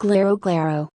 Glaro glaro.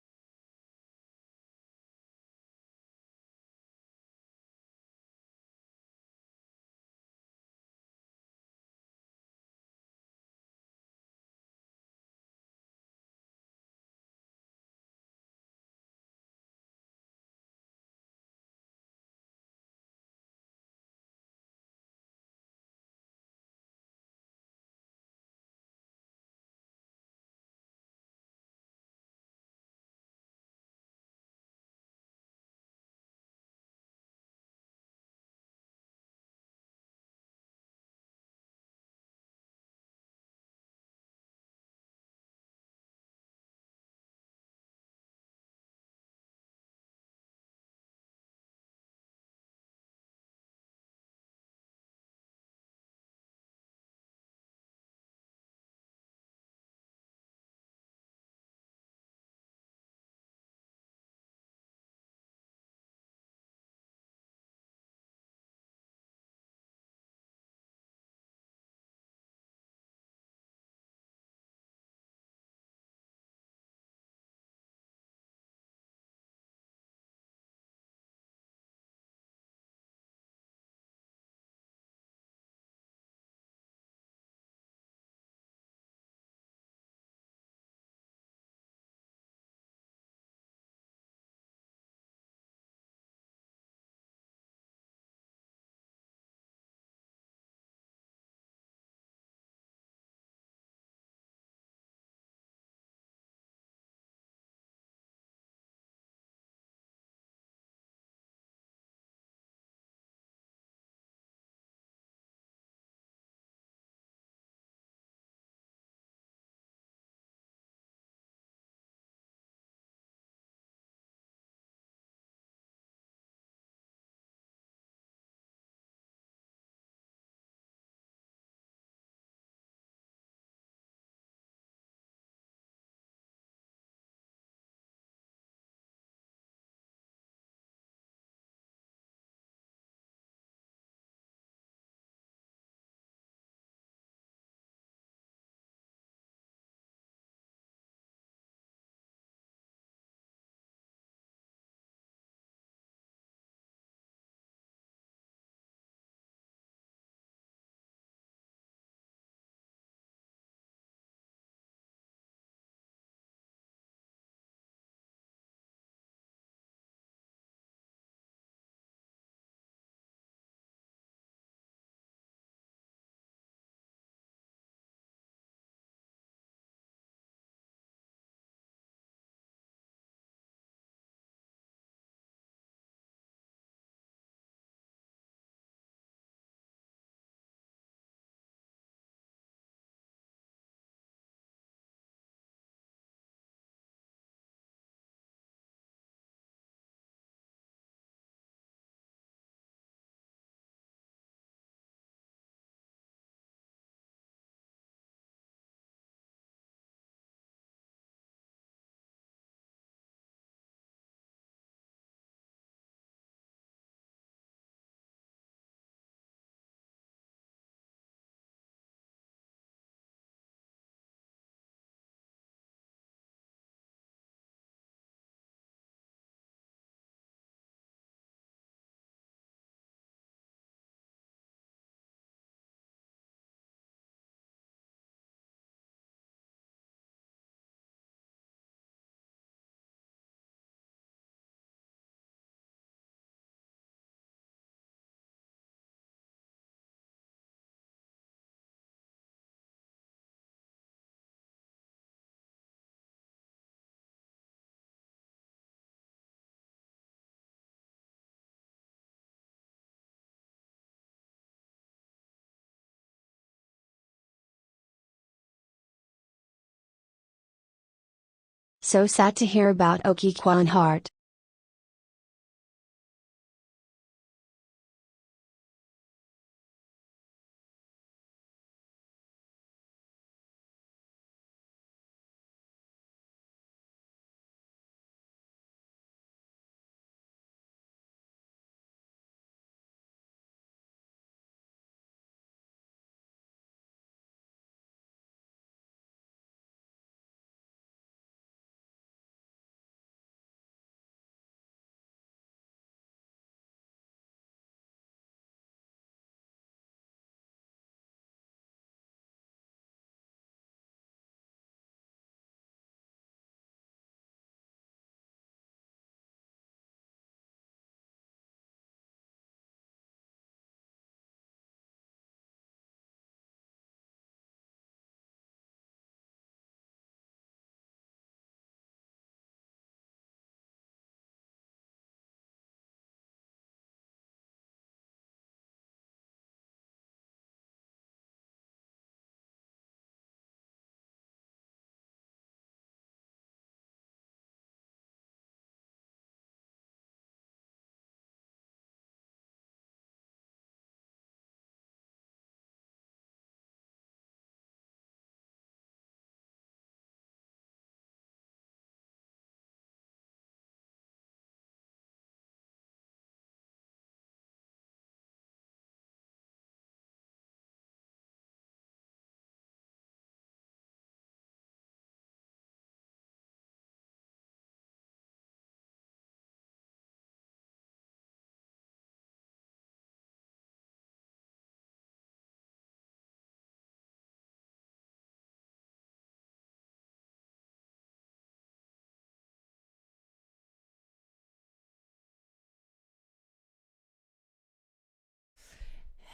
So sad to hear about ohhhhh.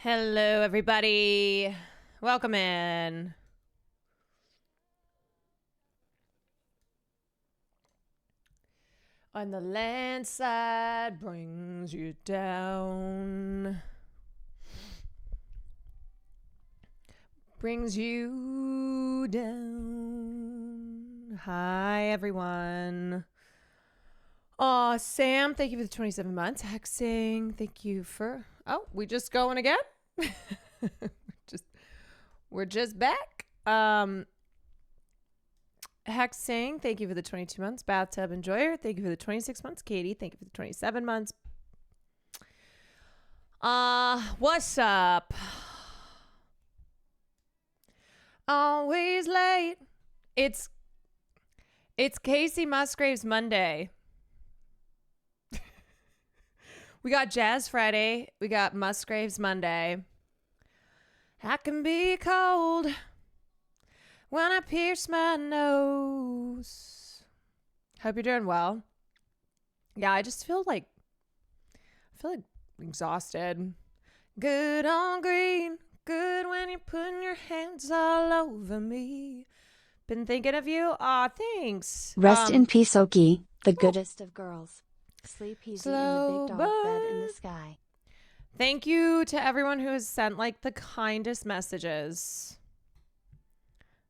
Hello, everybody. Welcome in. On the land side brings you down. Brings you down. Hi, everyone. Aw, Sam, thank you for the 27 months. Hexing, thank you for... Oh, we just going again? We're just back. Hexing, thank you for the 22 months. Bathtub Enjoyer, thank you for the 26 months. Katie, thank you for the 27 months. What's up? Always late. It's Casey Musgraves Monday. We got Jazz Friday. We got Musgraves Monday. I can be cold when I pierce my nose. Hope you're doing well. Yeah, I feel like exhausted. Good on green. Good when you're putting your hands all over me. Been thinking of you. Aw, thanks. Rest in peace, Okie, the goodest of girls. Sleep easy in the big dog bed in the sky. Thank you to everyone who has sent like the kindest messages.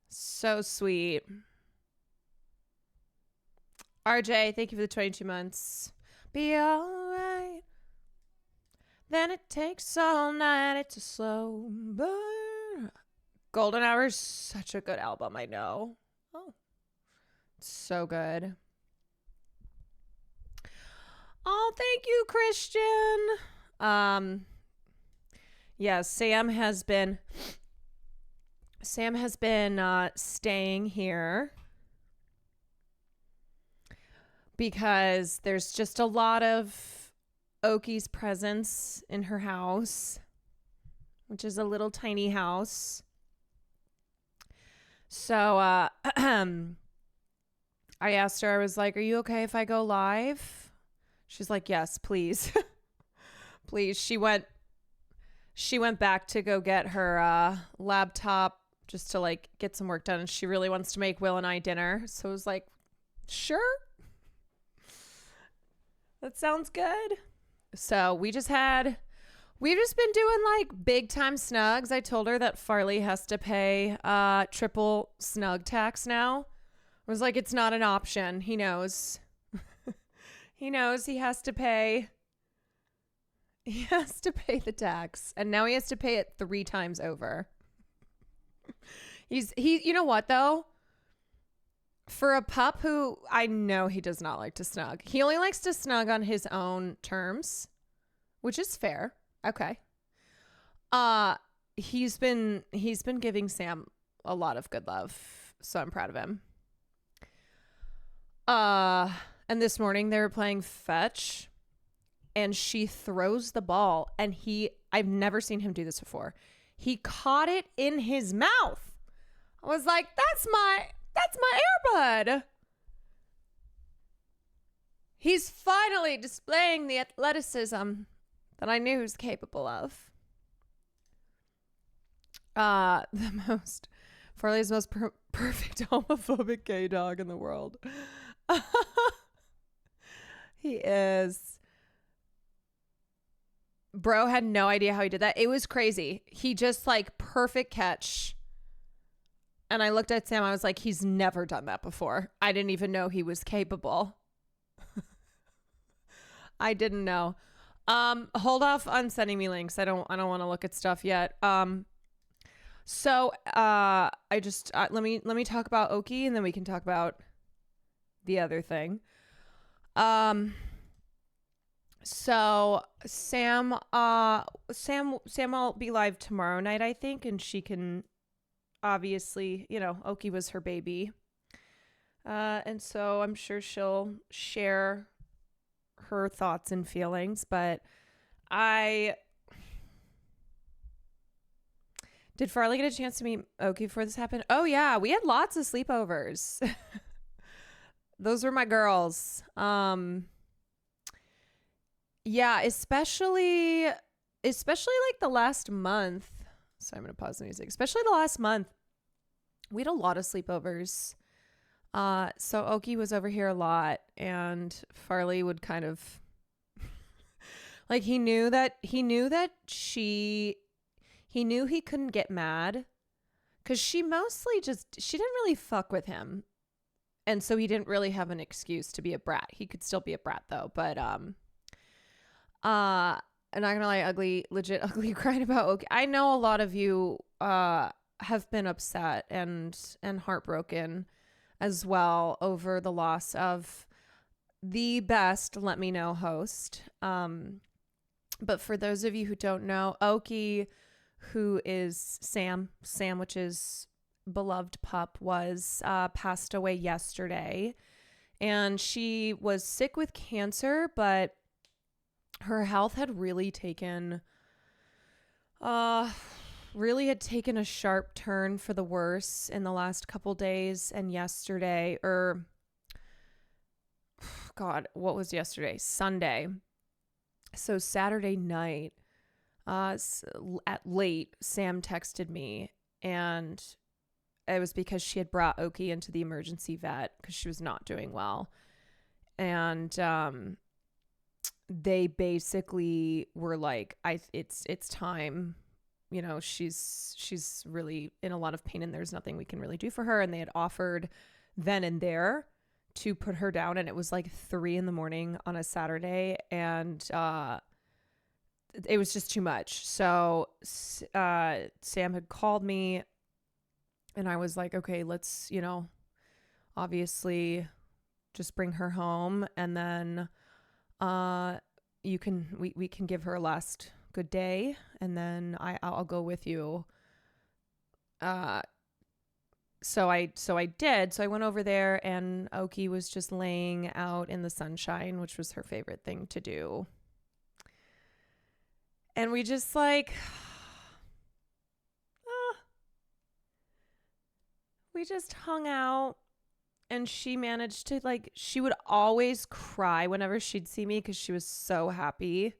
So sweet. RJ, thank you for the 22 months. Be alright. Then it takes all night. It's a slow burn. Golden Hour's such a good album, I know. Oh, it's so good. Oh, thank you, Christian. Yeah, Sam has been staying here because there's just a lot of Okie's presence in her house, which is a little tiny house. So I asked her, I was like, are you okay if I go live? She's like, yes, please. Please. She went back to go get her laptop just to like get some work done. And she really wants to make Will and I dinner. So I was like, sure. That sounds good. So we've just been doing like big time snugs. I told her that Farley has to pay triple snug tax now. I was like, it's not an option. He knows. He knows he has to pay. He has to pay the tax. And now he has to pay it 3 times over. You know what though? For a pup who I know he does not like to snug. He only likes to snug on his own terms, which is fair. Okay. He's been giving Sam a lot of good love, so I'm proud of him. And this morning they were playing fetch and she throws the ball and I've never seen him do this before. He caught it in his mouth. I was like, that's my earbud. He's finally displaying the athleticism that I knew he was capable of. Farley's most perfect homophobic gay dog in the world. He is. Bro had no idea how he did that. It was crazy. He just like perfect catch. And I looked at Sam. I was like, he's never done that before. I didn't even know he was capable. I didn't know. Hold off on sending me links. I don't want to look at stuff yet. So I just let me talk about Okie and then we can talk about the other thing. So Sam will be live tomorrow night, I think, and she can obviously, Okie was her baby. And so I'm sure she'll share her thoughts and feelings, but did Farley get a chance to meet Okie before this happened? Oh yeah, we had lots of sleepovers. Those were my girls. Yeah, especially especially like the last month. So I'm going to pause the music. Especially the last month, we had a lot of sleepovers. So Oki was over here a lot, and Farley would kind of like he knew he couldn't get mad because she mostly she didn't really fuck with him. And so he didn't really have an excuse to be a brat. He could still be a brat though, but I'm not gonna lie, legit ugly crying about Oki. I know a lot of you have been upset and heartbroken as well over the loss of the best Let Me Know host. But for those of you who don't know, Oki, who is Sam Sandwich's beloved pup, was passed away yesterday, and she was sick with cancer, but her health had really taken a sharp turn for the worse in the last couple days. And yesterday, what was yesterday? Sunday. So Saturday night, at late, Sam texted me, and it was because she had brought Oki into the emergency vet because she was not doing well. And they basically were like, it's time. You know, she's really in a lot of pain and there's nothing we can really do for her. And they had offered then and there to put her down, and it was like 3 a.m. on a Saturday, and it was just too much. So Sam had called me, and I was like, okay, let's, obviously just bring her home, and then we can give her a last good day, and then I'll go with you. So I did. So I went over there, and Oki was just laying out in the sunshine, which was her favorite thing to do. And we just we just hung out, and she managed to she would always cry whenever she'd see me because she was so happy.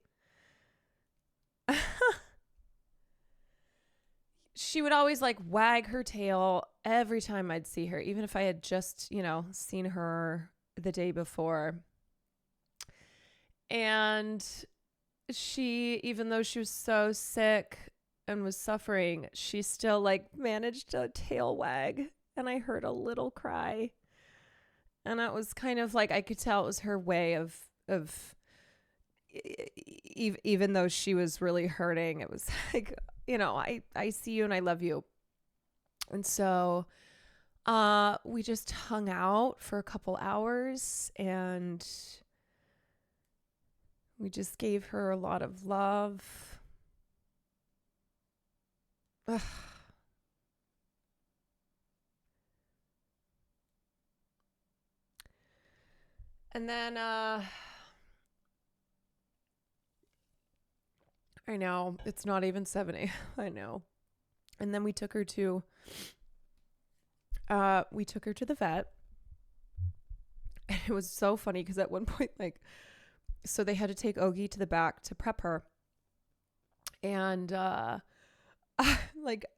She would always wag her tail every time I'd see her, even if I had just, seen her the day before. And she, even though she was so sick and was suffering, she still managed a tail wag, and I heard a little cry. And it was kind of I could tell it was her way of even though she was really hurting, it was I see you and I love you. And so we just hung out for a couple hours, and we just gave her a lot of love. Ugh. And then I know, it's not even 7 a.m. I know. And then we took her to the vet. And it was so funny because at one point, so they had to take Ogi to the back to prep her. And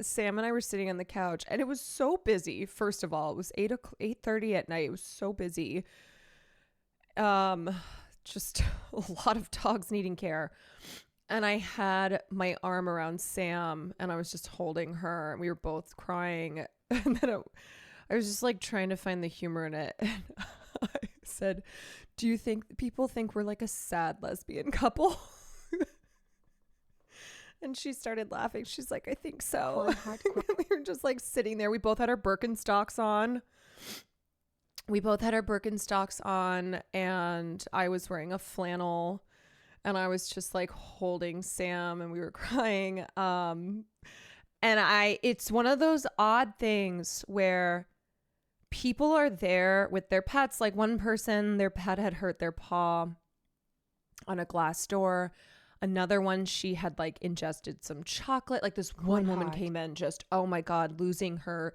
Sam and I were sitting on the couch, and it was so busy. First of all, it was 8:30 at night. It was so busy. Just a lot of dogs needing care. And I had my arm around Sam, and I was just holding her, and we were both crying. And then I was just trying to find the humor in it. And I said, do you think people think we're a sad lesbian couple? And she started laughing. She's like, I think so. We were just sitting there. We both had our Birkenstocks on. And I was wearing a flannel. And I was just holding Sam, and we were crying. And it's one of those odd things where people are there with their pets. One person, their pet had hurt their paw on a glass door. Another one, she had ingested some chocolate. This one woman came in just, oh my God, losing her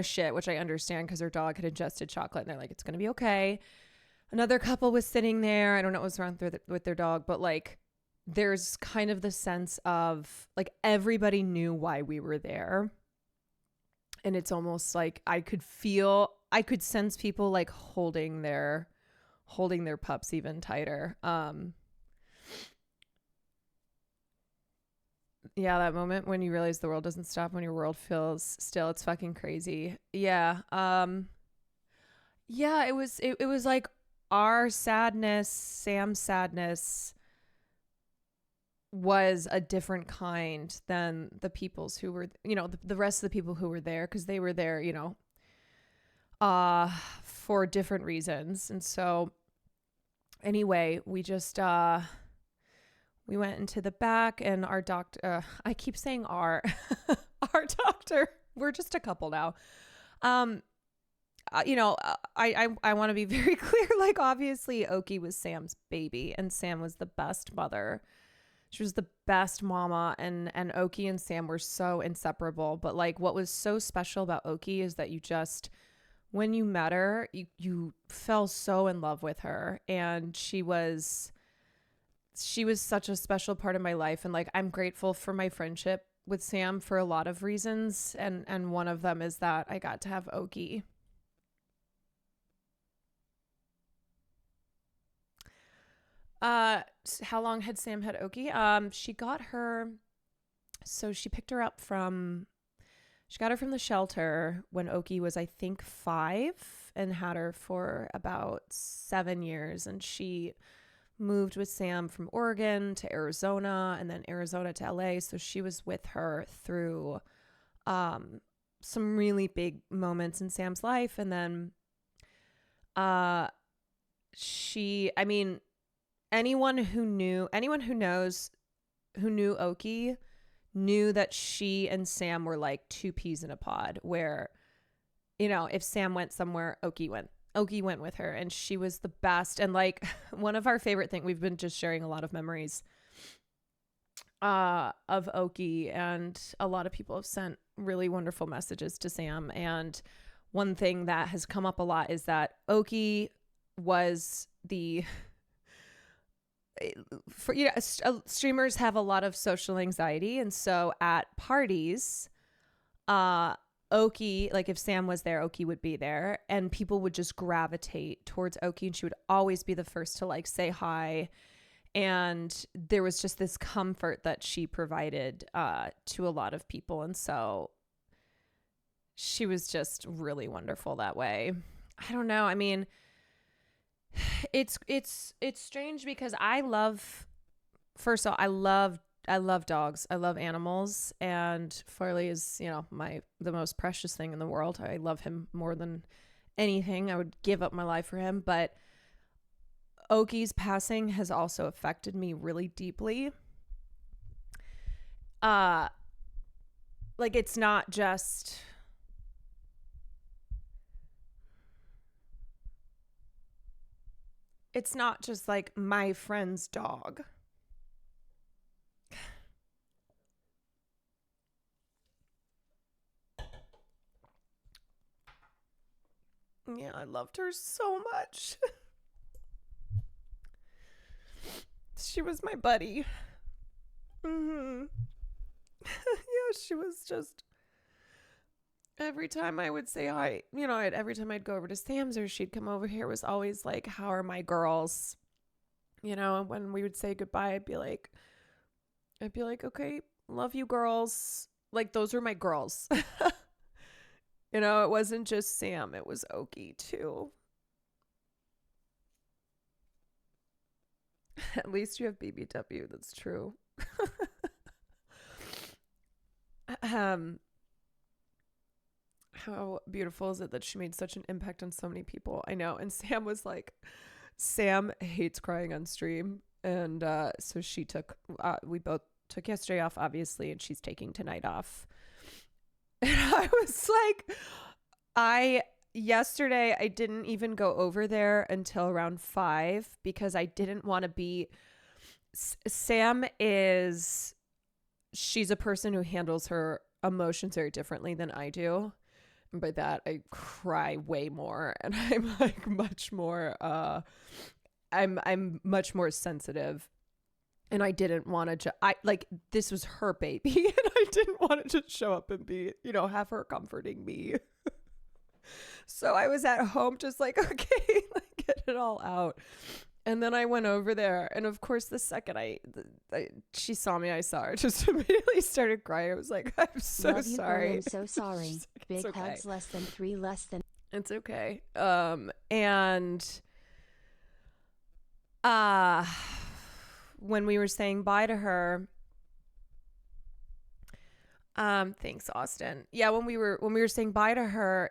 shit, which I understand because her dog had ingested chocolate, and they're like, it's going to be okay. Another couple was sitting there. I don't know what was wrong with their dog, but there's kind of the sense of like everybody knew why we were there. And it's almost like I could sense people like holding their pups even tighter. Yeah, that moment when you realize the world doesn't stop when your world feels still, it's fucking crazy. Yeah. Yeah, it was like our sadness, Sam's sadness was a different kind than the people's who were, the rest of the people who were there, because they were there, for different reasons. And so anyway, we just we went into the back, and our doctor, I keep saying our our doctor, we're just a couple now. I want to be very clear, like obviously Oki was Sam's baby, and Sam was the best mother. She was the best mama, and Oki and Sam were so inseparable. But like what was so special about Oki is that you just, when you met her, you fell so in love with her, and she was such a special part of my life. And like I'm grateful for my friendship with Sam for a lot of reasons, and one of them is that I got to have Oki. How long had Sam had Oki? She got her, so she picked her up from, she got her from the shelter when Oki was, I think, 5, and had her for about 7 years. And she moved with Sam from Oregon to Arizona, and then Arizona to LA. So she was with her through some really big moments in Sam's life. And then anyone who knew Oki knew that she and Sam were like two peas in a pod, where, if Sam went somewhere, Oki went with her, and she was the best. And like one of our favorite things, we've been just sharing a lot of memories of Oki, and a lot of people have sent really wonderful messages to Sam. And one thing that has come up a lot is that Oki was streamers have a lot of social anxiety, and so at parties, Oki, like if Sam was there, Oki would be there, and people would just gravitate towards Oki, and she would always be the first to like say hi. And there was just this comfort that she provided to a lot of people, and so she was just really wonderful that way. I don't know. I mean, it's strange because first of all, I love dogs. I love animals, and Farley is, the most precious thing in the world. I love him more than anything. I would give up my life for him. But Oki's passing has also affected me really deeply. Like it's not just like my friend's dog. Yeah, I loved her so much. She was my buddy. Yeah, she was just, every time I would say hi, every time I'd go over to Sam's or she'd come over here, it was always like, how are my girls? And when we would say goodbye, I'd be like, okay, love you girls. Like those were my girls. It wasn't just Sam, it was Oki too. At least you have BBW, that's true. How beautiful is it that she made such an impact on so many people? I know. And Sam was like, Sam hates crying on stream. And so we both took yesterday off, obviously, and she's taking tonight off. And I was like, yesterday I didn't even go over there until around 5 because I didn't want to be, she's a person who handles her emotions very differently than I do. And by that, I cry way more, and I'm like much more, I'm much more sensitive. And I didn't want to, this was her baby and I didn't want to just show up and be, have her comforting me. So I was at home just like, okay, like get it all out. And then I went over there. And of course, the second she saw me, I saw her, just immediately started crying. I was like, I'm so Love you, sorry. girl, I'm so sorry. Like, Big okay. hugs, less than 3, less than. It's okay. And when we were saying bye to her, thanks, Austin. Yeah, when we were saying bye to her,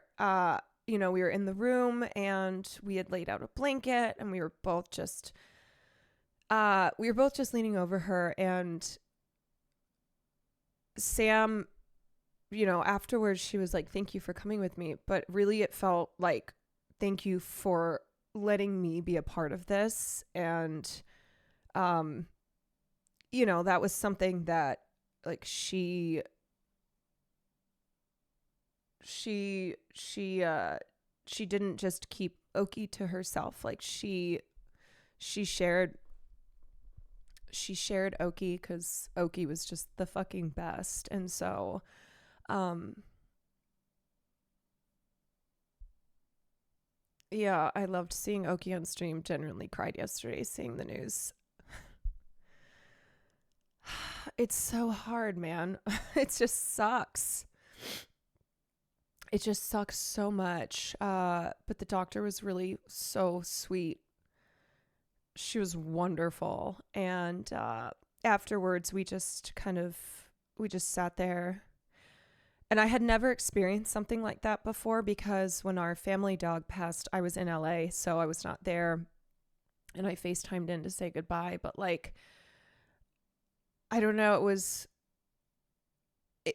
we were in the room and we had laid out a blanket and we were both just leaning over her, and Sam, afterwards she was like, thank you for coming with me. But really it felt like, thank you for letting me be a part of this. And, that was something that like she didn't just keep Oki to herself. Like she shared Oki, because Oki was just the fucking best. And so yeah, I loved seeing Oki on stream. Genuinely cried yesterday seeing the news. It's so hard, man. It just sucks. It just sucks so much. But the doctor was really so sweet. She was wonderful. And afterwards, we just sat there. And I had never experienced something like that before, because when our family dog passed, I was in LA, so I was not there. And I FaceTimed in to say goodbye. But like, I don't know, it was a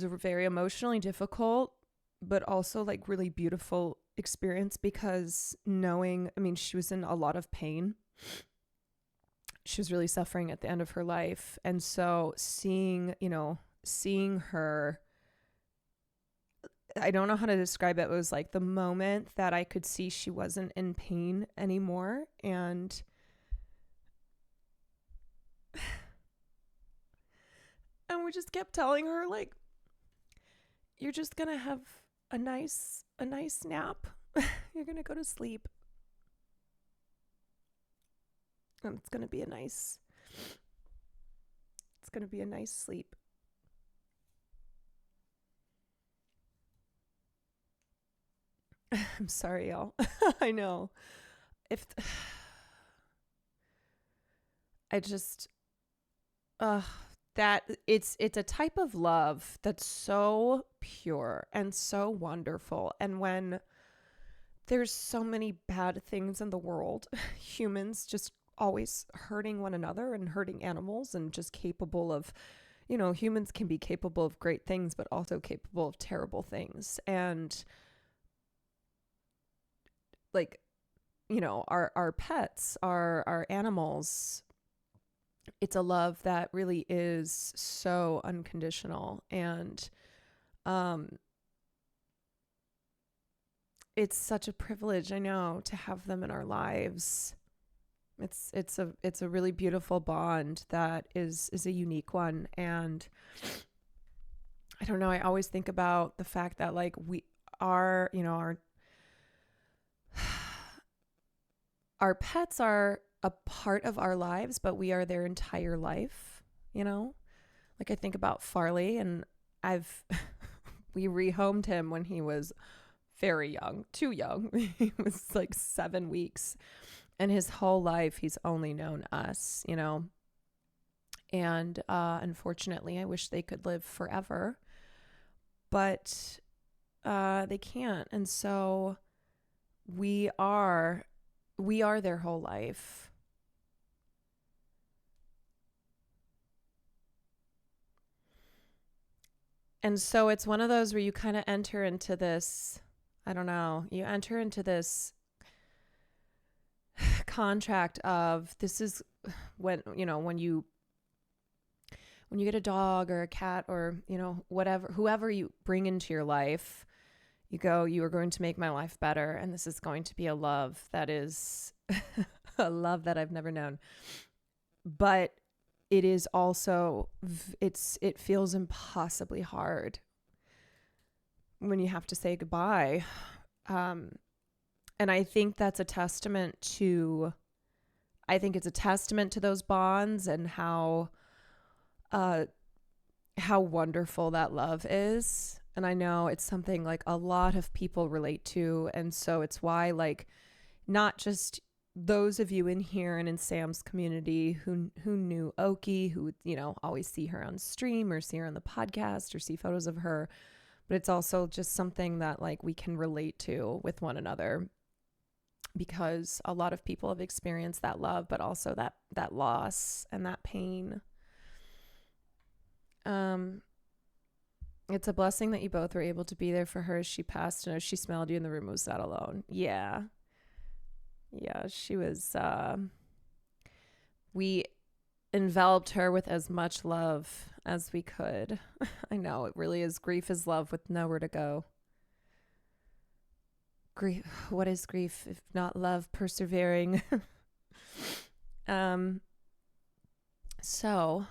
very emotionally difficult, but also like really beautiful experience, because she was in a lot of pain. She was really suffering at the end of her life. And so seeing her, I don't know how to describe it. It was like the moment that I could see she wasn't in pain anymore. And we just kept telling her, like, you're just gonna have a nice nap. You're gonna go to sleep, and it's gonna be a nice sleep. I'm sorry, y'all. I know. That it's a type of love that's so pure and so wonderful. And when there's so many bad things in the world, humans just always hurting one another and hurting animals, and just capable of, humans can be capable of great things, but also capable of terrible things. And like, our pets, our animals, it's a love that really is so unconditional. And it's such a privilege, I know, to have them in our lives. It's a really beautiful bond that is a unique one. And I don't know, I always think about the fact that like our pets are a part of our lives, but we are their entire life, Like I think about Farley, and we rehomed him when he was very young, too young. He was like 7 weeks, and his whole life he's only known us, And unfortunately, I wish they could live forever, but they can't. And so we are their whole life. And so it's one of those where you kind of enter into this, I don't know, you enter into this contract of, this is when you get a dog or a cat or, whoever you bring into your life, you go, you are going to make my life better. And this is going to be a love that is a love that I've never known. But it is also, it feels impossibly hard when you have to say goodbye. And I think that's a testament to, I think it's a testament to those bonds and how wonderful that love is. And I know it's something like a lot of people relate to. And so it's why, like, not just those of you in here and in Sam's community who knew Oki, who would, you know, always see her on stream or see her on the podcast or see photos of her, but it's also just something that like we can relate to with one another, because a lot of people have experienced that love, but also that loss and that pain. It's a blessing that you both were able to be there for her as she passed. And as she smelled you in the room, was that alone? Yeah, she was. We enveloped her with as much love as we could. I know, it really is. Grief is love with nowhere to go. Grief. What is grief if not love persevering? So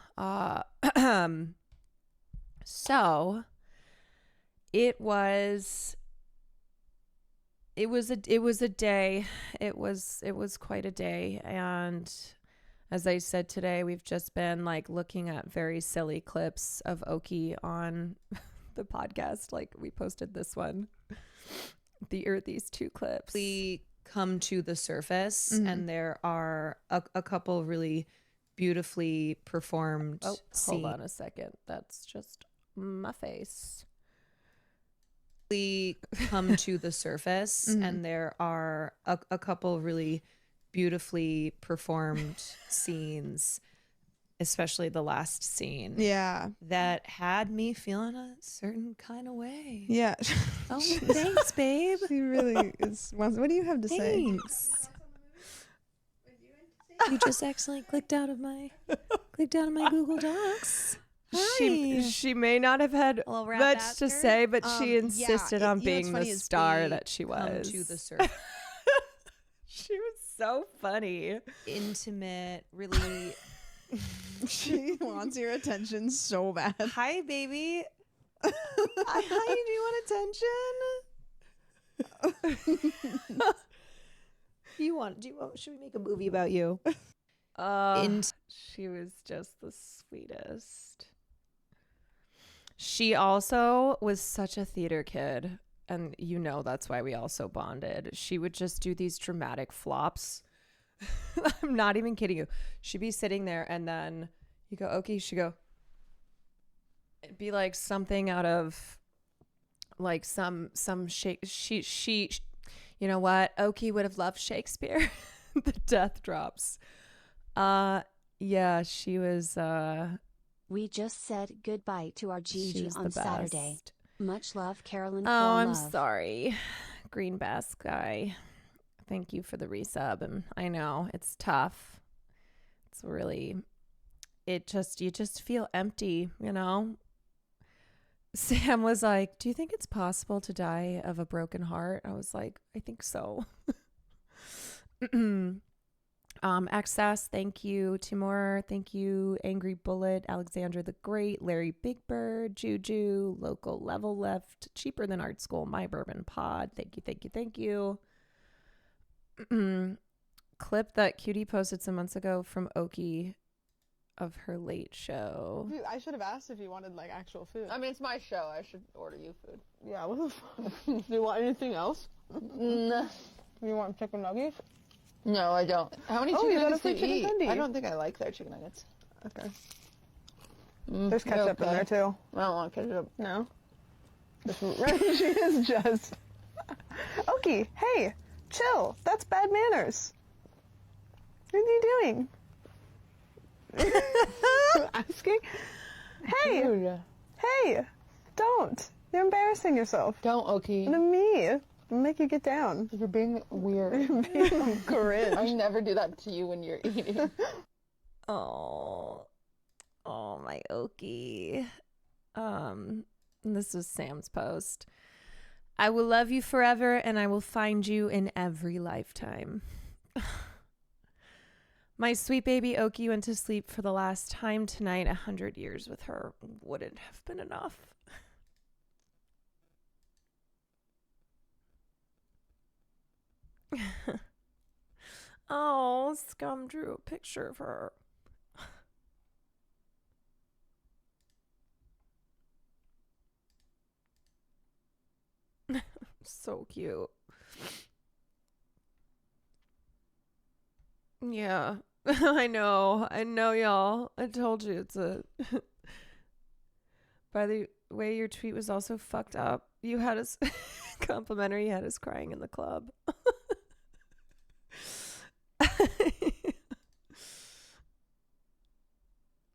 it was a day. It was quite a day. And as I said today, we've just been like looking at very silly clips of Oki on the podcast. Like we posted this one, these two clips. We come to the surface, and there are a couple really beautifully performed Hold on a second. That's just my face. We come to the surface, and there are a couple really beautifully performed scenes, especially the last scene. Yeah. That had me feeling a certain kind of way. Yeah. Oh, thanks, babe. She really is. What do you have to say? Thanks. You just accidentally clicked out of my Google Docs. She may not have had much to say, but she insisted on being the star that she was. Come to the surface. She was so funny. Intimate, really. She wants your attention so bad. Hi, baby. Hi, do you want attention? Should we make a movie about you? She was just the sweetest. She also was such a theater kid, and you know that's why we also bonded. She would just do these dramatic flops. I'm not even kidding you. She'd be sitting there, and then you go, okay, she'd go. It'd be like something out of like some she you know what? Oki would have loved Shakespeare. The death drops. Yeah, she was We just said goodbye to our Gigi on Saturday. Best. Much love, Carolyn. Oh, I'm love. sorry. Green Bass guy. Thank you for the resub. And I know it's tough. It's really, you just feel empty, you know? Sam was like, do you think it's possible to die of a broken heart? I was like, I think so. Access, thank you. Timur, thank you. Angry Bullet, Alexandra the Great, Larry Big Bird, Juju, Local Level Left, Cheaper Than Art School, My Bourbon Pod. Thank you. Clip that Cutie posted some months ago from Oki of her late show. I should have asked if you wanted like actual food. I mean, it's my show. I should order you food. Yeah, what the fuck? Do you want anything else? No. You want chicken nuggets? No, I don't. How many chicken nuggets do you eat? Candy. I don't think I like their chicken nuggets. Okay. There's ketchup in there too. I don't want ketchup. No. She is just. Oki, hey, chill. That's bad manners. What are you doing? Asking. Hey, Dude. hey, don't. You're embarrassing yourself. Don't, Oki. To me. I'll make you get down. You're being weird. You're being cringe. I never do that to you when you're eating. Oh, my Oki. This was Sam's post. I will love you forever, and I will find you in every lifetime. My sweet baby Oki went to sleep for the last time tonight. 100 years with her wouldn't have been enough. Oh, Scum drew a picture of her. So cute. Yeah. I know, y'all. I told you it's a. By the way, your tweet was also fucked up. You had us complimentary. You had us crying in the club.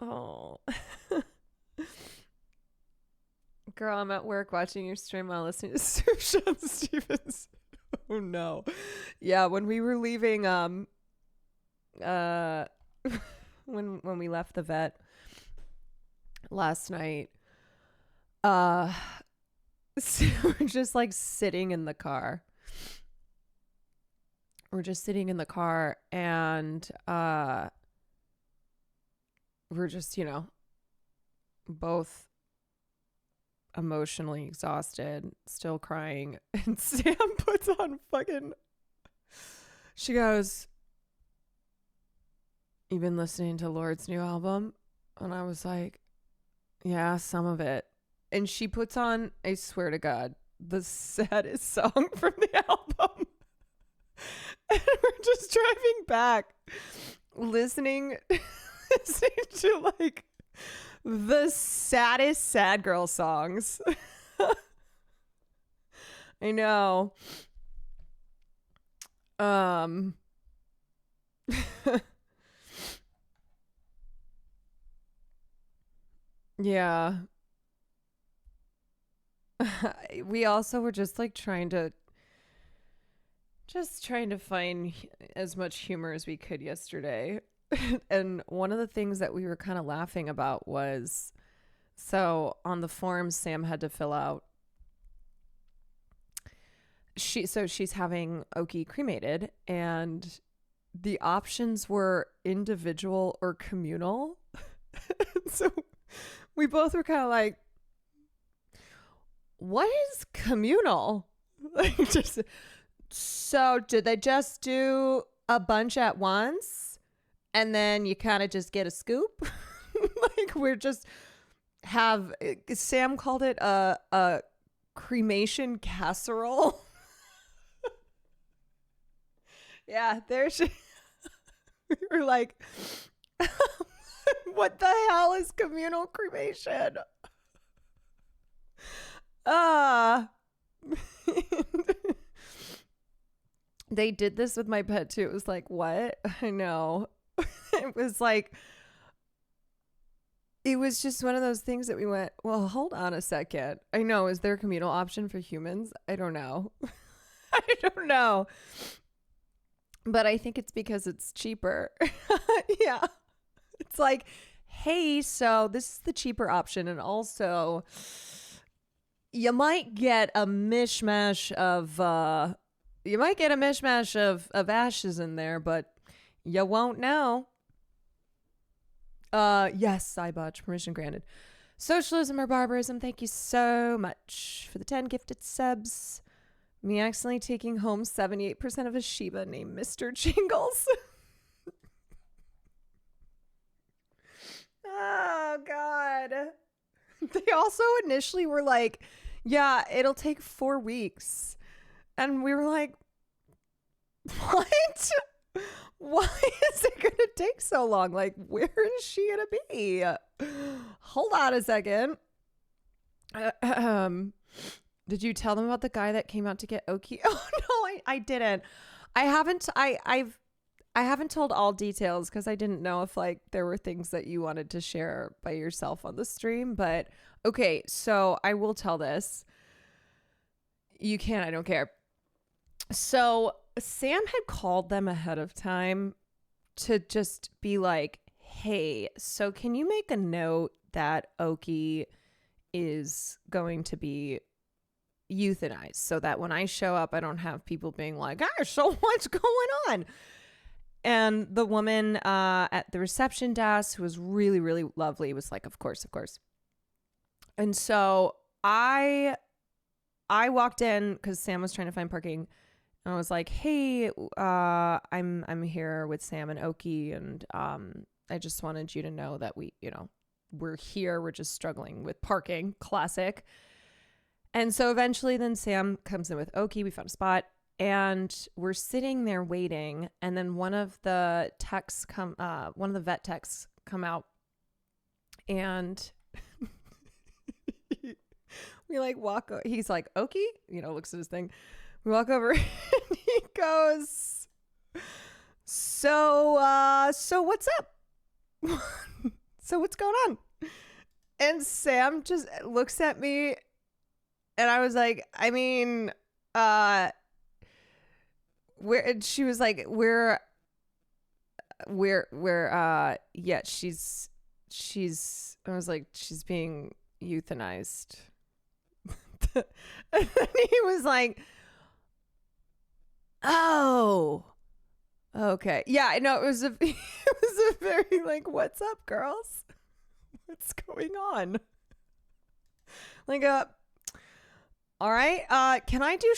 Oh. Girl, I'm at work watching your stream while listening to Sean Stevens. Oh no. Yeah, when we were leaving, when we left the vet last night, so we're just like sitting in the car. We're just sitting in the car and we're just, both emotionally exhausted, still crying. And Sam puts on she goes, "You been listening to Lord's new album?" And I was like, "Yeah, some of it." And she puts on, I swear to God, the saddest song from the album. And we're just driving back, listening to like the saddest sad girl songs. I know. Yeah. We also were just like trying to find as much humor as we could yesterday. And one of the things that we were kind of laughing about was, so on the form Sam had to fill out, she's having Oki cremated, and the options were individual or communal. So we both were kind of like, what is communal? Like, just, so did they just do a bunch at once and then you kind of just get a scoop? Like, we're just have, Sam called it a cremation casserole. Yeah, there she we were like, what the hell is communal cremation? They did this with my pet too. It was like, what? I know. It was like, it was just one of those things that we went, well, hold on a second. I know. Is there a communal option for humans? I don't know. I don't know. But I think it's because it's cheaper. Yeah. It's like, hey, so this is the cheaper option. And also, you might get a mishmash of ashes in there, but you won't know. Yes, Cybotch, permission granted. Socialism or barbarism, thank you so much for the 10 gifted subs. Me accidentally taking home 78% of a Shiba named Mr. Jingles. Oh, God. They also initially were like, yeah, it'll take 4 weeks. And we were like, what? Why is it going to take so long? Like, where is she going to be? Hold on a second. Did you tell them about the guy that came out to get Oki? Oh, no, I didn't. I haven't told all details because I didn't know if like there were things that you wanted to share by yourself on the stream. But okay, so I will tell this. You can, I don't care. So Sam had called them ahead of time to just be like, hey, so can you make a note that Oki is going to be euthanized so that when I show up, I don't have people being like, so what's going on? And the woman at the reception desk, who was really, really lovely, was like, of course, of course. And so I walked in because Sam was trying to find parking. And I was like, hey, I'm here with Sam and Oki. And I just wanted you to know that we're here. We're just struggling with parking. Classic. And so eventually then Sam comes in with Oki. We found a spot. And we're sitting there waiting, and then one of the vet techs come out, and we like walk. He's like, "Oki," looks at his thing. We walk over, and he goes, "So what's up? So what's going on?" And Sam just looks at me, and I was like, I mean, she was like, yeah, she's I was like, she's being euthanized. And then he was like, oh, okay. Yeah, I know. It was a very like, what's up, girls? What's going on? Like, all right. Can I do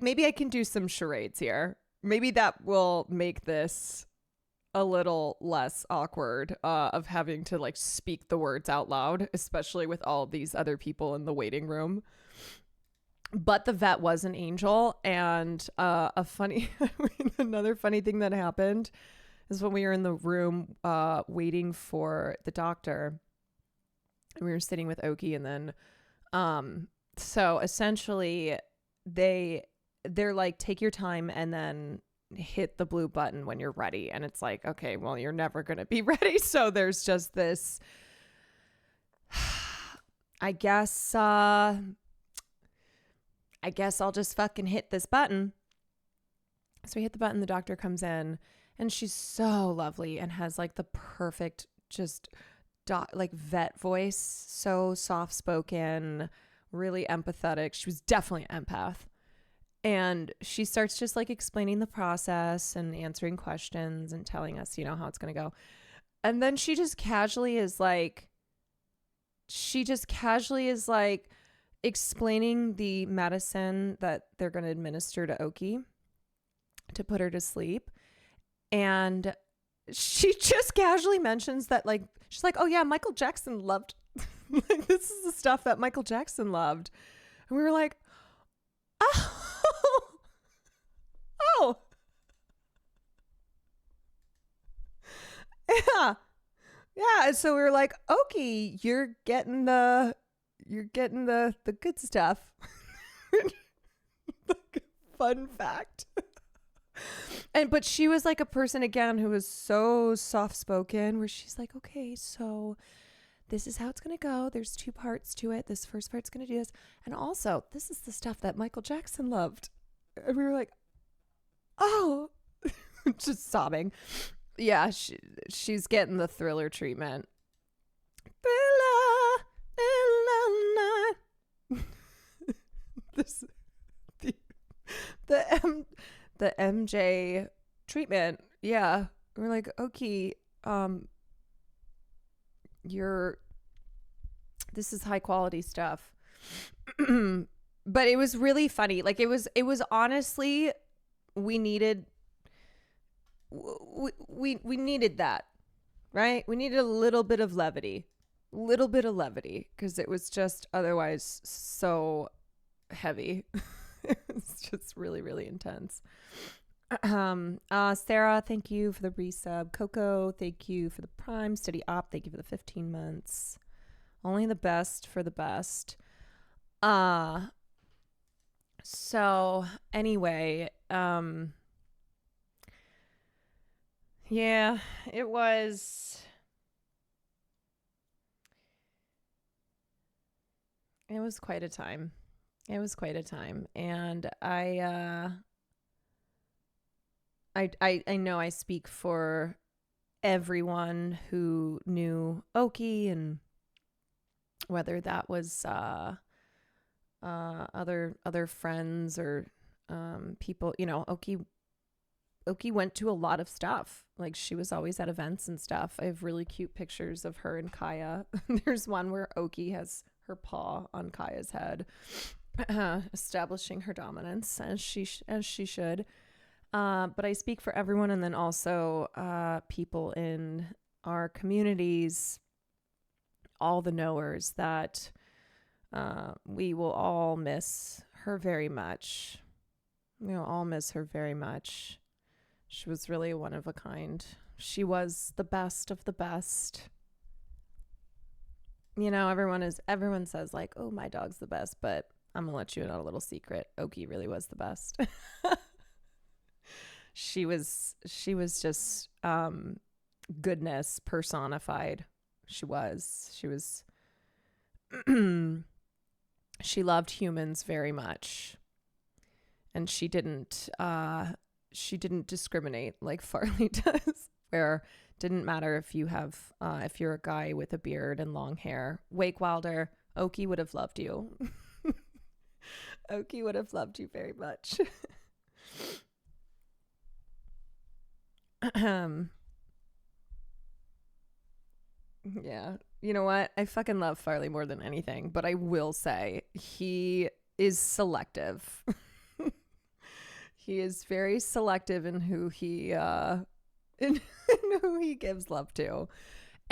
maybe I can do some charades here. Maybe that will make this a little less awkward of having to like speak the words out loud, especially with all these other people in the waiting room. But the vet was an angel, and another funny thing that happened is when we were in the room waiting for the doctor, and we were sitting with Oki, and then so essentially they're like, take your time and then hit the blue button when you're ready. And it's like, okay, well, you're never going to be ready. So there's just this, I guess I'll just fucking hit this button. So we hit the button, the doctor comes in, and she's so lovely and has like the perfect just like vet voice, so soft spoken, really empathetic. She was definitely an empath. And she starts just like explaining the process and answering questions and telling us, how it's going to go. And then she just casually is like explaining the medicine that they're going to administer to Oki to put her to sleep. And she just casually mentions that, like, she's like, oh yeah, Michael Jackson loved like, this is the stuff that Michael Jackson loved. And we were like, oh, yeah. And so we were like, Oki, you're getting the good stuff. Like, fun fact. But she was like a person again who was so soft spoken, where she's like, okay, so this is how it's going to go. There's 2 parts to it. This first part's going to do this. And also, this is the stuff that Michael Jackson loved. And we were like, oh, just sobbing. Yeah, she's getting the Thriller treatment. This, the MJ treatment. Yeah. We're like, okay, this is high quality stuff. But it was really funny. Like, it was honestly, we needed that, right? We needed a little bit of levity, because it was just otherwise so heavy. It's just really, really intense. Sarah, thank you for the resub. Coco, thank you for the Prime. Steady Op, thank you for the 15 months. Only the best for the best. So anyway, yeah, it was quite a time. And I know I speak for everyone who knew Oki, and whether that was other friends or people, Oki Oki went to a lot of stuff. Like she was always at events and stuff. I have really cute pictures of her and Kaya. There's one where Oki has her paw on Kaya's head, establishing her dominance as she should. But I speak for everyone, and then also people in our communities, all the knowers, that we will all miss her very much. We'll all miss her very much. She was really one of a kind. She was the best of the best. You know, everyone says like, oh, my dog's the best, but I'm gonna let you in on a little secret. Oki really was the best. She was just goodness personified. She was she loved humans very much. And she didn't discriminate like Farley does, where it didn't matter if you're a guy with a beard and long hair. Wake Wilder, Oki would have loved you. Oki would have loved you very much. Yeah. You know what? I fucking love Farley more than anything, but I will say he is selective. He is very selective in who he in who he gives love to.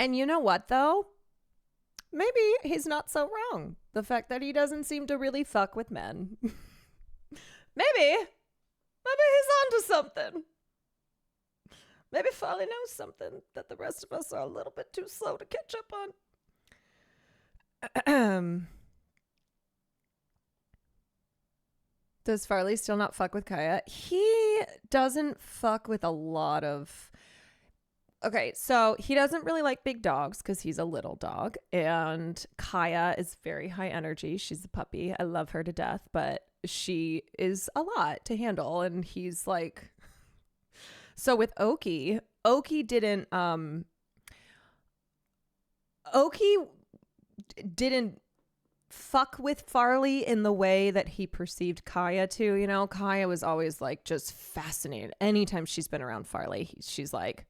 And you know what though? Maybe he's not so wrong. The fact that he doesn't seem to really fuck with men. Maybe he's onto something. Maybe Farley knows something that the rest of us are a little bit too slow to catch up on. Does Farley still not fuck with Kaya? He doesn't fuck with a lot of... Okay, so he doesn't really like big dogs because he's a little dog. And Kaya is very high energy. She's a puppy. I love her to death, but she is a lot to handle. And he's like... So with Oki didn't... Oki didn't fuck with Farley in the way that he perceived Kaya to. You know, Kaya was always like just fascinated. Anytime she's been around Farley, she's like,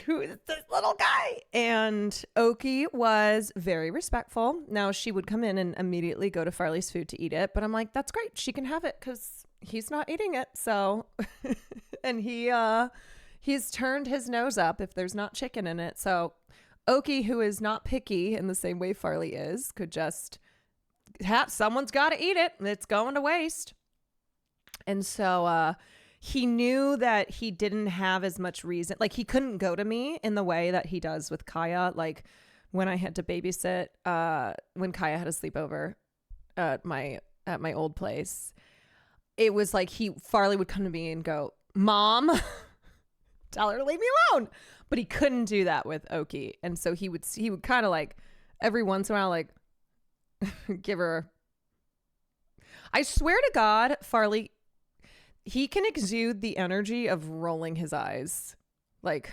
who is this little guy? And Oki was very respectful. Now she would come in and immediately go to Farley's food to eat it, but I'm like, that's great, she can have it because he's not eating it. So and he's turned his nose up if there's not chicken in it. So Oki, who is not picky in the same way Farley is, could just have, someone's got to eat it. It's going to waste. And so he knew that he didn't have as much reason. Like he couldn't go to me in the way that he does with Kaya. Like when I had to babysit, when Kaya had a sleepover at my old place, it was like Farley would come to me and go, Mom, tell her to leave me alone. But he couldn't do that with Oki. And so he would kind of like every once in a while, like give her. I swear to God, Farley, he can exude the energy of rolling his eyes. Like,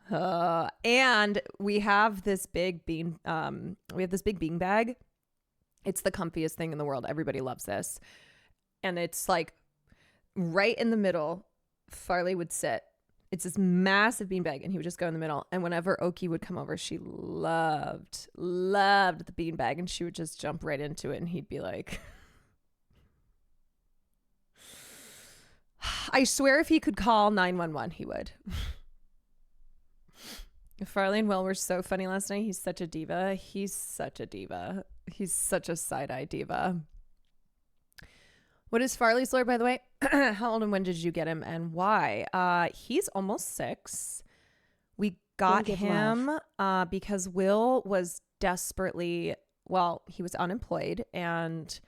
and we have this big bean bag. It's the comfiest thing in the world. Everybody loves this. And it's like right in the middle, Farley would sit. It's this massive beanbag, and he would just go in the middle. And whenever Oki would come over, she loved the beanbag, and she would just jump right into it, and he'd be like... I swear if he could call 911, he would. Farley and Will were so funny last night. He's such a diva. He's such a side-eye diva. What is Farley's lore, by the way? How old and when did you get him and why? He's almost 6. We got him because Will was desperately, he was unemployed and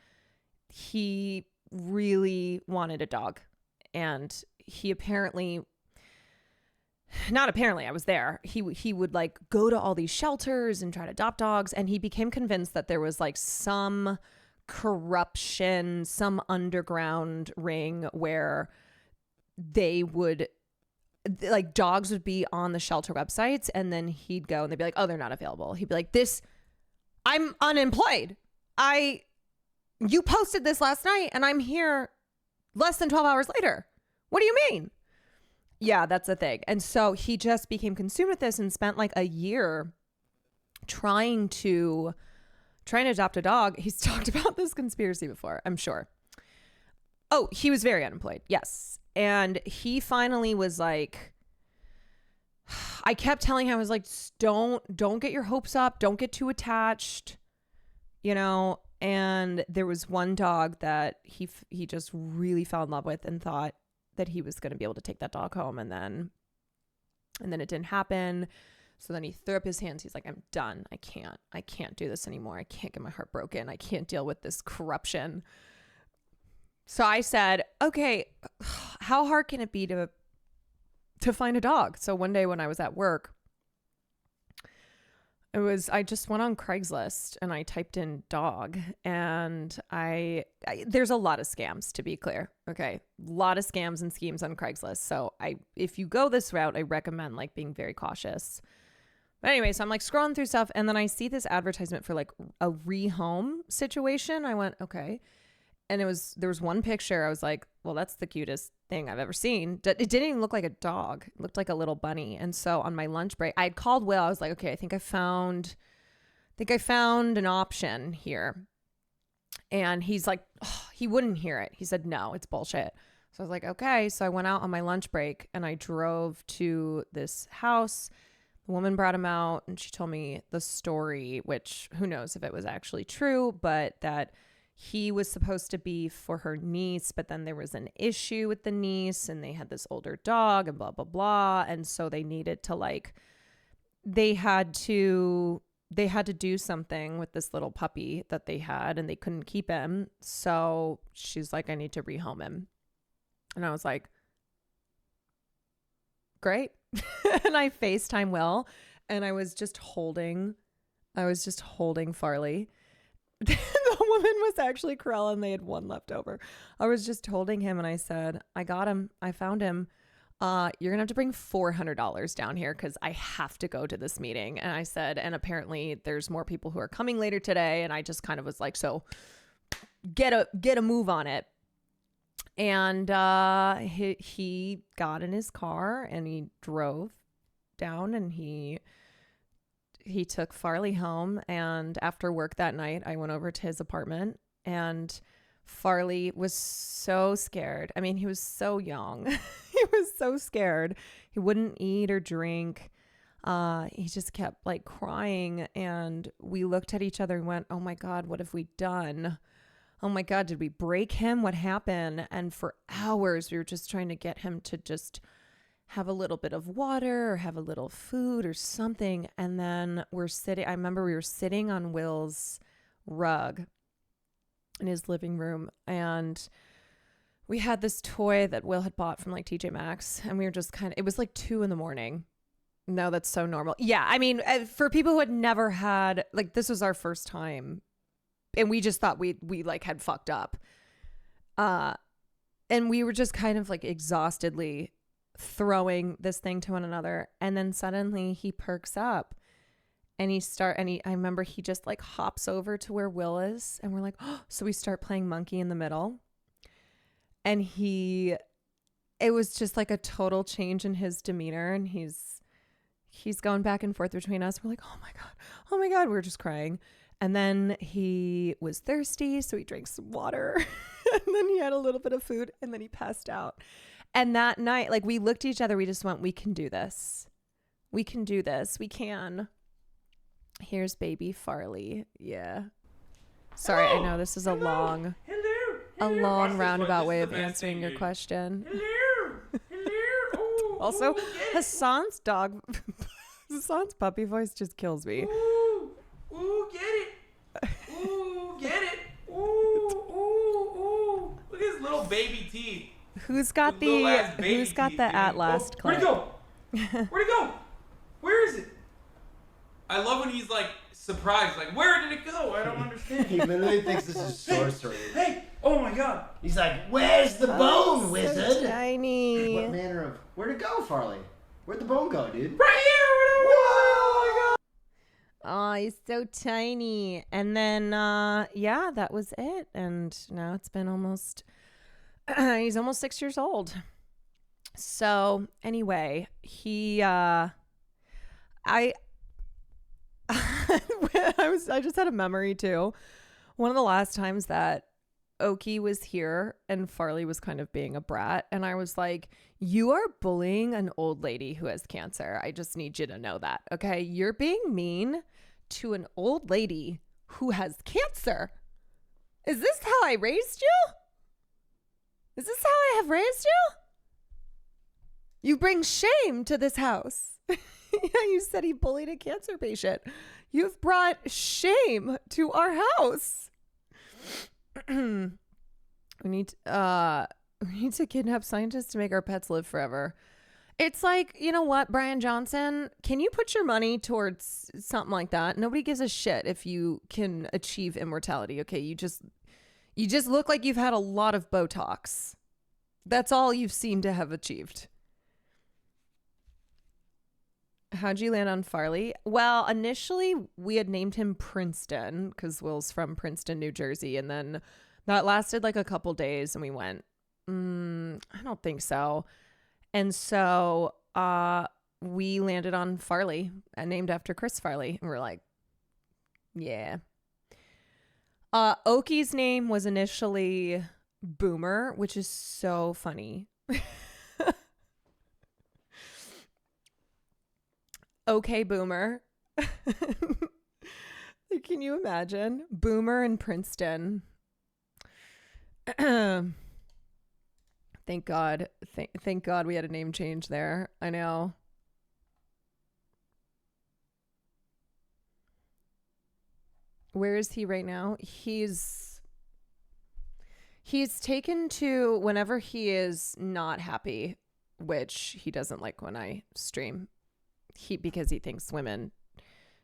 he really wanted a dog. And he I was there. He would like go to all these shelters and try to adopt dogs. And he became convinced that there was like some corruption, some underground ring where they would like dogs would be on the shelter websites, and then he'd go and they'd be like, oh, they're not available. He'd be like, I'm unemployed. You posted this last night and I'm here less than 12 hours later. What do you mean? Yeah, that's the thing. And so he just became consumed with this and spent like a year trying to adopt a dog. He's talked about this conspiracy before, I'm sure. Oh, he was very unemployed. Yes. And he finally was like, I kept telling him, I was like, don't get your hopes up. Don't get too attached, you know? And there was one dog that he just really fell in love with and thought that he was going to be able to take that dog home. And then it didn't happen. So then he threw up his hands. He's like, I'm done. I can't do this anymore. I can't get my heart broken. I can't deal with this corruption. So I said, okay, how hard can it be to find a dog? So one day when I was at work, I just went on Craigslist and I typed in dog, and there's a lot of scams, to be clear. Okay. A lot of scams and schemes on Craigslist. So if you go this route, I recommend like being very cautious. But anyway, so I'm like scrolling through stuff, and then I see this advertisement for like a rehome situation. I went, okay. And there was one picture. I was like, well, that's the cutest thing I've ever seen. It didn't even look like a dog. It looked like a little bunny. And so on my lunch break, I had called Will. I was like, okay, I think I found an option here. And he's like, oh, he wouldn't hear it. He said, no, it's bullshit. So I was like, okay. So I went out on my lunch break and I drove to this house. The woman brought him out and she told me the story, which who knows if it was actually true, but that he was supposed to be for her niece, but then there was an issue with the niece and they had this older dog and blah, blah, blah. And so they needed to they had to do something with this little puppy that they had and they couldn't keep him. So she's like, I need to rehome him. And I was like, great. And I FaceTime Will and I was just holding Farley. The woman was actually Corella and they had one left over. I was just holding him and I said, I got him. I found him. You're going to have to bring $400 down here because I have to go to this meeting. And I said, and apparently there's more people who are coming later today. And I just kind of was like, so get a move on it. And he got in his car and he drove down and he took Farley home, and after work that night, I went over to his apartment, and Farley was so scared. I mean, he was so young. He was so scared. He wouldn't eat or drink. He just kept like crying, and we looked at each other and went, oh my God, what have we done? Oh my God, did we break him? What happened? And for hours, we were just trying to get him to just have a little bit of water or have a little food or something. And then I remember we were sitting on Will's rug in his living room, and we had this toy that Will had bought from like TJ Maxx, and we were just it was like 2 a.m. No, that's so normal. Yeah. I mean, for people who had never had, like, this was our first time and we just thought we like had fucked up. And we were just kind of like exhaustedly throwing this thing to one another, and then suddenly he perks up and I remember he just like hops over to where Will is, and we're like, oh, so we start playing monkey in the middle, and it was just like a total change in his demeanor, and he's going back and forth between us. We're like, oh my God, we're just crying. And then he was thirsty, so he drank some water and then he had a little bit of food, and then he passed out. And that night, like, we looked at each other. We just went, we can do this. We can do this. We can. Here's baby Farley. Yeah. Sorry, I know this is a long roundabout way of answering your question. Hello. Also, Hassan's puppy voice just kills me. Ooh, get it. Ooh, get it. Ooh. Look at his little baby teeth. Who's got the at last clip? Where'd it go? Where is it? I love when he's like surprised, like, where did it go? I don't understand. He literally thinks this is sorcery. Hey, oh my God. He's like, where's the bone, wizard? So tiny. What manner of... Where'd it go, Farley? Where'd the bone go, dude? Right here. Oh, he's so tiny. And then, yeah, that was it. And now it's been almost, he's almost 6 years old. So anyway, I I just had a memory too. One of the last times that Oki was here and Farley was kind of being a brat, and I was like, you are bullying an old lady who has cancer. I just need you to know that. Okay, you're being mean to an old lady who has cancer. Is this how I raised you? Is this how I have raised you? You bring shame to this house. You said he bullied a cancer patient. You've brought shame to our house. We need to kidnap scientists to make our pets live forever. It's like, you know what, Brian Johnson, can you put your money towards something like that? Nobody gives a shit if you can achieve immortality. Okay, you just look like you've had a lot of Botox. That's all you've seemed to have achieved. How'd you land on Farley? Well, initially we had named him Princeton because Will's from Princeton, New Jersey. And then that lasted like a couple days and we went, I don't think so. And so we landed on Farley, named after Chris Farley. And we're like, yeah. Oki's name was initially Boomer, which is so funny. Okay, Boomer. Can you imagine? Boomer in Princeton. Thank God. Thank God we had a name change there. I know. Where is he right now? He's taken to whenever he is not happy, which he doesn't like when I stream. Because he thinks women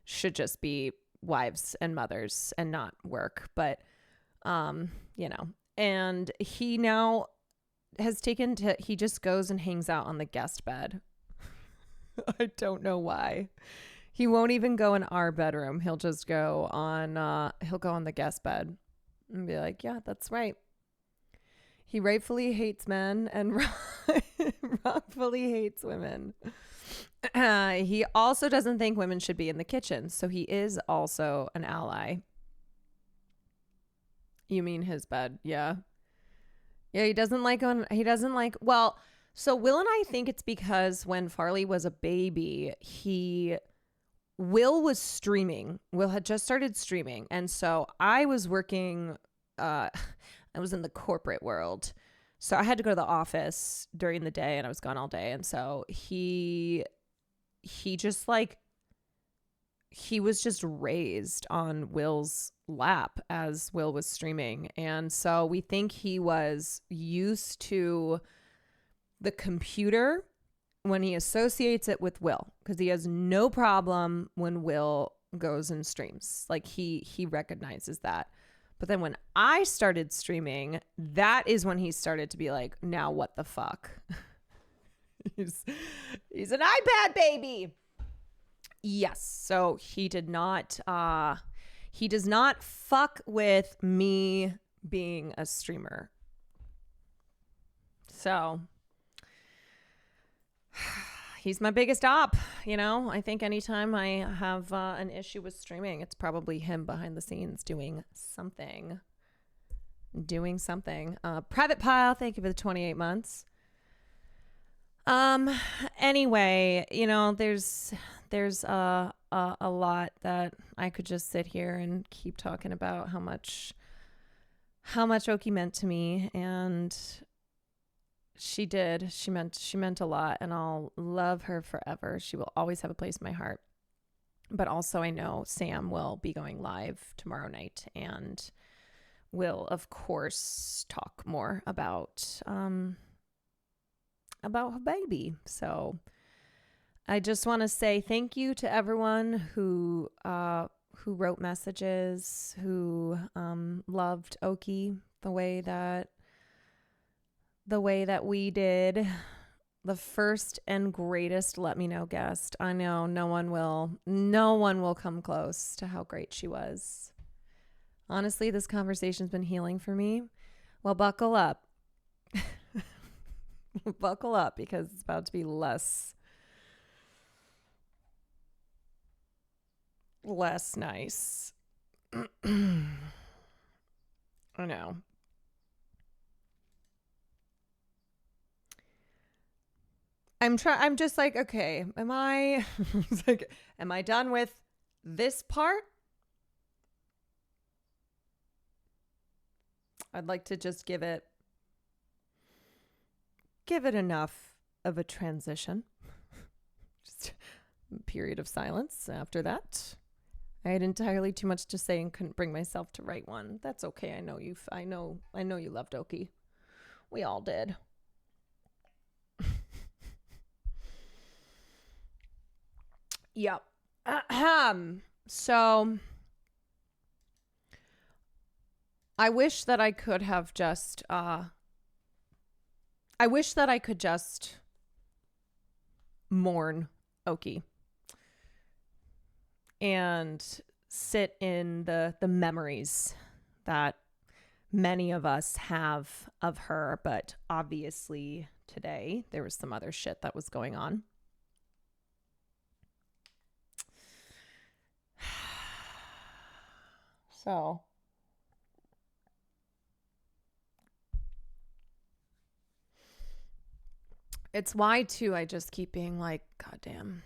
should just be wives and mothers and not work. But, you know, and he now has he just goes and hangs out on the guest bed. I don't know why. He won't even go in our bedroom. He'll just go on, he'll go on the guest bed and be like, yeah, that's right. He rightfully hates men and wrongfully hates women. He also doesn't think women should be in the kitchen, so he is also an ally. You mean his bed? Yeah. Yeah, he doesn't like, well, so Will and I think it's because when Farley was a baby, Will was streaming. Will had just started streaming. And so I was working, I was in the corporate world. So I had to go to the office during the day and I was gone all day. And so he just like, he was just raised on Will's lap as Will was streaming. And so we think he was used to the computer when he associates it with Will, because he has no problem when Will goes and streams. Like he recognizes that. But then when I started streaming, that is when he started to be like, now what the fuck? He's an iPad baby. Yes. So he does not fuck with me being a streamer. So he's my biggest op, you know. I think anytime I have an issue with streaming, it's probably him behind the scenes doing something. Private Pile, thank you for the 28 months. Anyway, you know, there's a lot that I could just sit here and keep talking about how much Oki meant to me, and she did. She meant a lot, and I'll love her forever. She will always have a place in my heart. But also I know Sam will be going live tomorrow night and will of course talk more about her baby. So I just want to say thank you to everyone who wrote messages, who loved Oki the way that we did. The first and greatest let me know guest. I know no one will come close to how great she was. Honestly, this conversation's been healing for me. Well, buckle up. Buckle up because it's about to be less nice. I know. I'm just like, okay, am I am I done with this part? I'd like to just give it enough of a transition. Just a period of silence after that. I had entirely too much to say and couldn't bring myself to write one. That's okay. I know you loved Oki. We all did. Yep. So I wish that I could have just mourn Oki and sit in the memories that many of us have of her, but obviously today there was some other shit that was going on. So it's why too I just keep being like, God damn,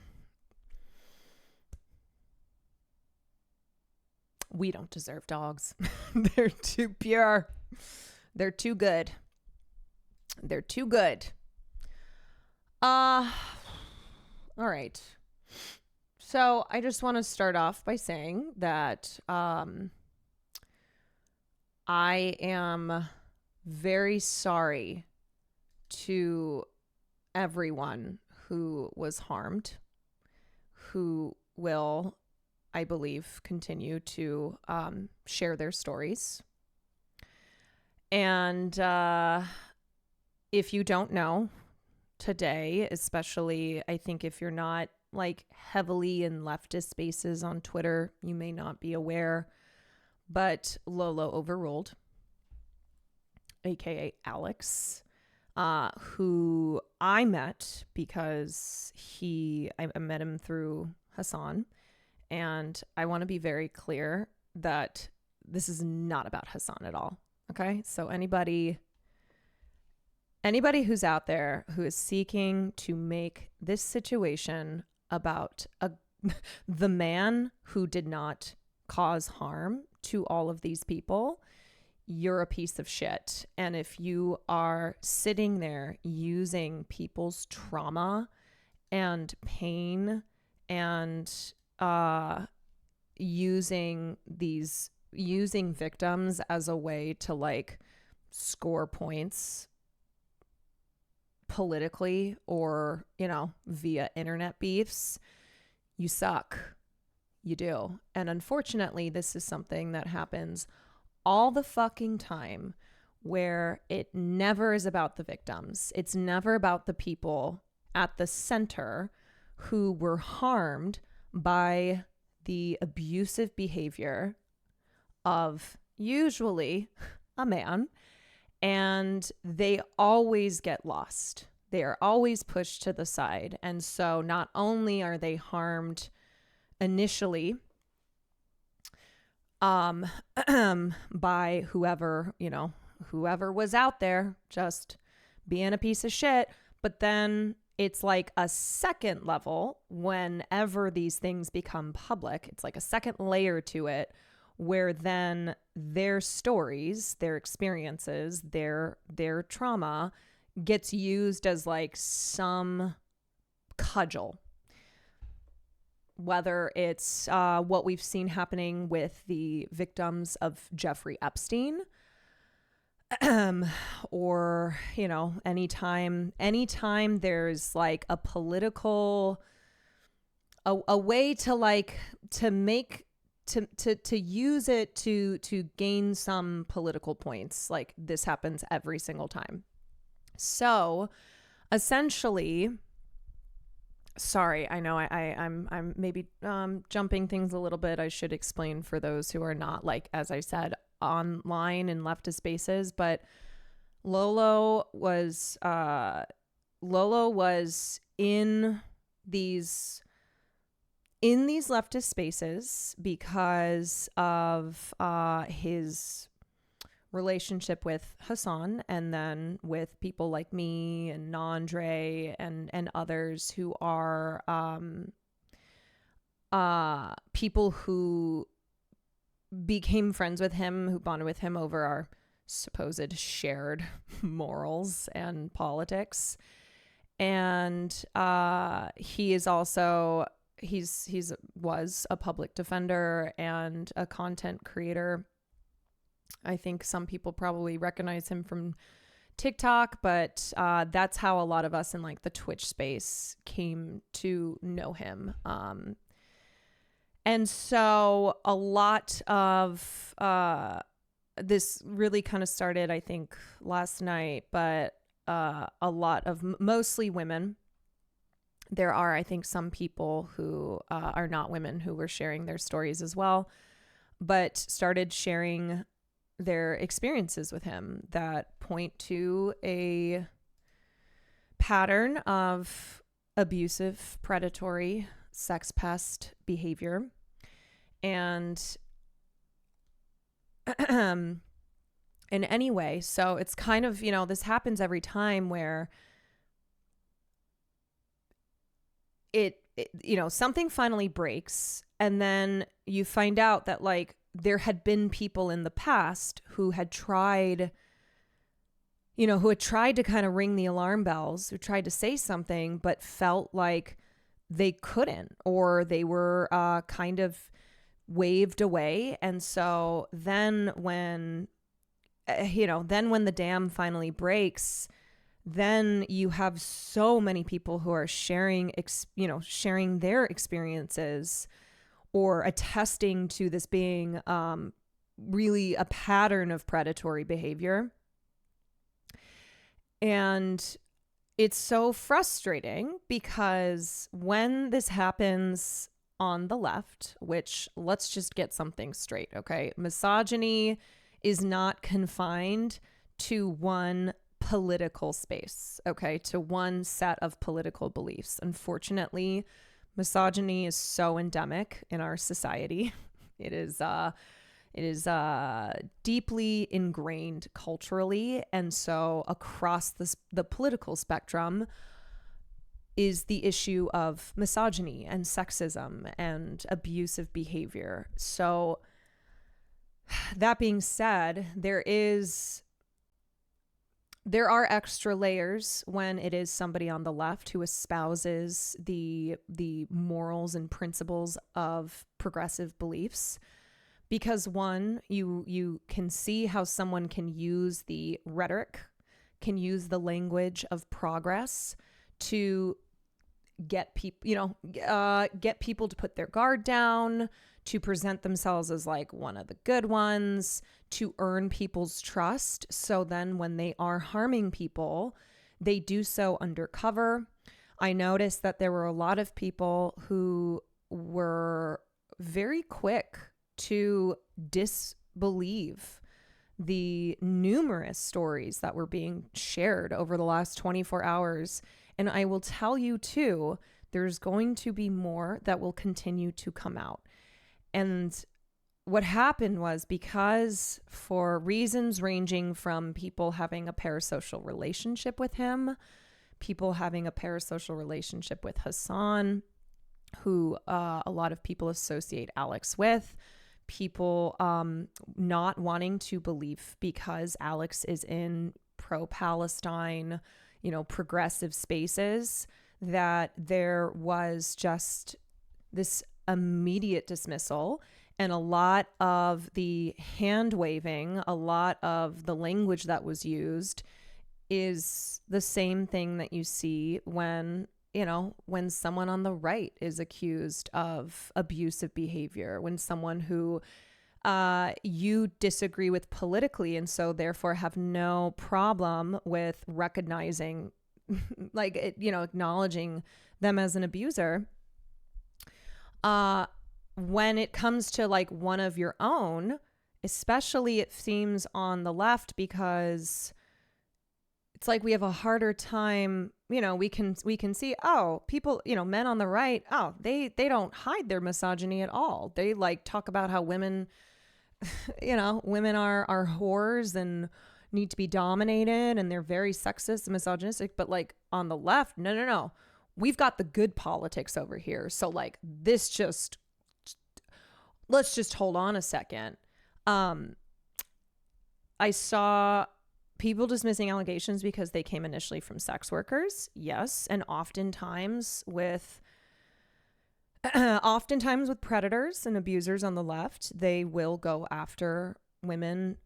we don't deserve dogs. They're too pure. They're too good. They're too good. All right. So I just want to start off by saying that I am very sorry to everyone who was harmed, who will, I believe, continue to share their stories. And if you don't know, today, especially, I think if you're not like heavily in leftist spaces on Twitter, you may not be aware, but Lolo Overruled, aka Alex, who I met because I met him through Hassan. And I want to be very clear that this is not about Hassan at all. Okay. So anybody who's out there who is seeking to make this situation about the man who did not cause harm to all of these people, you're a piece of shit. And if you are sitting there using people's trauma and pain and using victims as a way to like score points politically or, via internet beefs, you suck. You do. And unfortunately, this is something that happens all the fucking time, where it never is about the victims. It's never about the people at the center who were harmed by the abusive behavior of usually a man, and they always get lost. They are always pushed to the side. And so not only are they harmed initially by whoever was out there just being a piece of shit, but then it's like a second level whenever these things become public. It's like a second layer to it, where then their stories, their experiences, their trauma gets used as like some cudgel. Whether it's what we've seen happening with the victims of Jeffrey Epstein, or, anytime there's like a political, a way to like, to make, to use it to gain some political points. Like this happens every single time. So essentially, sorry, I know I'm maybe jumping things a little bit. I should explain for those who are not, like, as I said, online in leftist spaces, but Lolo was in these leftist spaces because of his relationship with Hassan, and then with people like me and Nandre and others who are people who became friends with him, who bonded with him over our supposed shared morals and politics. And he is also was a public defender and a content creator. I think some people probably recognize him from TikTok, but that's how a lot of us in like the Twitch space came to know him. And so a lot of this really kind of started, I think, last night, but a lot of mostly women. There are, I think, some people who are not women who were sharing their stories as well, but started sharing their experiences with him that point to a pattern of abusive, predatory, sex pest behavior. And in any way, so it's kind of, this happens every time where it something finally breaks, and then you find out that like there had been people in the past who had tried to kind of ring the alarm bells, who tried to say something, but felt like they couldn't, or they were kind of waved away. And so then when the dam finally breaks, then you have so many people who are sharing their experiences or attesting to this being really a pattern of predatory behavior. And it's so frustrating because when this happens on the left, which, let's just get something straight, okay? Misogyny is not confined to one political space, okay? To one set of political beliefs. Unfortunately, misogyny is so endemic in our society. It is deeply ingrained culturally, and so across the political spectrum is the issue of misogyny and sexism and abusive behavior. So that being said, there are extra layers when it is somebody on the left who espouses the morals and principles of progressive beliefs. Because one, you can see how someone can use the rhetoric, can use the language of progress to get people, get people to put their guard down, to present themselves as like one of the good ones, to earn people's trust. So then when they are harming people, they do so undercover. I noticed that there were a lot of people who were very quick to disbelieve the numerous stories that were being shared over the last 24 hours. And I will tell you too, there's going to be more that will continue to come out. And what happened was, because for reasons ranging from people having a parasocial relationship with him, people having a parasocial relationship with Hassan, who a lot of people associate Alex with, people not wanting to believe because Alex is in pro-Palestine, progressive spaces, that there was just this immediate dismissal, and a lot of the hand waving, a lot of the language that was used is the same thing that you see when someone on the right is accused of abusive behavior, when someone who you disagree with politically, and so therefore have no problem with recognizing like, acknowledging them as an abuser. When it comes to like one of your own, especially it seems on the left, because it's like we have a harder time, we can see, oh, people, men on the right, oh, they don't hide their misogyny at all. They like talk about how women, women are whores and need to be dominated, and they're very sexist and misogynistic. But like on the left, no. We've got the good politics over here. So like let's just hold on a second. I saw people dismissing allegations because they came initially from sex workers. Yes. And oftentimes with predators and abusers on the left, they will go after women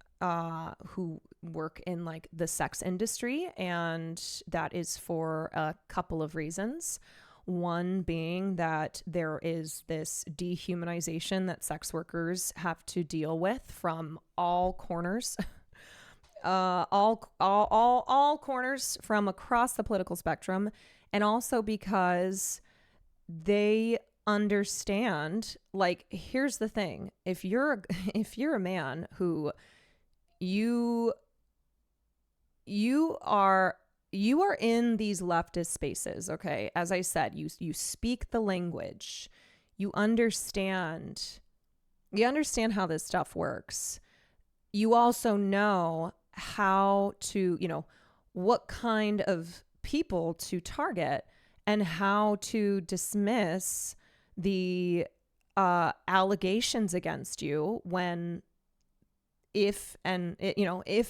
who work in like the sex industry. And that is for a couple of reasons. One being that there is this dehumanization that sex workers have to deal with from all corners, all corners from across the political spectrum. And also because they understand, like, here's the thing. If you're a man who you are in these leftist spaces, okay? As I said, you speak the language. You understand how this stuff works. You also know how to, what kind of people to target and how to dismiss the allegations against you if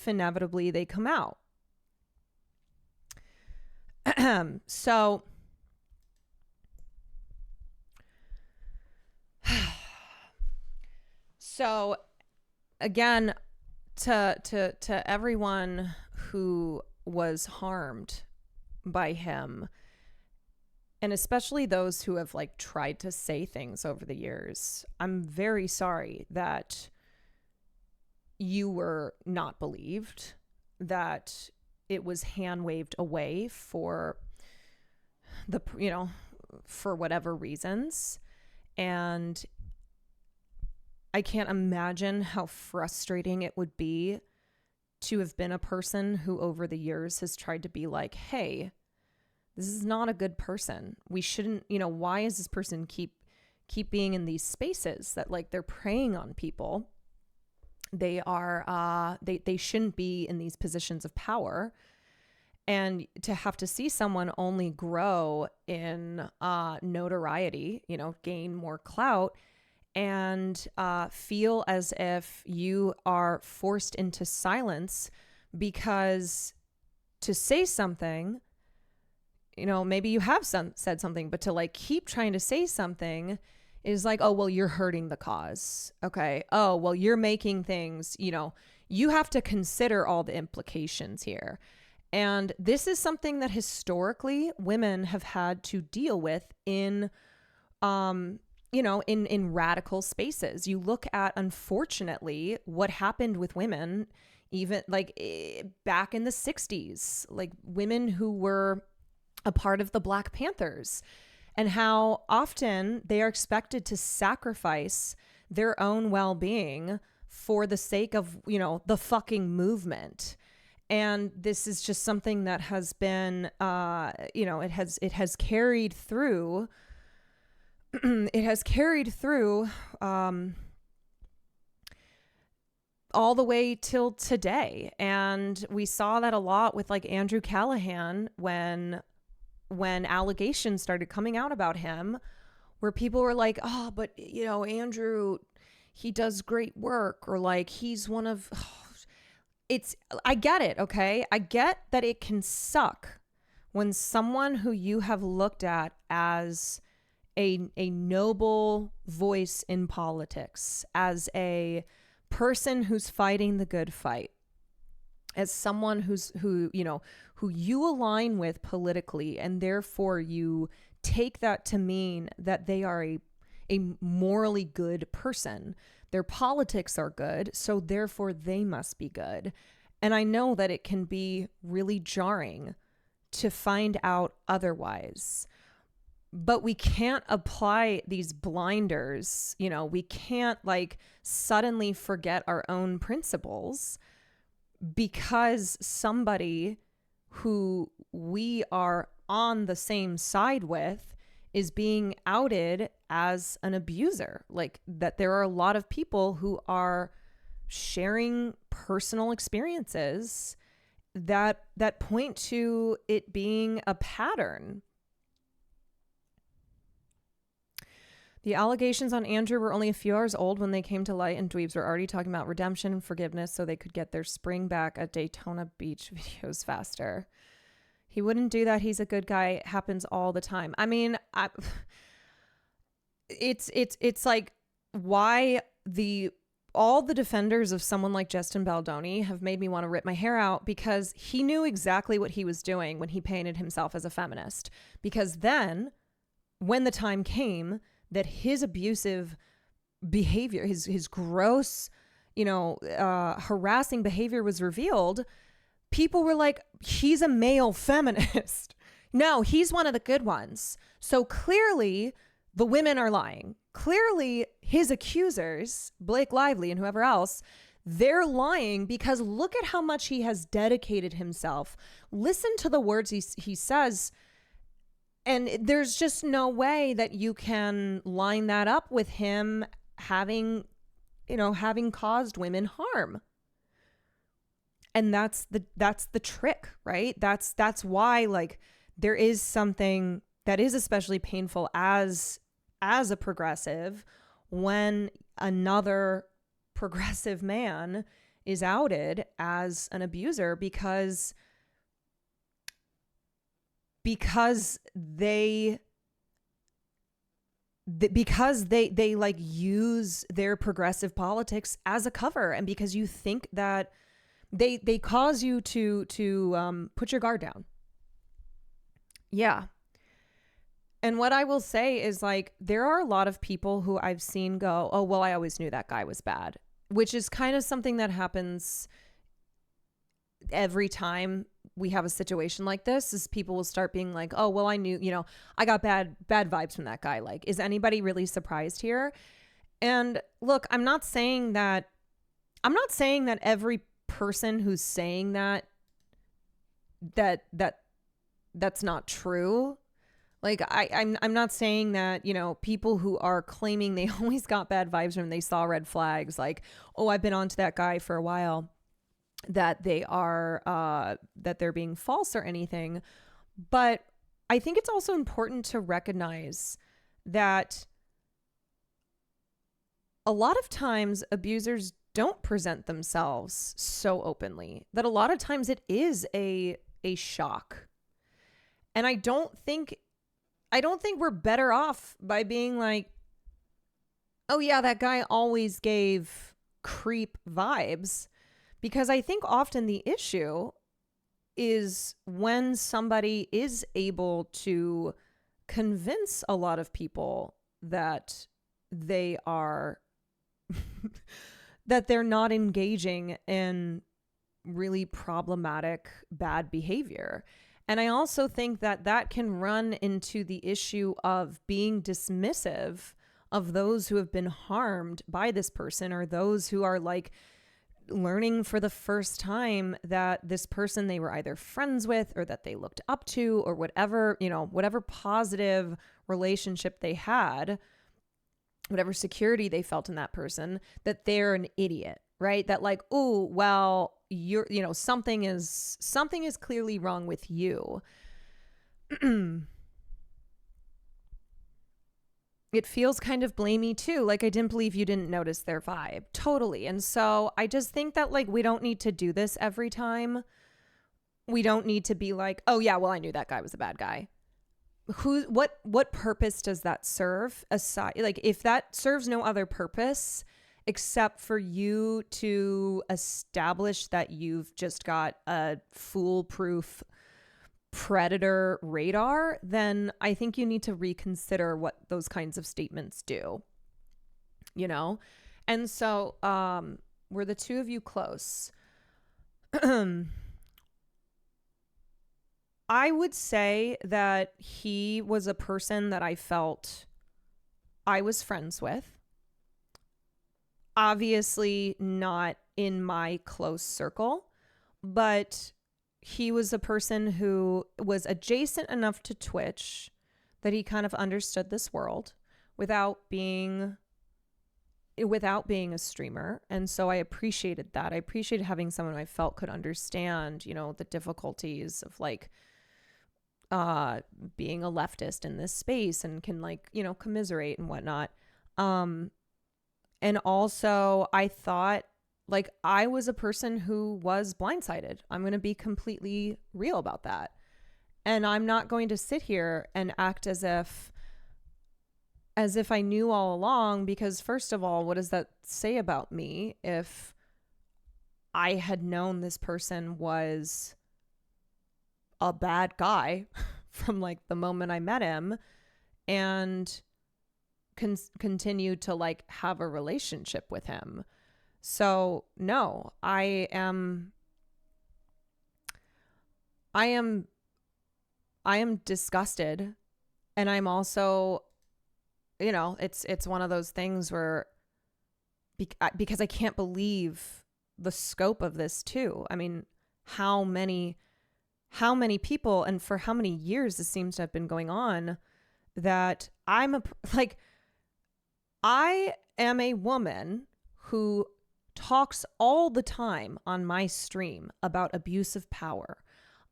inevitably they come out. So again, to everyone who was harmed by him, and especially those who have like tried to say things over the years, I'm very sorry that you were not believed, that it was hand waved away for whatever reasons. And I can't imagine how frustrating it would be to have been a person who over the years has tried to be like, hey, this is not a good person. We shouldn't, why is this person keep being in these spaces that like they're preying on people? They are, they shouldn't be in these positions of power. And to have to see someone only grow in notoriety, gain more clout, and feel as if you are forced into silence because to say something, maybe you have said something, but to like keep trying to say something is like, oh, well, you're hurting the cause. Okay. Oh, well, you're making things, you have to consider all the implications here. And this is something that historically women have had to deal with in radical spaces. You look at, unfortunately, what happened with women, even like back in the 60s, like women who were a part of the Black Panthers, and how often they are expected to sacrifice their own well-being for the sake of, the fucking movement. And this is just something that has been, it has carried through. It has carried through all the way till today. And we saw that a lot with like Andrew Callahan when allegations started coming out about him, where people were like, oh, but Andrew, he does great work, or like he's one of, I get it. Okay. I get that it can suck when someone who you have looked at as a noble voice in politics, as a person who's fighting the good fight, as someone who you align with politically, and therefore you take that to mean that they are a morally good person. Their politics are good, so therefore they must be good. And I know that it can be really jarring to find out otherwise. But we can't apply these blinders. You know, we can't like suddenly forget our own principles because somebody who we are on the same side with is being outed as an abuser. Like that there are a lot of people who are sharing personal experiences that point to it being a pattern. The allegations on Andrew were only a few hours old when they came to light, and dweebs were already talking about redemption and forgiveness so they could get their spring back at Daytona Beach videos faster. He wouldn't do that. He's a good guy. It happens all the time. I mean, it's like why all the defenders of someone like Justin Baldoni have made me want to rip my hair out, because he knew exactly what he was doing when he painted himself as a feminist. Because then when the time came that his abusive behavior, his gross, harassing behavior was revealed, people were like, he's a male feminist. No, he's one of the good ones. So clearly the women are lying. Clearly his accusers, Blake Lively and whoever else, they're lying because look at how much he has dedicated himself. Listen to the words he says. And there's just no way that you can line that up with him having caused women harm. And that's the trick, right? That's why like there is something that is especially painful as a progressive when another progressive man is outed as an abuser because they like use their progressive politics as a cover, and because you think that they cause you to put your guard down. Yeah. And what I will say is like there are a lot of people who I've seen go, oh well, I always knew that guy was bad, which is kind of something that happens every time we have a situation like this, is people will start being like, oh, well, I knew, I got bad vibes from that guy. Like, is anybody really surprised here? And look, I'm not saying that every person who's saying that's not true. Like, I'm not saying that, people who are claiming they always got bad vibes when they saw red flags, like, oh, I've been onto that guy for a while, that they're being false or anything. But I think it's also important to recognize that a lot of times abusers don't present themselves so openly, that a lot of times it is a shock. And I don't think we're better off by being like, oh yeah, that guy always gave creep vibes. Because I think often the issue is when somebody is able to convince a lot of people that they are, that they're not engaging in really problematic bad behavior. And I also think that can run into the issue of being dismissive of those who have been harmed by this person, or those who are like learning for the first time that this person they were either friends with or that they looked up to, or whatever positive relationship they had, whatever security they felt in that person, that they're an idiot, right? That like, oh, well, something is clearly wrong with you. It feels kind of blamey too. Like, I didn't believe you didn't notice their vibe. Totally. And so I just think that like, we don't need to do this every time. We don't need to be like, oh yeah, well, I knew that guy was a bad guy. What purpose does that serve? Aside, like, if that serves no other purpose except for you to establish that you've just got a foolproof predator radar, then I think you need to reconsider what those kinds of statements do, And so were the two of you close? Were the two of you close? I would say that he was a person that I felt I was friends with. Obviously not in my close circle, but he was a person who was adjacent enough to Twitch that he kind of understood this world without being a streamer. And so I appreciated that. I appreciated having someone I felt could understand, you know, the difficulties of like being a leftist in this space and can like, you know, commiserate and whatnot. And also I thought like I was a person who was blindsided. I'm going to be completely real about that. And I'm not going to sit here and act as if I knew all along, because first of all, what does that say about me if I had known this person was a bad guy from like the moment I met him and continue to like have a relationship with him? So no, I am disgusted. And I'm also, you know, it's one of those things where because I can't believe the scope of this too. I mean, how many people and for how many years this seems to have been going on, that I am a woman who talks all the time on my stream about abuse of power,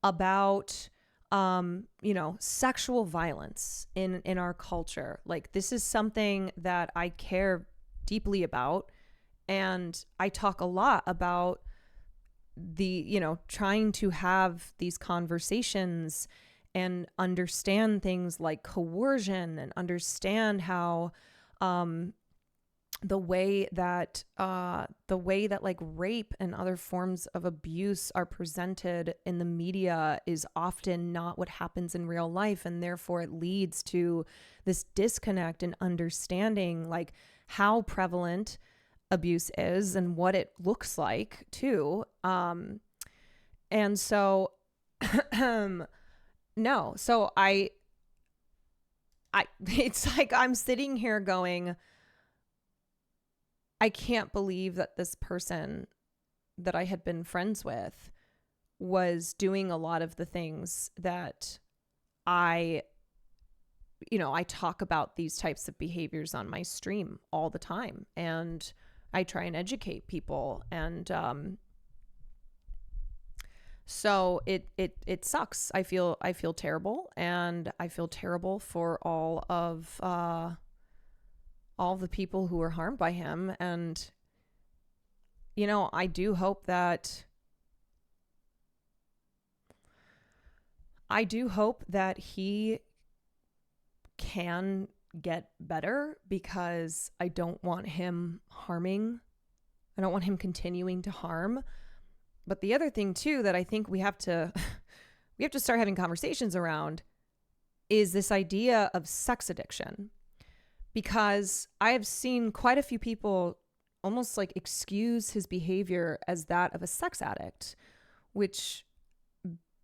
about you know, sexual violence in our culture. Like, this is something that I care deeply about, and I talk a lot about you know, trying to have these conversations and understand things like coercion and understand how the way that like rape and other forms of abuse are presented in the media is often not what happens in real life, and therefore it leads to this disconnect in understanding like how prevalent abuse is and what it looks like too. And so no, so I it's like I'm sitting here going, I can't believe that this person that I had been friends with was doing a lot of the things that I talk about these types of behaviors on my stream all the time, and I try and educate people. And so it sucks. I feel terrible, and I feel terrible for all the people who were harmed by him. And, you know, I do hope that he can get better, because I don't want him continuing to harm. But the other thing too that I think we have to start having conversations around is this idea of sex addiction. Because I have seen quite a few people almost like excuse his behavior as that of a sex addict, which,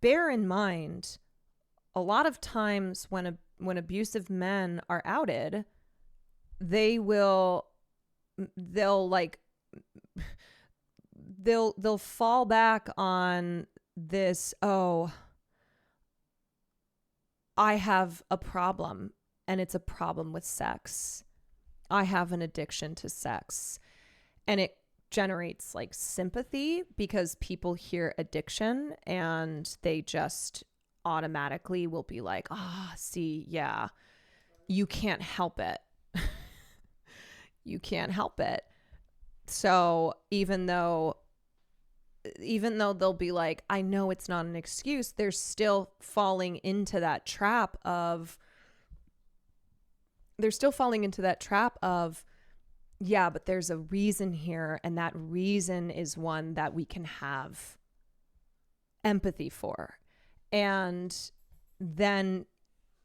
bear in mind, a lot of times when abusive men are outed, they'll fall back on this, oh, I have a problem, and it's a problem with sex. I have an addiction to sex. And it generates like sympathy, because people hear addiction and they just automatically will be like, see, yeah, you can't help it. You can't help it. So even though they'll be like, I know it's not an excuse, they're still falling into that trap of, yeah, but there's a reason here, and that reason is one that we can have empathy for. And then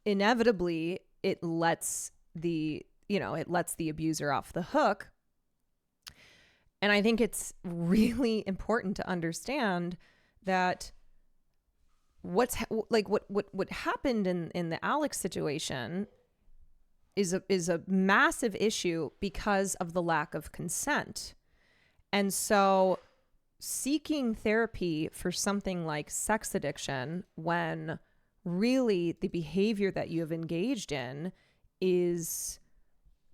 inevitably it lets the abuser off the hook. And I think it's really important to understand that what happened in the Alex situation is a massive issue because of the lack of consent. And so seeking therapy for something like sex addiction, when really the behavior that you have engaged in is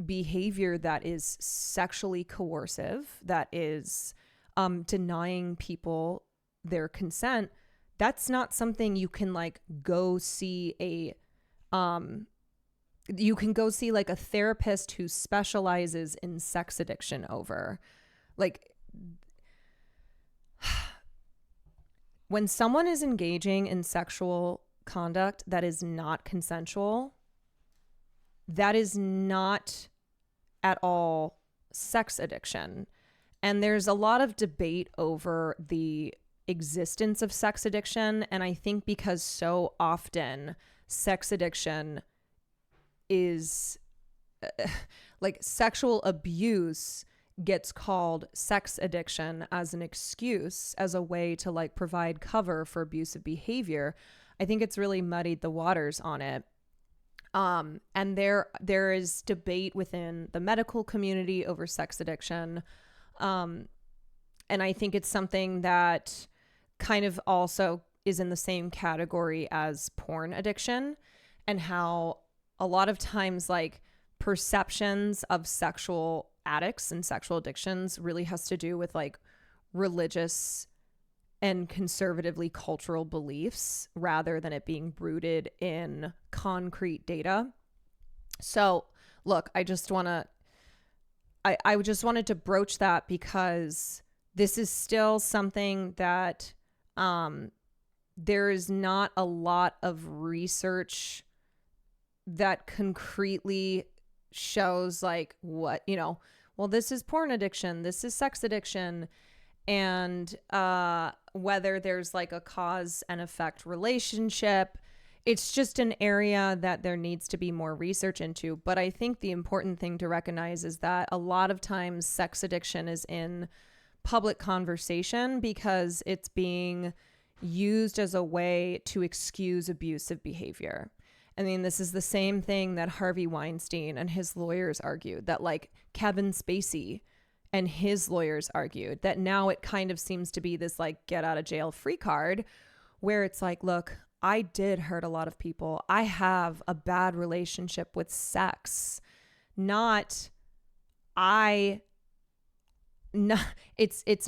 behavior that is sexually coercive, that is denying people their consent, that's not something you can like go see you can go see like a therapist who specializes in sex addiction over. Like, when someone is engaging in sexual conduct that is not consensual, that is not at all sex addiction. And there's a lot of debate over the existence of sex addiction. And I think because so often sex addiction is like sexual abuse gets called sex addiction as an excuse, as a way to like provide cover for abusive behavior. I think it's really muddied the waters on it. And there is debate within the medical community over sex addiction. And I think it's something that kind of also is in the same category as porn addiction, and how a lot of times like perceptions of sexual addicts and sexual addictions really has to do with like religious and conservatively cultural beliefs rather than it being rooted in concrete data. So look, I just wanted to broach that because this is still something that there is not a lot of research that concretely shows like what, well, this is porn addiction, this is sex addiction, and whether there's like a cause and effect relationship. It's just an area that there needs to be more research into. But I think the important thing to recognize is that a lot of times sex addiction is in public conversation because it's being used as a way to excuse abusive behavior. I mean, this is the same thing that Harvey Weinstein and his lawyers argued, that like Kevin Spacey and his lawyers argued, that now it kind of seems to be this like get out of jail free card, where it's like, look, I did hurt a lot of people. I have a bad relationship with sex. It's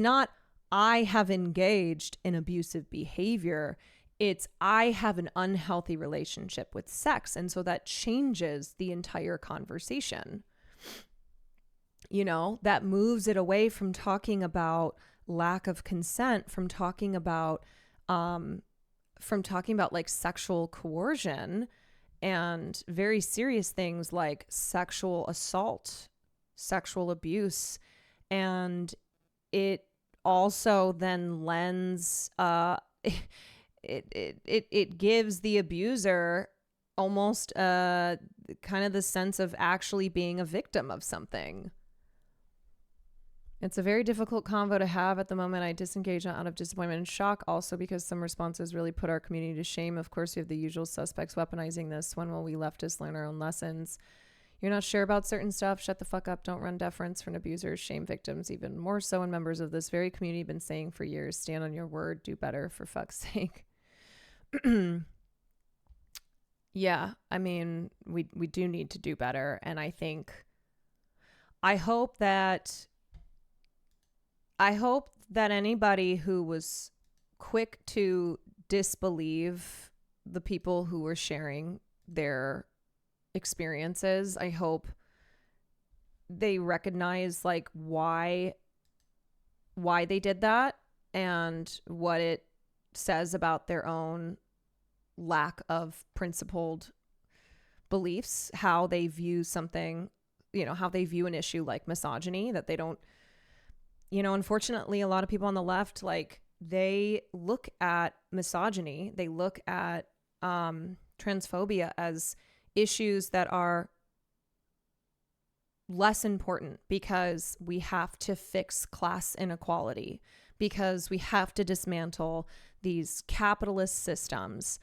not I have engaged in abusive behavior. It's I have an unhealthy relationship with sex. And so that changes the entire conversation. That moves it away from talking about lack of consent, from talking about like sexual coercion and very serious things like sexual assault, sexual abuse. And it also then lends, it gives the abuser almost kind of the sense of actually being a victim of something. It's a very difficult convo to have at the moment. I disengage out of disappointment and shock, also because some responses really put our community to shame. Of course, we have the usual suspects weaponizing this. When will we leftists learn our own lessons? You're not sure about certain stuff? Shut the fuck up. Don't run deference for abusers. Shame victims, even more so when members of this very community have been saying for years, stand on your word, do better, for fuck's sake. Yeah, I mean, we do need to do better. And I hope that anybody who was quick to disbelieve the people who were sharing their experiences, I hope they recognize like why they did that and what it says about their own lack of principled beliefs, how they view something, how they view an issue like misogyny, that they don't, unfortunately, a lot of people on the left, like, they look at misogyny, they look at transphobia as issues that are less important because we have to fix class inequality, because we have to dismantle these capitalist systems.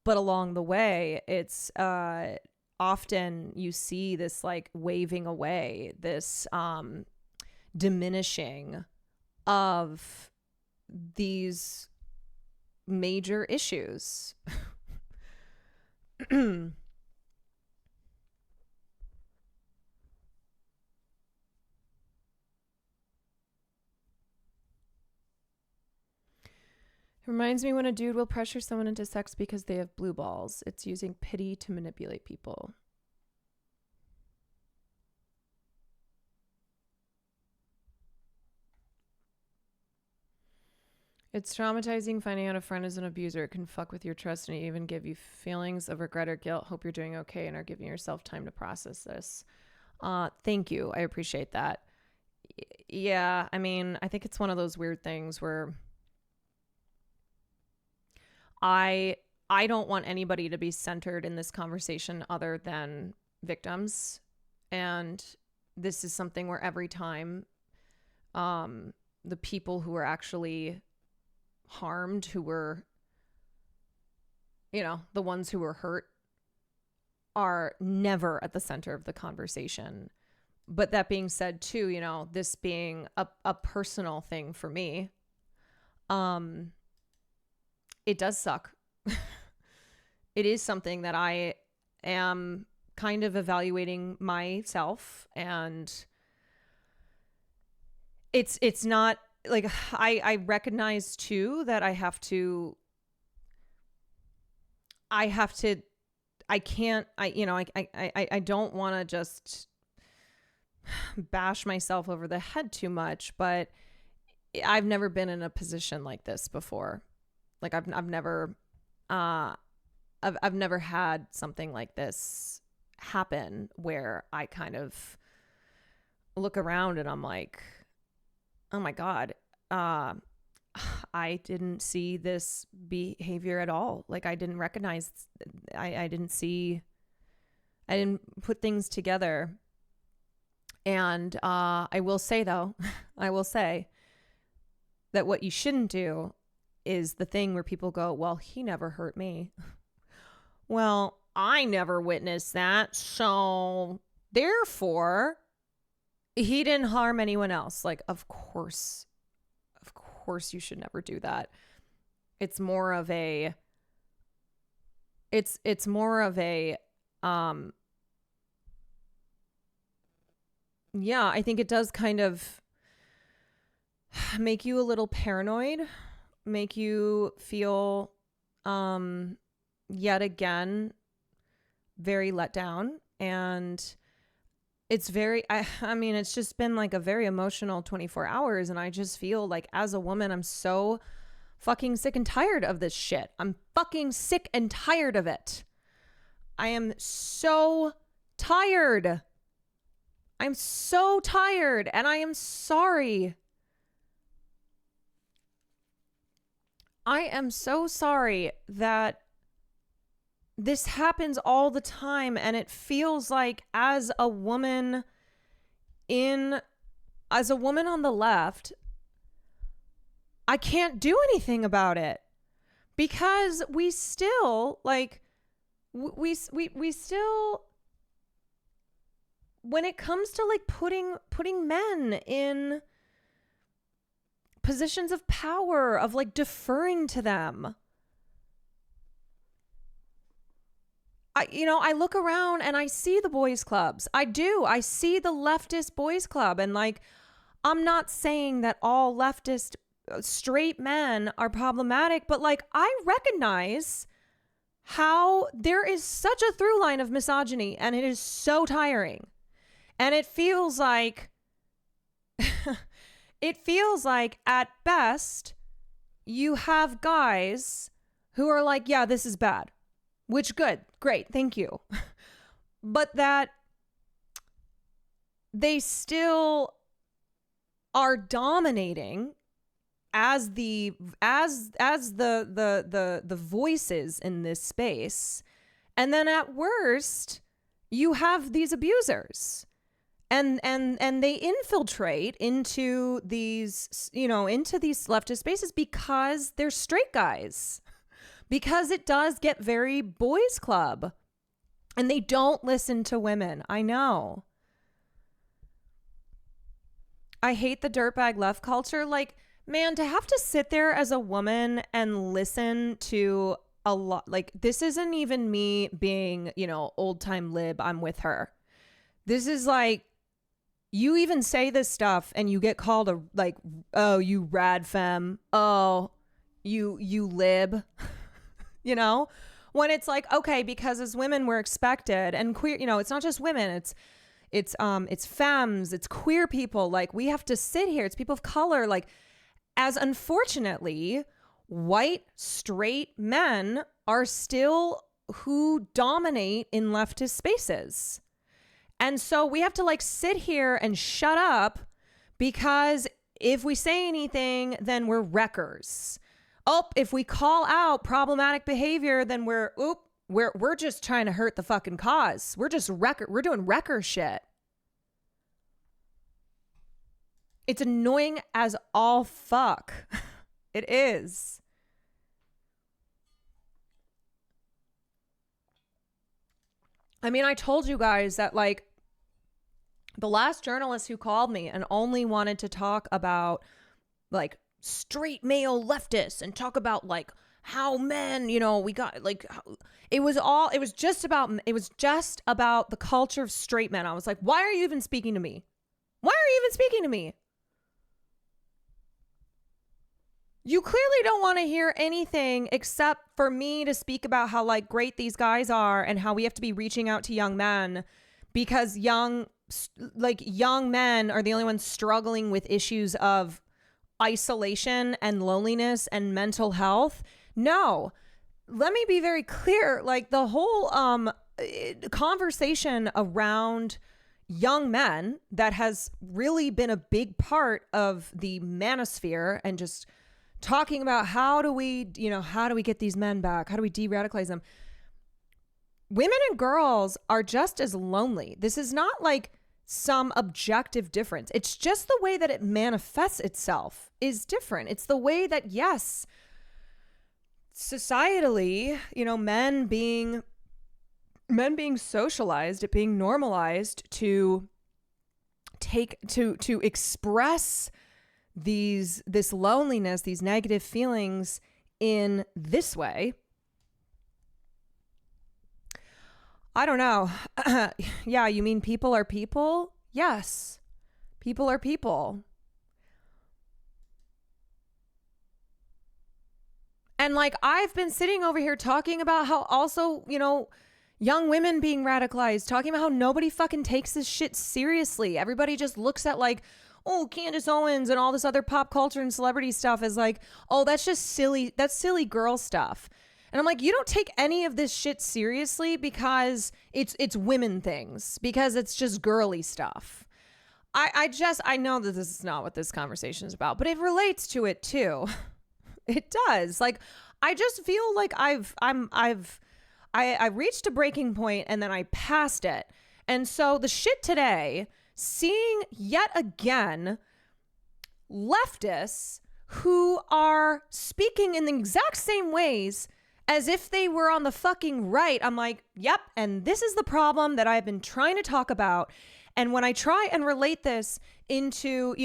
But along the way, it's often you see this like waving away, this diminishing of these major issues. It reminds me when a dude will pressure someone into sex because they have blue balls. It's using pity to manipulate people. It's traumatizing finding out a friend is an abuser. It can fuck with your trust and even give you feelings of regret or guilt. Hope you're doing okay and are giving yourself time to process this. Thank you. I appreciate that. Yeah, I mean, I think it's one of those weird things where I don't want anybody to be centered in this conversation other than victims. And this is something where every time the people who are actually harmed, who were, the ones who were hurt, are never at the center of the conversation. But that being said too, this being a personal thing for me, it does suck. It is something that I am kind of evaluating myself, and it's not like I recognize too that I don't want to just bash myself over the head too much, but I've never been in a position like this before. Like I've never had something like this happen where I kind of look around and I'm like, oh my God, I didn't see this behavior at all. Like I didn't recognize, I didn't put things together. And I will say though, that what you shouldn't do is the thing where people go, well, he never hurt me. Well, I never witnessed that, so therefore he didn't harm anyone else. Like, of course you should never do that. It's more of a yeah, I think it does kind of make you a little paranoid, make you feel yet again very let down. And it's very, I mean, it's just been like a very emotional 24 hours. And I just feel like as a woman, I'm so fucking sick and tired of this shit. I'm fucking sick and tired of it. I am so tired. I'm so tired, and I am sorry. I am so sorry that this happens all the time, and it feels like as a woman on the left, I can't do anything about it because we still we still, when it comes to like putting men in positions of power, of like deferring to them, I look around and I see the boys clubs. I see the leftist boys club, and like, I'm not saying that all leftist straight men are problematic, but like, I recognize how there is such a through line of misogyny, and it is so tiring. And it feels like at best you have guys who are like, yeah, this is bad, which good, great, thank you. But that they still are dominating as the voices in this space. And then at worst, you have these abusers. and they infiltrate into these, into these leftist spaces because they're straight guys, because it does get very boys club, and they don't listen to women. I know. I hate the dirtbag left culture. Like, man, to have to sit there as a woman and listen to a lot, like, this isn't even me being, old time lib. I'm with her. This is like, you even say this stuff and you get called oh, you rad femme. Oh, you lib, when it's like, okay, because as women we're expected, and queer, it's not just women, it's femmes, it's queer people. Like, we have to sit here. It's people of color. Like, as unfortunately, white straight men are still who dominate in leftist spaces. And so we have to sit here and shut up, because if we say anything, then we're wreckers. Oh, if we call out problematic behavior, then we're just trying to hurt the fucking cause. We're just we're doing wrecker shit. It's annoying as all fuck. It is. I mean, I told you guys that the last journalist who called me and only wanted to talk about straight male leftists and talk about how men, we got it was just about the culture of straight men. I was like, why are you even speaking to me? Why are you even speaking to me? You clearly don't want to hear anything except for me to speak about how great these guys are and how we have to be reaching out to young men, because young men are the only ones struggling with issues of isolation and loneliness and mental health. No, let me be very clear. The whole conversation around young men that has really been a big part of the manosphere, and just talking about how do we get these men back? How do we de-radicalize them? Women and girls are just as lonely. This is not some objective difference. It's just the way that it manifests itself is different. It's the way that, yes, societally, men being socialized, it being normalized to express this loneliness, these negative feelings in this way. I don't know. Yeah, you mean people are people? Yes, people are people. And I've been sitting over here talking about how also, young women being radicalized, talking about how nobody fucking takes this shit seriously. Everybody just looks at oh, Candace Owens and all this other pop culture and celebrity stuff as oh, that's just silly. That's silly girl stuff. And I'm you don't take any of this shit seriously because it's women things, because it's just girly stuff. I know that this is not what this conversation is about, but it relates to it too. It does. I just feel I reached a breaking point and then I passed it. And so the shit today, seeing yet again leftists who are speaking in the exact same ways as if they were on the fucking right. I'm yep. And this is the problem that I've been trying to talk about. And when I try and relate this into,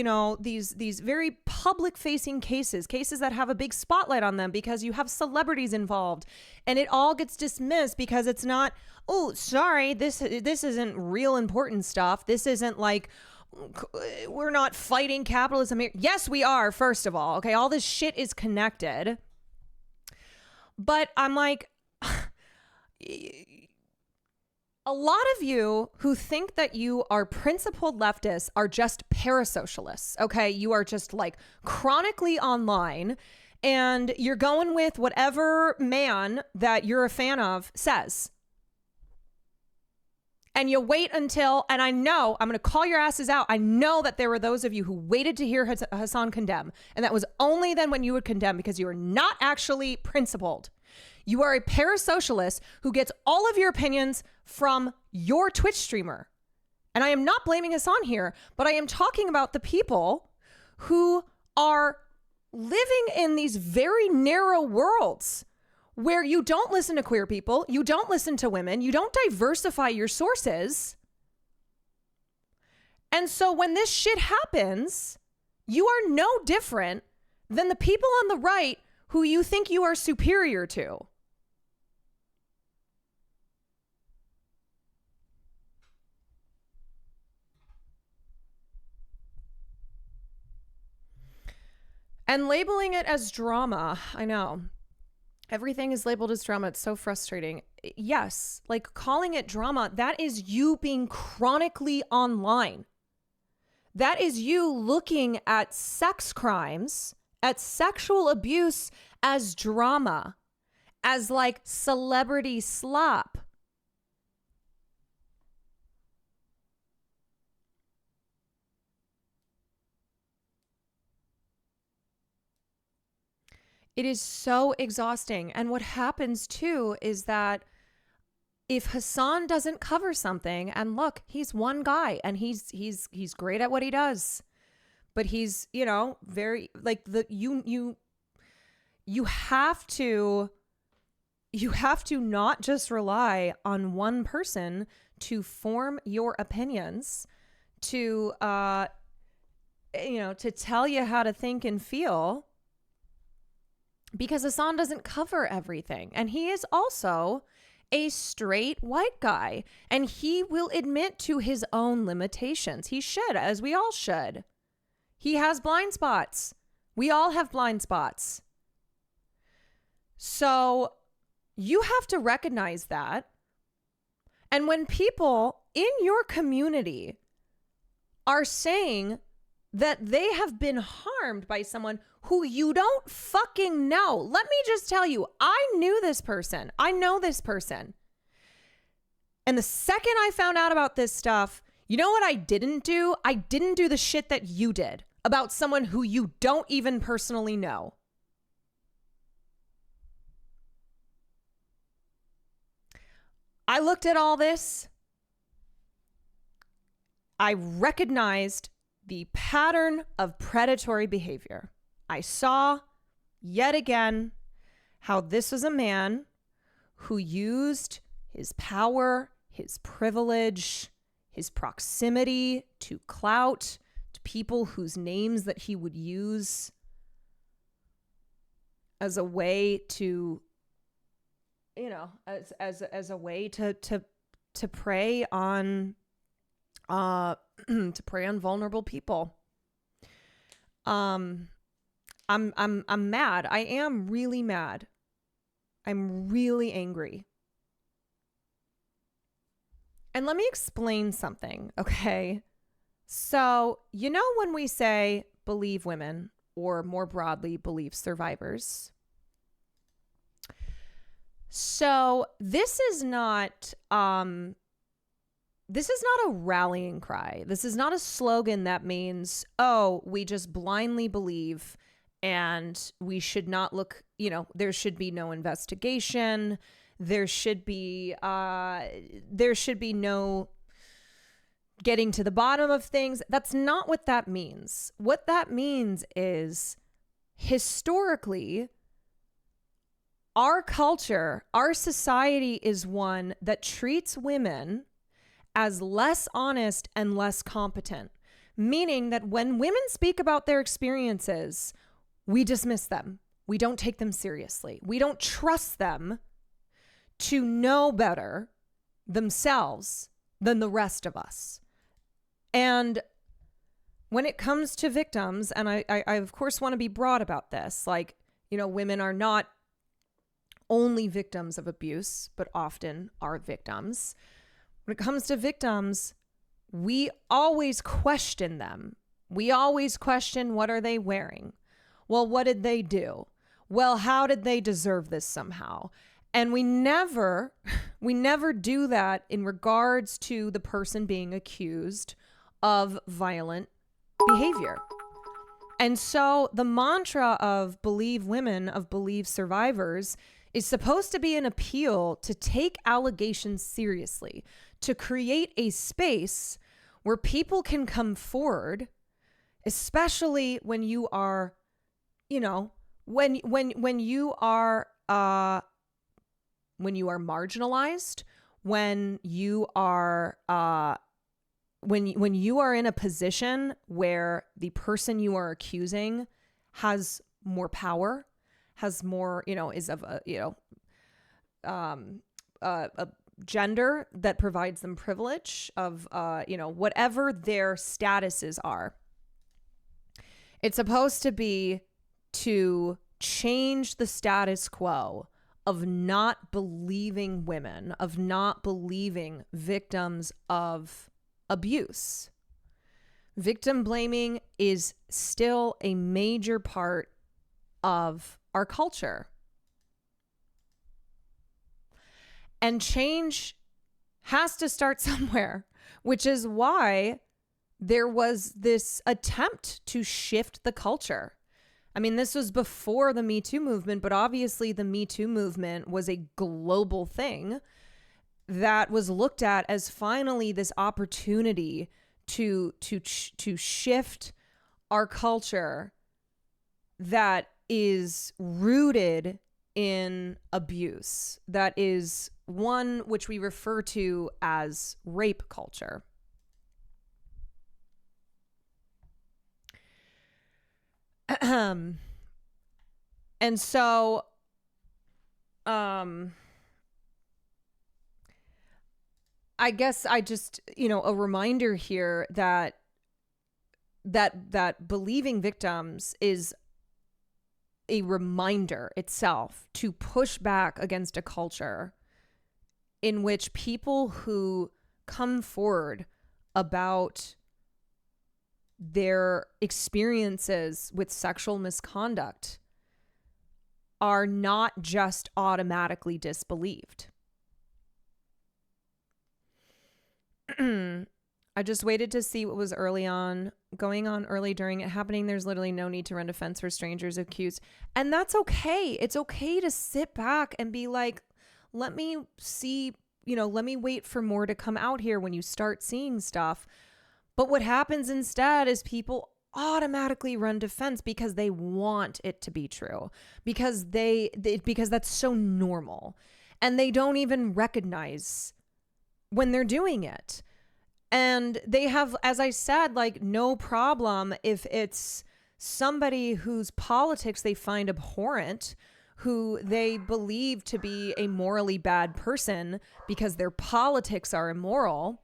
these very public facing cases that have a big spotlight on them because you have celebrities involved, and it all gets dismissed because it's not, oh, sorry, this isn't real important stuff. This isn't we're not fighting capitalism here. Yes, we are, first of all. Okay. All this shit is connected. But I'm a lot of you who think that you are principled leftists are just parasocialists. Okay. You are just chronically online, and you're going with whatever man that you're a fan of says. And you wait until, and I know I'm going to call your asses out. I know that there were those of you who waited to hear Hassan condemn. And that was only then when you would condemn, because you are not actually principled. You are a parasocialist who gets all of your opinions from your Twitch streamer. And I am not blaming Hassan here, but I am talking about the people who are living in these very narrow worlds where you don't listen to queer people, you don't listen to women, you don't diversify your sources. And so when this shit happens, you are no different than the people on the right who you think you are superior to. And labeling it as drama, I know. Everything is labeled as drama. It's so frustrating. Yes, like calling it drama, that is you being chronically online. That is you looking at sex crimes, at sexual abuse as drama, as like celebrity slop. It is so exhausting. And what happens too is that if Hassan doesn't cover something, and look, he's one guy and he's great at what he does, but he's, you know, very like you have to not just rely on one person to form your opinions, to to tell you how to think and feel. Because Hassan doesn't cover everything. And he is also a straight white guy. And he will admit to his own limitations. He should, as we all should. He has blind spots. We all have blind spots. So you have to recognize that. And when people in your community are saying that they have been harmed by someone who you don't fucking know. Let me just tell you, I knew this person. I know this person. And the second I found out about this stuff, you know what I didn't do? I didn't do the shit that you did about someone who you don't even personally know. I looked at all this. I recognized the pattern of predatory behavior. I saw yet again how this was a man who used his power, his privilege, his proximity to clout, to people whose names that he would use as a way to, as a way to prey on to prey on vulnerable people. I'm mad. I am really mad. I'm really angry. And let me explain something, okay? So, you know when we say believe women, or more broadly, believe survivors? So this is not a rallying cry. This is not a slogan that means, oh, we just blindly believe and we should not look, there should be no investigation. There should be no getting to the bottom of things. That's not what that means. What that means is historically, our culture, our society is one that treats women as less honest and less competent, meaning that when women speak about their experiences, we dismiss them. We don't take them seriously. We don't trust them to know better themselves than the rest of us. And when it comes to victims, and I of course want to be broad about this, women are not only victims of abuse, but often are victims. When it comes to victims, we always question them. We always question, what are they wearing? Well, what did they do? Well, how did they deserve this somehow? And we never do that in regards to the person being accused of violent behavior. And so the mantra of believe women, of believe survivors, is supposed to be an appeal to take allegations seriously, to create a space where people can come forward, especially when you are, you know, when you are marginalized, when you are when you are in a position where the person you are accusing has more power, has more, you know, is of a, you know, a gender that provides them privilege of, you know, whatever their statuses are. It's supposed to be to change the status quo of not believing women, of not believing victims of abuse. Victim blaming is still a major part of our culture. And change has to start somewhere, which is why there was this attempt to shift the culture. I mean, this was before the Me Too movement, but obviously the Me Too movement was a global thing that was looked at as finally this opportunity to shift our culture that is rooted in abuse, that is one which we refer to as rape culture. And so, I guess I just, you know, a reminder here that believing victims is a reminder itself to push back against a culture in which people who come forward about their experiences with sexual misconduct are not just automatically disbelieved. I just waited to see what was going on early during it happening. There's literally no need to run defense for strangers accused. And that's okay. It's okay to sit back and be like, let me see, you know, let me wait for more to come out here when you start seeing stuff. But what happens instead is people automatically run defense because they want it to be true, because because that's so normal, and they don't even recognize when they're doing it. And they have, as I said, like no problem if it's somebody whose politics they find abhorrent, who they believe to be a morally bad person because their politics are immoral,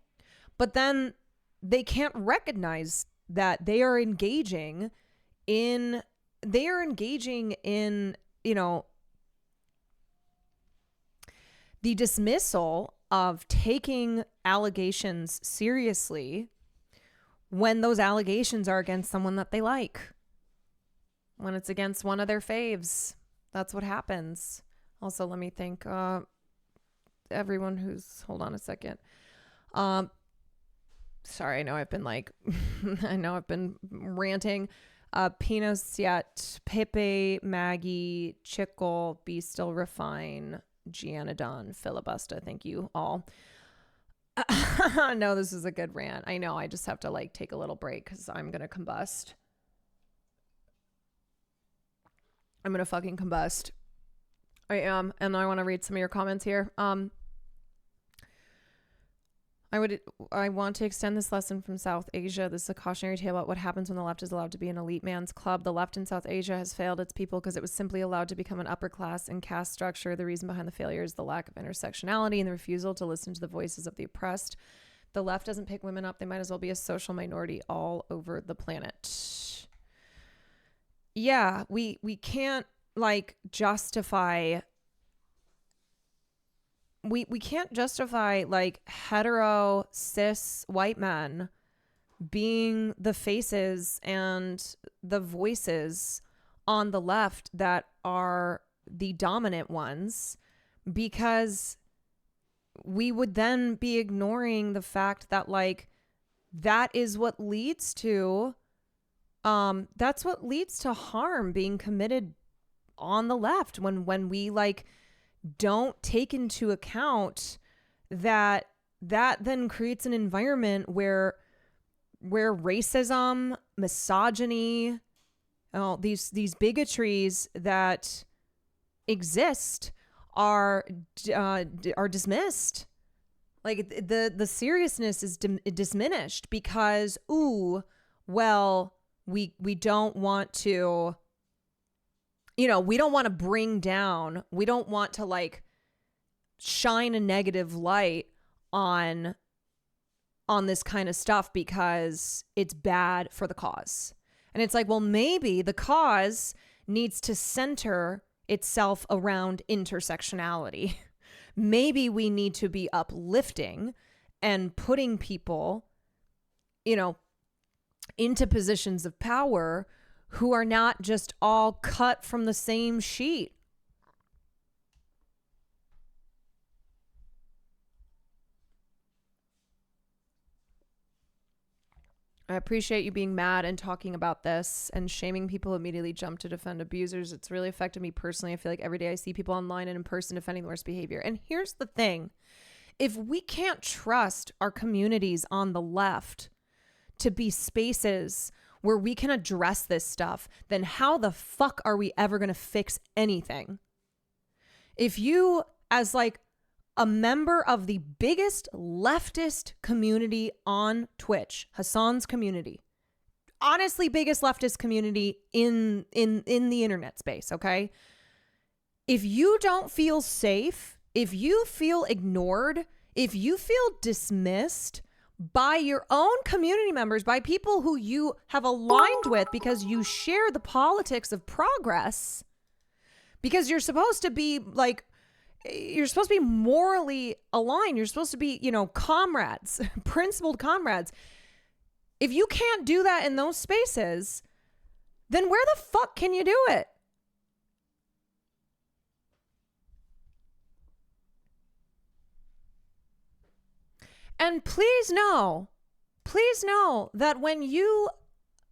but then they can't recognize that they are engaging in, you know, the dismissal of taking allegations seriously when those allegations are against someone that they like, when it's against one of their faves. That's what happens. Also, let me thank everyone who's, hold on a second. Sorry, I know I've been like, I know I've been ranting. Pinochet, Pepe, Maggie, Chickle, Be Still Refine, Gianadon, Filibuster. Thank you all. No, this is a good rant. I know. I just have to like take a little break because I'm going to combust. I'm going to fucking combust. I am. And I want to read some of your comments here. I want to extend this lesson from South Asia. This is a cautionary tale about what happens when the left is allowed to be an elite man's club. The left in South Asia has failed its people because it was simply allowed to become an upper class and caste structure. The reason behind the failure is the lack of intersectionality and the refusal to listen to the voices of the oppressed. The left doesn't pick women up. They might as well be a social minority all over the planet. Yeah, we can't like justify... We can't justify like hetero cis white men being the faces and the voices on the left that are the dominant ones, because we would then be ignoring the fact that like that is what leads to that's what leads to harm being committed on the left when we like don't take into account that then creates an environment where where racism, misogyny, these bigotries that exist are dismissed. Like the seriousness is diminished because, well, we don't want to, we don't want to bring down, we don't want to like shine a negative light on this kind of stuff because it's bad for the cause. And it's like, well, maybe the cause needs to center itself around intersectionality. Maybe we need to be uplifting and putting people, into positions of power who are not just all cut from the same sheet. I appreciate you being mad and talking about this and shaming people who immediately jump to defend abusers. It's really affected me personally. I feel like every day I see people online and in person defending the worst behavior. And here's the thing. If we can't trust our communities on the left to be spaces where we can address this stuff, then how the fuck are we ever going to fix anything? If you, as like a member of the biggest leftist community on Twitch, Hassan's community, honestly biggest leftist community in the internet space, okay? If you don't feel safe, if you feel ignored, if you feel dismissed by your own community members, by people who you have aligned with because you share the politics of progress, because you're supposed to be like, you're supposed to be morally aligned. You're supposed to be, comrades, principled comrades. If you can't do that in those spaces, then where the fuck can you do it? And please know that when you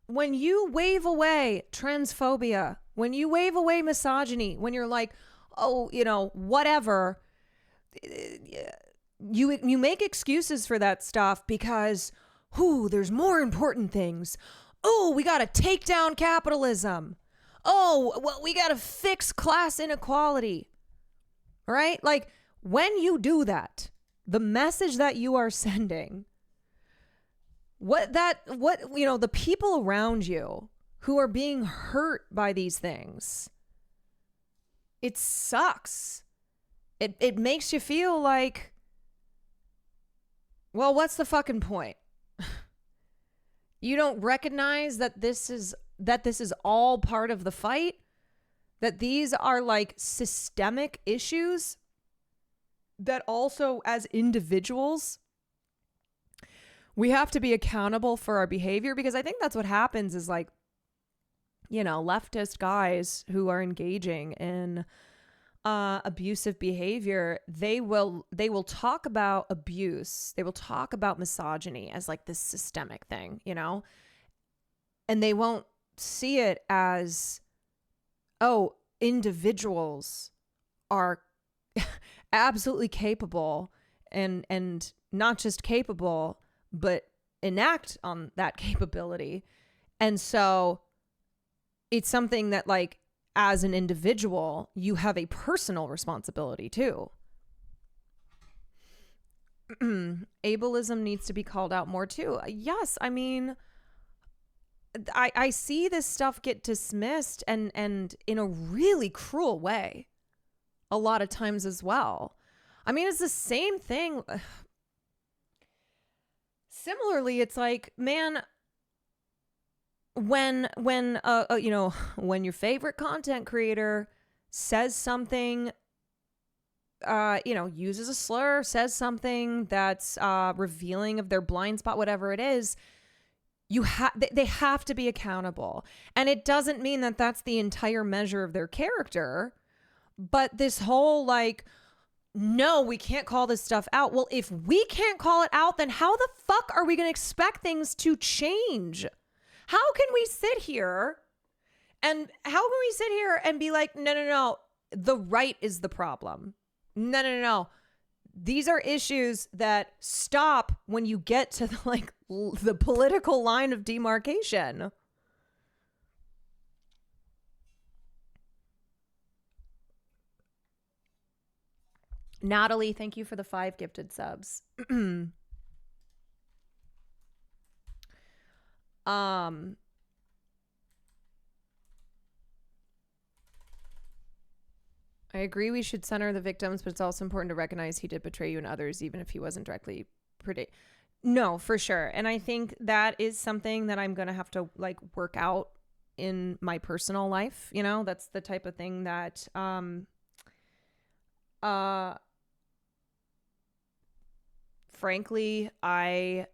wave away transphobia, when you wave away misogyny, when you're like, whatever, you make excuses for that stuff because, there's more important things. We got to take down capitalism. We got to fix class inequality. Right? Like, when you do that, the message that you are sending, the people around you who are being hurt by these things, it sucks. It makes you feel like, well, what's the fucking point? You don't recognize that this is all part of the fight, that these are like systemic issues that also as individuals we have to be accountable for our behavior, because I think that's what happens is like, leftist guys who are engaging in abusive behavior, they will talk about abuse, they will talk about misogyny as like this systemic thing, and they won't see it as, individuals are absolutely capable and not just capable, but enact on that capability. And so it's something that, like, as an individual, you have a personal responsibility too. Ableism needs to be called out more too. Yes, I mean, I see this stuff get dismissed and in a really cruel way a lot of times as well. I mean, it's the same thing. Similarly, it's like, man, when your favorite content creator says something, uses a slur, says something that's revealing of their blind spot, whatever it is, they have to be accountable. And it doesn't mean that that's the entire measure of their character, but this whole like, no, we can't call this stuff out. Well, if we can't call it out, then how the fuck are we going to expect things to change? How can we sit here and be like, no, the right is the problem. No. these are issues that stop when you get to the political line of demarcation. Natalie, thank you for the 5 gifted subs. I agree we should center the victims, but it's also important to recognize he did betray you and others, even if he wasn't directly No, for sure. And I think that is something that I'm going to have to work out in my personal life. You know, that's the type of thing that, frankly, I'm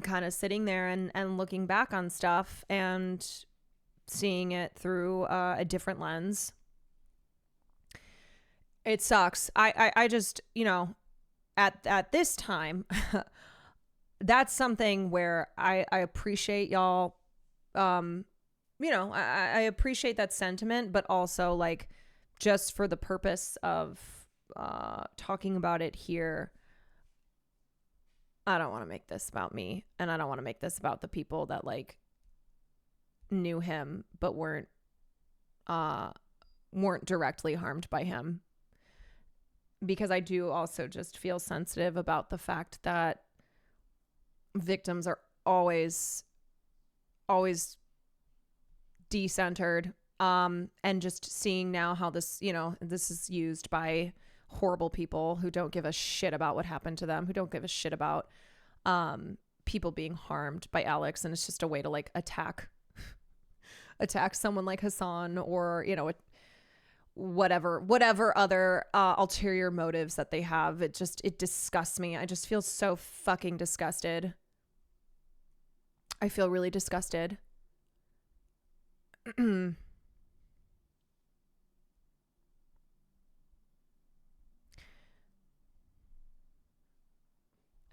kind of sitting there and looking back on stuff and seeing it through a different lens. It sucks. I just, at this time, that's something where I appreciate y'all. I appreciate that sentiment, but also just for the purpose of talking about it here, I don't want to make this about me, and I don't want to make this about the people that knew him but weren't directly harmed by him, because I do also just feel sensitive about the fact that victims are always decentered, and just seeing now how this is used by horrible people who don't give a shit about what happened to them, who don't give a shit about people being harmed by Alex, and it's just a way to attack someone like Hassan, or whatever other ulterior motives that they have. It disgusts me. I just feel so fucking disgusted. I feel really disgusted.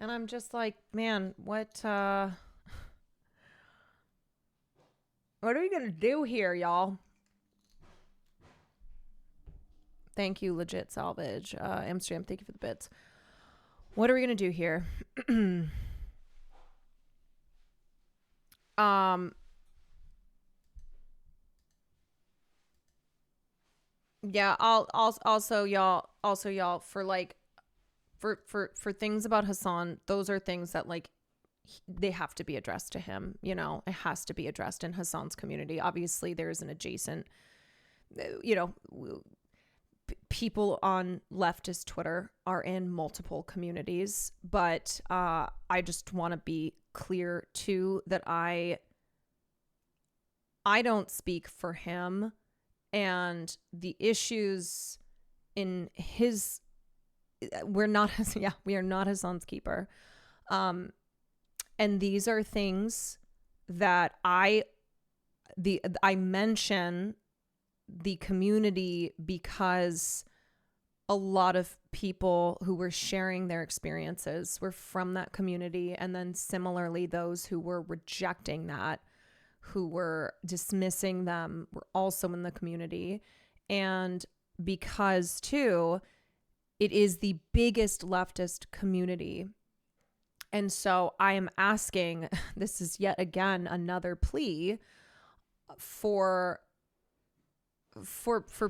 And I'm just man, what are we gonna do here, y'all? Thank you, Legit Salvage. Amsterdam, thank you for the bits. What are we gonna do here? Yeah, I'll also y'all for things about Hassan, those are things that they have to be addressed to him. It has to be addressed in Hassan's community. Obviously there's an adjacent, people on leftist Twitter are in multiple communities, but I just want to be clear too that I don't speak for him, and the issues in his, we are not Hassan's keeper. And these are things that I mention the community because a lot of people who were sharing their experiences were from that community. And then similarly, those who were rejecting that, who were dismissing them, were also in the community. And because too, it is the biggest leftist community. And so I am asking, this is yet again another plea for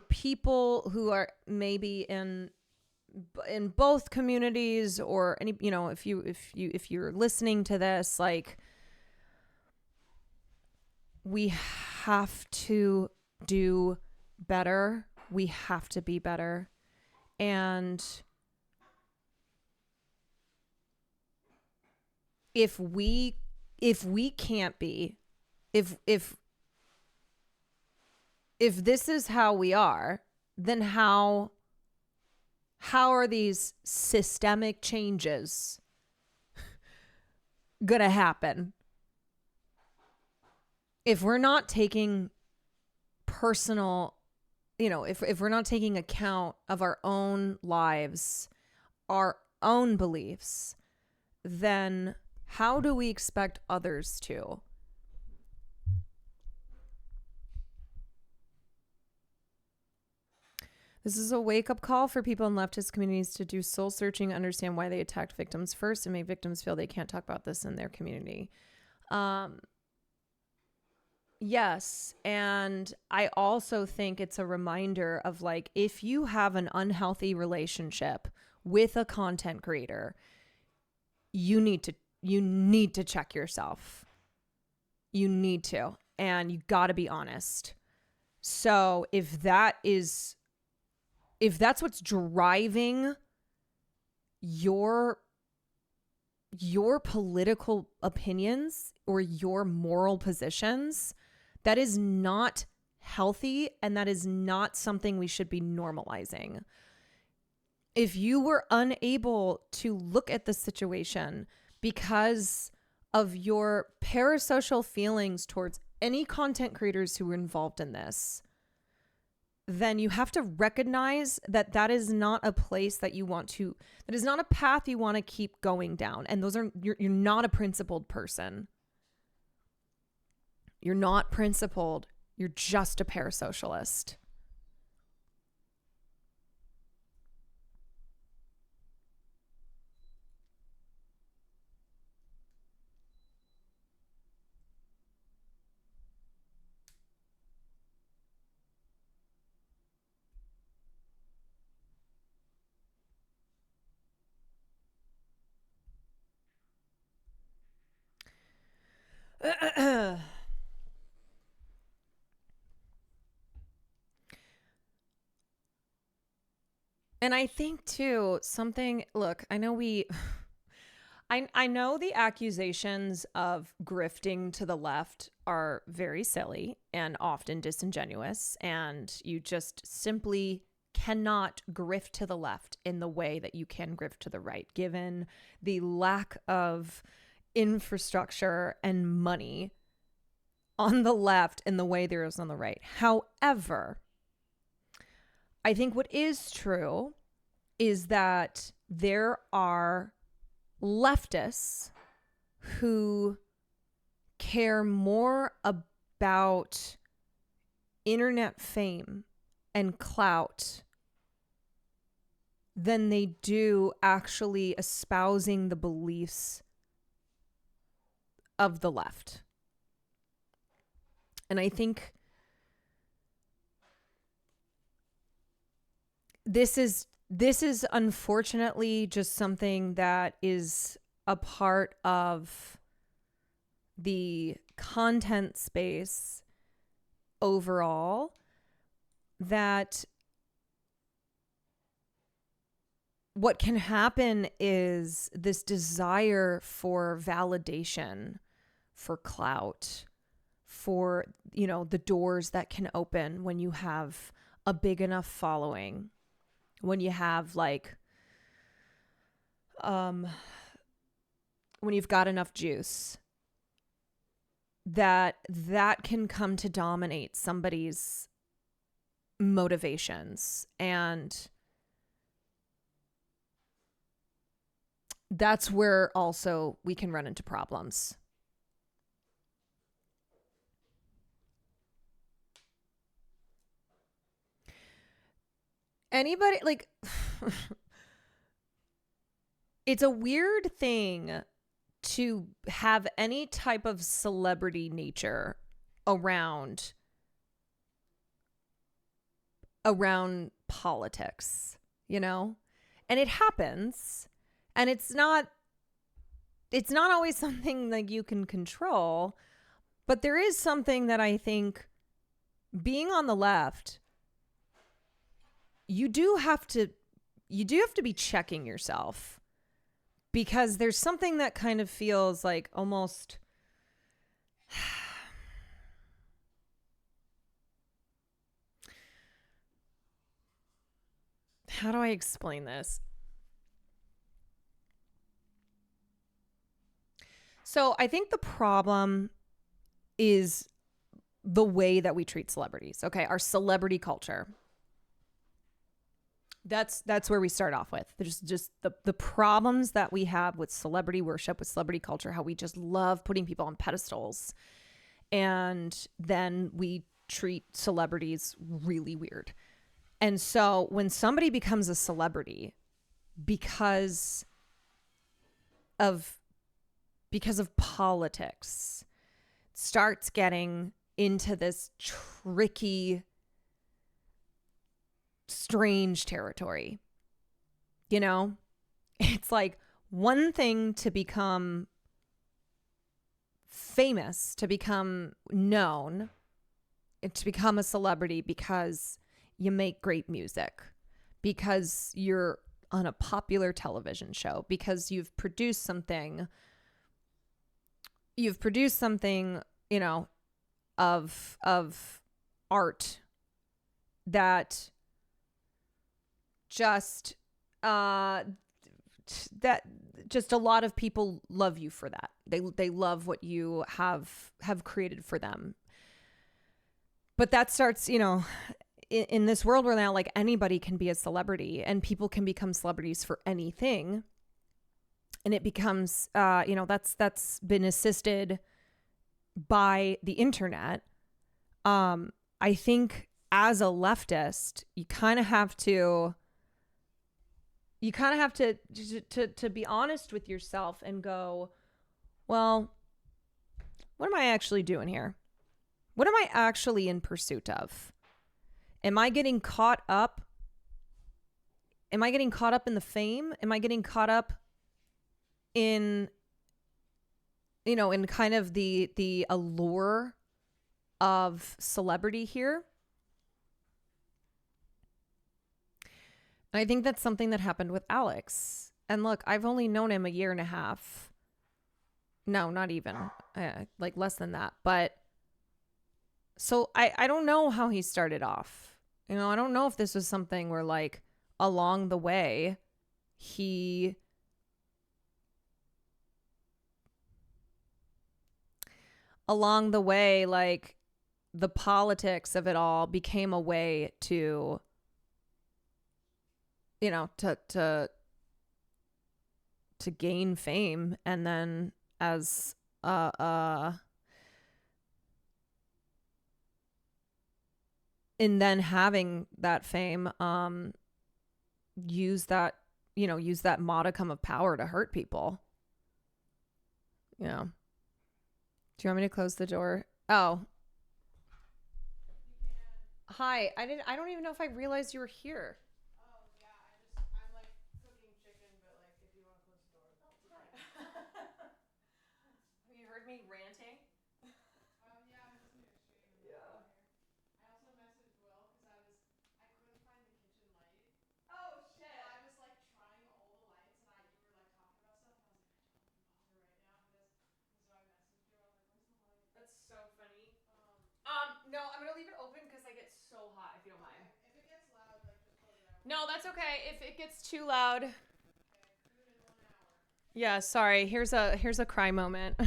people who are maybe in both communities, or any, if you're listening to this, we have to do better. We have to be better. And if we can't be, if this is how we are, then how are these systemic changes gonna happen? If we're not taking personal, if we're not taking account of our own lives, our own beliefs, then how do we expect others to? This is a wake-up call for people in leftist communities to do soul searching, understand why they attacked victims first, and make victims feel they can't talk about this in their community. Yes, and I also think it's a reminder of like, if you have an unhealthy relationship with a content creator, you need to check yourself. You need to, and you got to be honest. So if that's what's driving your political opinions or your moral positions, that is not healthy, and that is not something we should be normalizing. If you were unable to look at the situation because of your parasocial feelings towards any content creators who were involved in this, then you have to recognize that that is not a place that you want to, that is not a path you want to keep going down. And you're not a principled person. You're not principled. You're just a parasocialist. And I think too, look, I know I know the accusations of grifting to the left are very silly and often disingenuous, and you just simply cannot grift to the left in the way that you can grift to the right, given the lack of infrastructure and money on the left in the way there is on the right. However, I think what is true is that there are leftists who care more about internet fame and clout than they do actually espousing the beliefs of the left. And I think this is unfortunately just something that is a part of the content space overall, that what can happen is this desire for validation, for clout, for, the doors that can open when you have a big enough following, when you have when you've got enough juice, that can come to dominate somebody's motivations. And that's where also we can run into problems. Anybody, it's a weird thing to have any type of celebrity nature around politics, and it happens, and it's not always something like you can control, but there is something that I think, being on the left, you do have to be checking yourself, because there's something that kind of feels like almost how do I explain this? So I think the problem is the way that we treat celebrities. Okay, our celebrity culture. That's where we start off with. There's just the problems that we have with celebrity worship, with celebrity culture, how we just love putting people on pedestals. And then we treat celebrities really weird. And so when somebody becomes a celebrity because of politics, starts getting into this tricky, strange territory. You know, it's like one thing to become famous, to become known, to become a celebrity because you make great music, because you're on a popular television show, because you've produced something, you know, of art that just that just a lot of people love you for that. They love what you have created for them. But that starts, you know, in this world where now like anybody can be a celebrity and people can become celebrities for anything. And it becomes, you know, that's been assisted by the internet. I think as a leftist, you kind of have to be honest with yourself and go, well, what am I actually doing here? What am I actually in pursuit of? Am I getting caught up? Am I getting caught up in the fame? Am I getting caught up in, you know, in kind of the allure of celebrity here? And I think that's something that happened with Alex. And look, I've only known him a year and a half. No, not even. Like less than that. But so I don't know how he started off. You know, I don't know if this was something where like along the way like the politics of it all became a way to, you know, to gain fame. And then as and then having that fame, use that modicum of power to hurt people. You know. Do you want me to close the door? Oh. Hi. I don't even know if I realized you were here. Oh, yeah. I'm like cooking chicken, but like if you want to close the door. Have you heard me ranting? Yeah, I'm listening to stream. Yeah. I also messaged Will because I couldn't find the kitchen light. Oh shit. So I was like trying all the lights and you were like talking about stuff and I was like, I don't want to bother right now because so I messaged you. I was like, where's the light? That's so funny. No, I'm gonna leave it open because I get so hot. If you don't mind. If it gets loud, like just close it out. No, that's okay. If it gets too loud. Okay, food in 1 hour. Yeah, sorry. Here's a cry moment.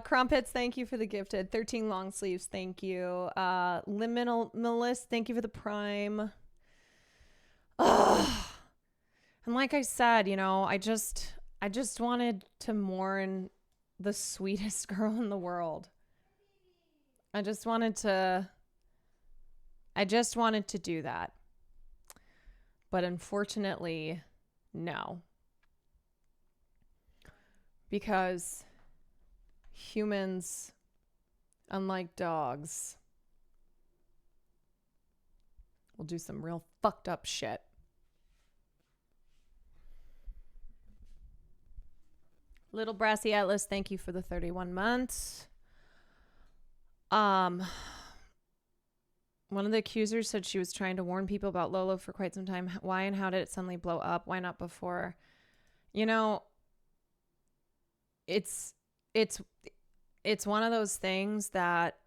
Crumpets, thank you for the gifted. 13 long sleeves, thank you. Liminalist, thank you for the prime. Ugh. And like I said, you know, I just wanted to mourn the sweetest girl in the world. I just wanted to do that. But unfortunately, no. Because humans, unlike dogs, will do some real fucked up shit. Little Brassy Atlas, thank you for the 31 months. One of the accusers said she was trying to warn people about Lolo for quite some time. Why and how did it suddenly blow up? Why not before? You know, it's one of those things that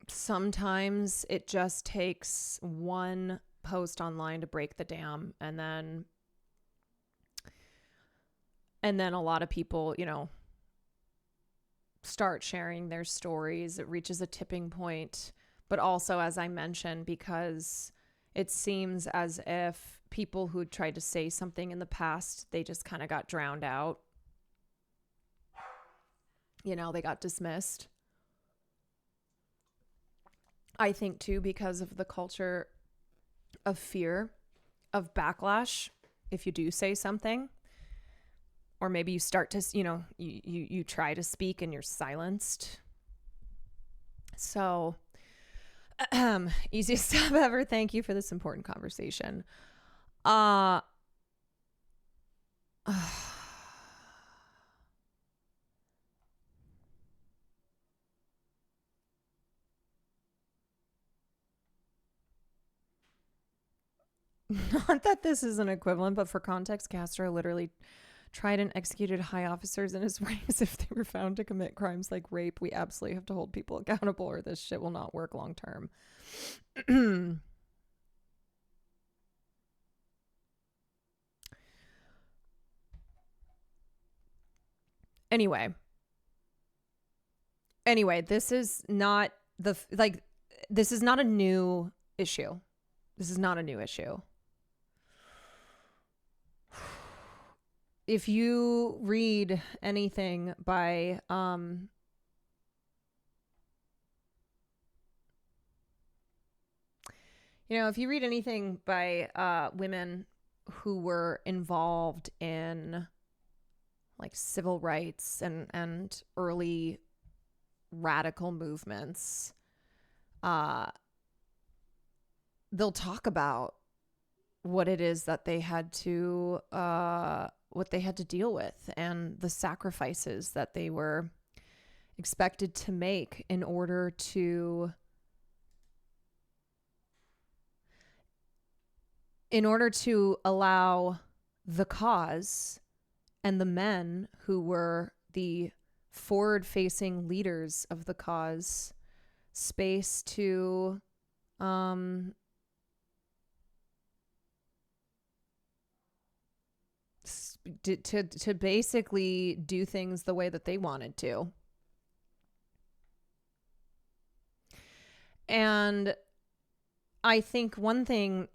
sometimes it just takes one post online to break the dam, and then a lot of people, you know, start sharing their stories. It reaches a tipping point. But also, as I mentioned, because it seems as if people who tried to say something in the past, they just kind of got drowned out. You know, they got dismissed. I think too, because of the culture of fear, of backlash, if you do say something, or maybe you start to, you try to speak and you're silenced. So, easiest step ever. Thank you for this important conversation. Not that this is an equivalent, but for context, Castro literally tried and executed high officers in his ranks if they were found to commit crimes like rape. We absolutely have to hold people accountable or this shit will not work long term. Anyway, this is not this is not a new issue. This is not a new issue. If you read anything by if you read anything by women who were involved in like civil rights and early radical movements, they'll talk about what it is that they had to deal with and the sacrifices that they were expected to make in order to allow the cause and the men who were the forward-facing leaders of the cause space to to basically do things the way that they wanted to. And I think one thing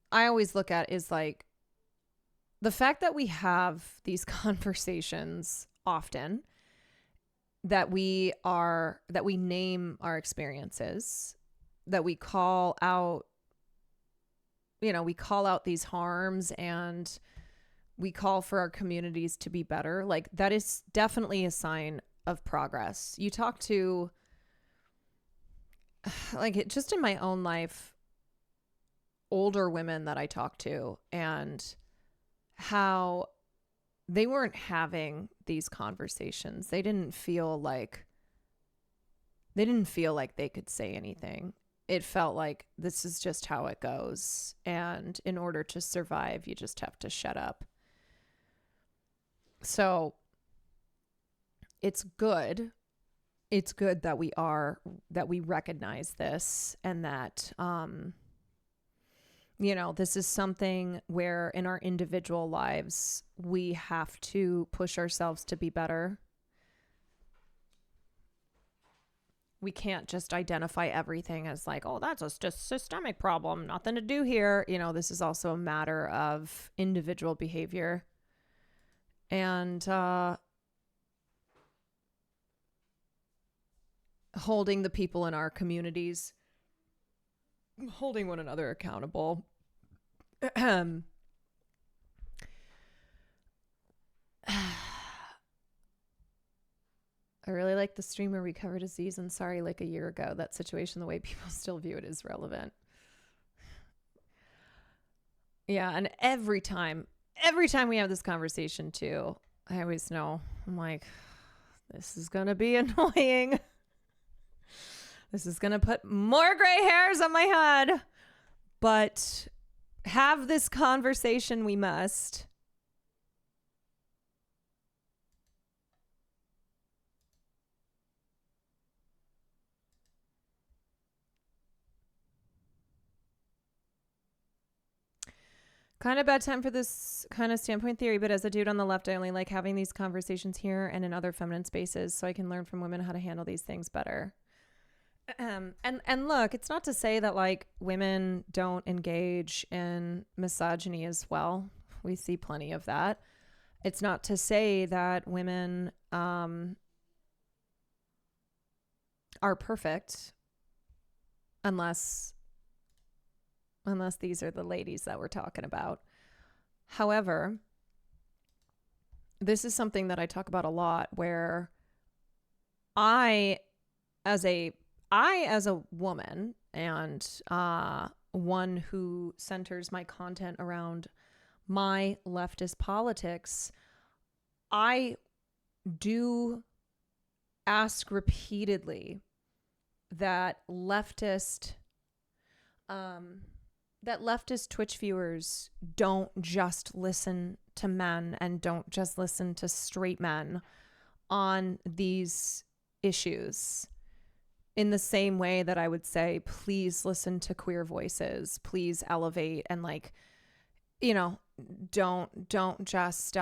I always look at is like the fact that we have these conversations often, that we name our experiences, that we call out, these harms and we call for our communities to be better. Like that is definitely a sign of progress. You talk to just in my own life, older women that I talk to and how they weren't having these conversations. They didn't feel like they could say anything. It felt like this is just how it goes. And in order to survive, you just have to shut up. So it's good. It's good that we recognize this and that, this is something where in our individual lives, we have to push ourselves to be better. We can't just identify everything as like, oh, that's just a systemic problem, nothing to do here. This is also a matter of individual behavior. And holding the people in our communities, holding one another accountable. I really like the stream where we covered Aziz Ansari like a year ago. That situation, the way people still view it is relevant. Yeah, and every time we have this conversation too, I always know, I'm like, this is going to be annoying. This is going to put more gray hairs on my head. But have this conversation we must. Kind of bad time for this kind of standpoint theory, but as a dude on the left, I only like having these conversations here and in other feminine spaces so I can learn from women how to handle these things better. And look, it's not to say that like women don't engage in misogyny as well. We see plenty of that. It's not to say that women are perfect unless these are the ladies that we're talking about. However, this is something that I talk about a lot, where I as a woman, and one who centers my content around my leftist politics, I do ask repeatedly that leftist Twitch viewers don't just listen to men and don't just listen to straight men on these issues. In the same way that I would say, please listen to queer voices, please elevate, and like, you know, don't just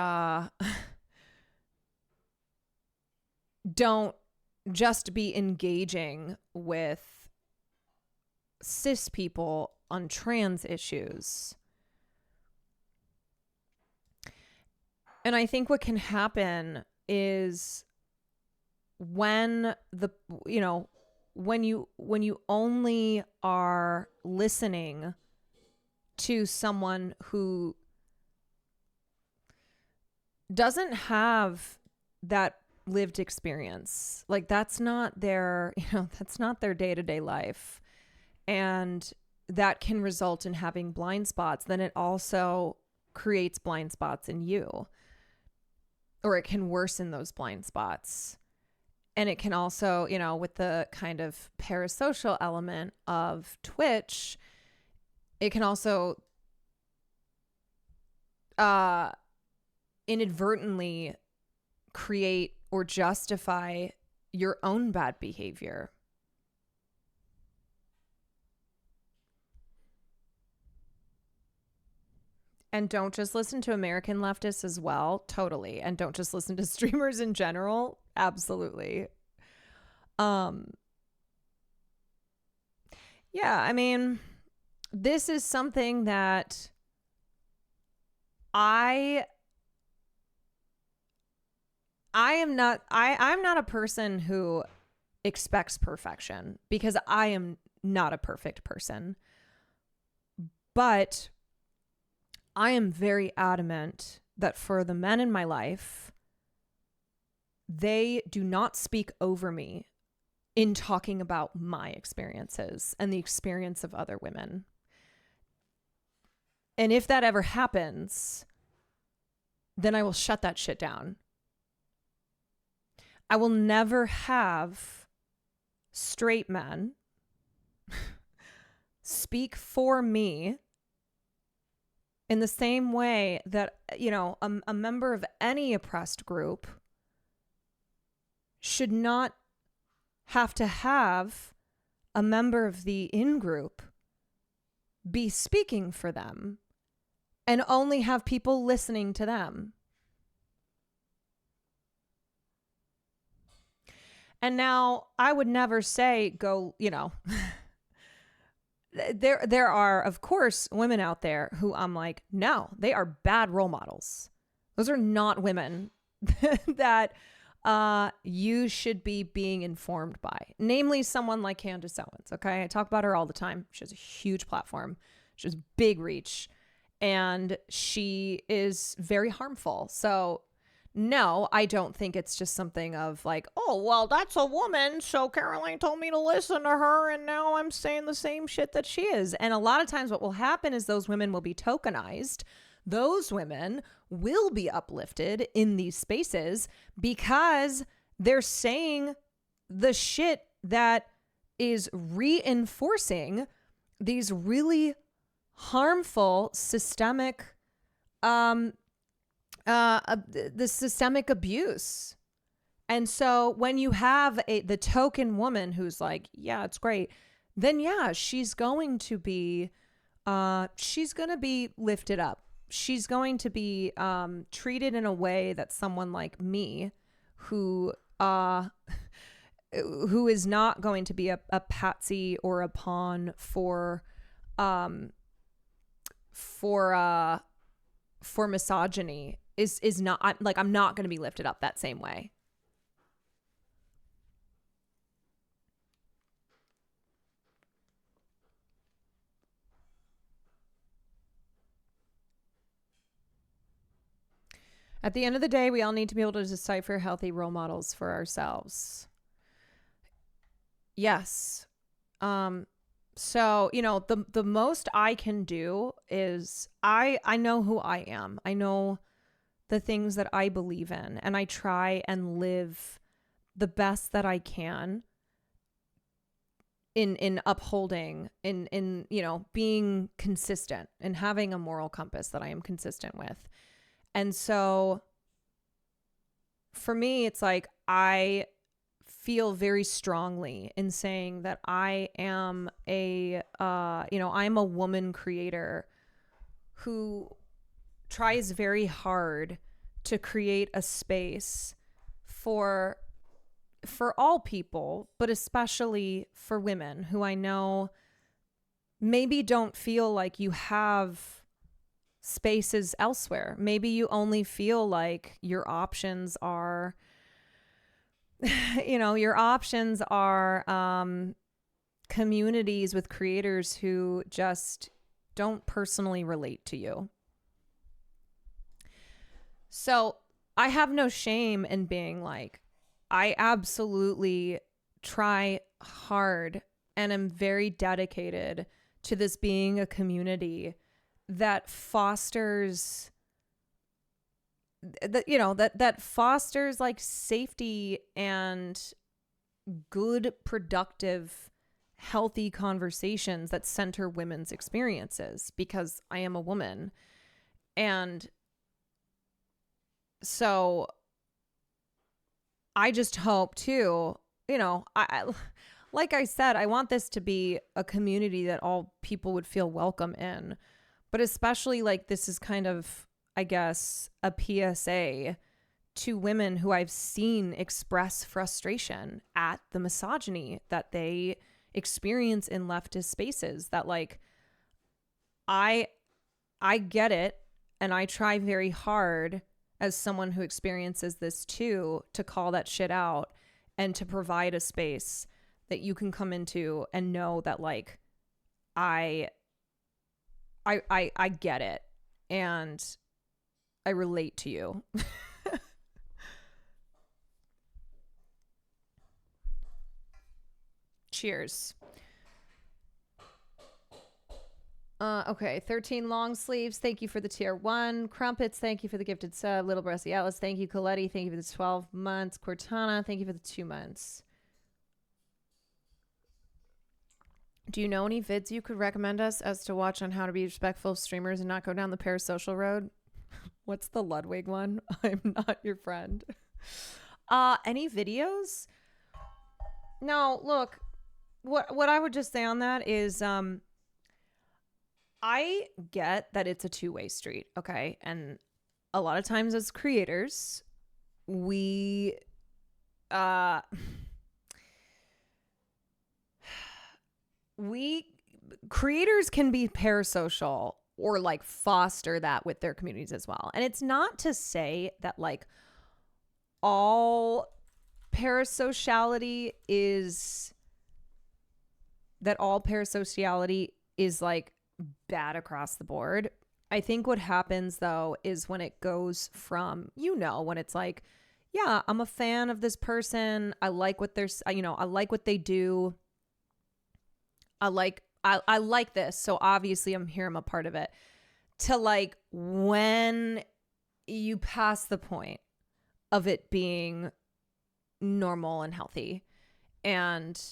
don't just be engaging with cis people on trans issues. And I think what can happen is when you only are listening to someone who doesn't have that lived experience, like that's not their day-to-day life, and that can result in having blind spots, then it also creates blind spots in you, or it can worsen those blind spots. And it can also, with the kind of parasocial element of Twitch, it can also inadvertently create or justify your own bad behavior. And don't just listen to American leftists as well. Totally. And don't just listen to streamers in general. Absolutely. Yeah, I mean, this is something that I'm not a person who expects perfection, because I am not a perfect person. But I am very adamant that for the men in my life, they do not speak over me in talking about my experiences and the experience of other women. And if that ever happens, then I will shut that shit down. I will never have straight men speak for me in the same way that, a member of any oppressed group should not have to have a member of the in-group be speaking for them and only have people listening to them. And now I would never say go, there are, of course, women out there who I'm like, no, they are bad role models. Those are not women that you should be being informed by. Namely, someone like Candace Owens, okay? I talk about her all the time. She has a huge platform. She has big reach. And she is very harmful. So, no, I don't think it's just something of like, oh, well, that's a woman, so Caroline told me to listen to her, and now I'm saying the same shit that she is. And a lot of times what will happen is those women will be tokenized. Those women will be uplifted in these spaces because they're saying the shit that is reinforcing these really harmful systemic the systemic abuse. And so when you have the token woman who's like, yeah, it's great, then yeah, she's going to be lifted up. She's going to be treated in a way that someone like me, who is not going to be a patsy or a pawn for misogyny, is not, I'm not going to be lifted up that same way. At the end of the day, we all need to be able to decipher healthy role models for ourselves. Yes. So, you know, the most I can do is I know who I am. I know the things that I believe in, and I try and live the best that I can in upholding, in you know, being consistent and having a moral compass that I am consistent with. And so for me, it's like I feel very strongly in saying that I am I'm a woman creator who tries very hard to create a space for all people, but especially for women who I know maybe don't feel like you have spaces elsewhere. Maybe you only feel like your options are communities with creators who just don't personally relate to you. So I have no shame in being like, I absolutely try hard and am very dedicated to this being a community that fosters that fosters like safety and good, productive, healthy conversations that center women's experiences, because I am a woman. And so I just hope too, you know, I like I said, I want this to be a community that all people would feel welcome in, but especially like this is kind of, I guess, a PSA to women who I've seen express frustration at the misogyny that they experience in leftist spaces. That like, I get it, and I try very hard as someone who experiences this too to call that shit out and to provide a space that you can come into and know that like I get it and I relate to you. Cheers. Okay, 13 long sleeves. Thank you for the tier 1. Crumpets, thank you for the gifted sub. Little Breasty Atlas, thank you. Coletti, thank you for the 12 months. Cortana, thank you for the 2 months. Do you know any vids you could recommend us as to watch on how to be respectful of streamers and not go down the parasocial road? What's the Ludwig one? I'm not your friend. Any videos? No, look, what I would just say on that is, I get that it's a two-way street, okay? And a lot of times as creators, creators can be parasocial or like foster that with their communities as well. And it's not to say that like all parasociality is like bad across the board. I think what happens though is when it goes from, when it's like, yeah, I'm a fan of this person. I like what I like what they do. I like this. So obviously I'm here. I'm a part of it. To like when you pass the point of it being normal and healthy, and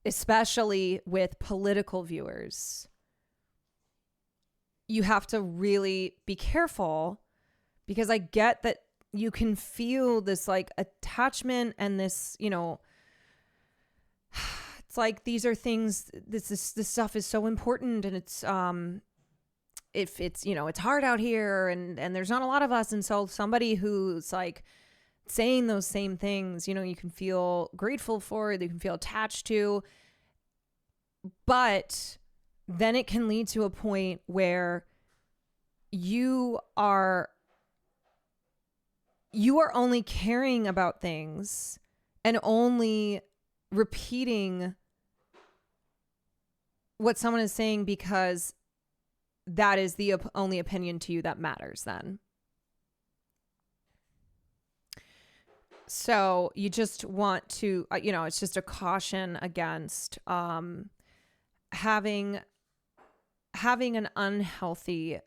especially with political viewers, you have to really be careful, because I get that you can feel this like attachment and this, it's like these are things, this stuff is so important, and it's if it's it's hard out here and there's not a lot of us, and so somebody who's like saying those same things, you can feel grateful for, you can feel attached to, but then it can lead to a point where you are only caring about things and only repeating what someone is saying because that is the only opinion to you that matters then. So you just want to, it's just a caution against having an unhealthy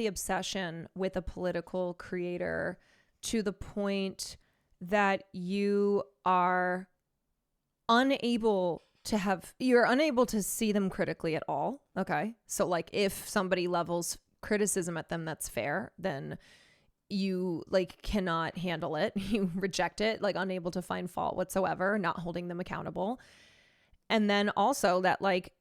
obsession with a political creator to the point that you're unable to see them critically at all. Okay. So like if somebody levels criticism at them that's fair, then you like cannot handle it. You reject it, like unable to find fault whatsoever, not holding them accountable. And then also that like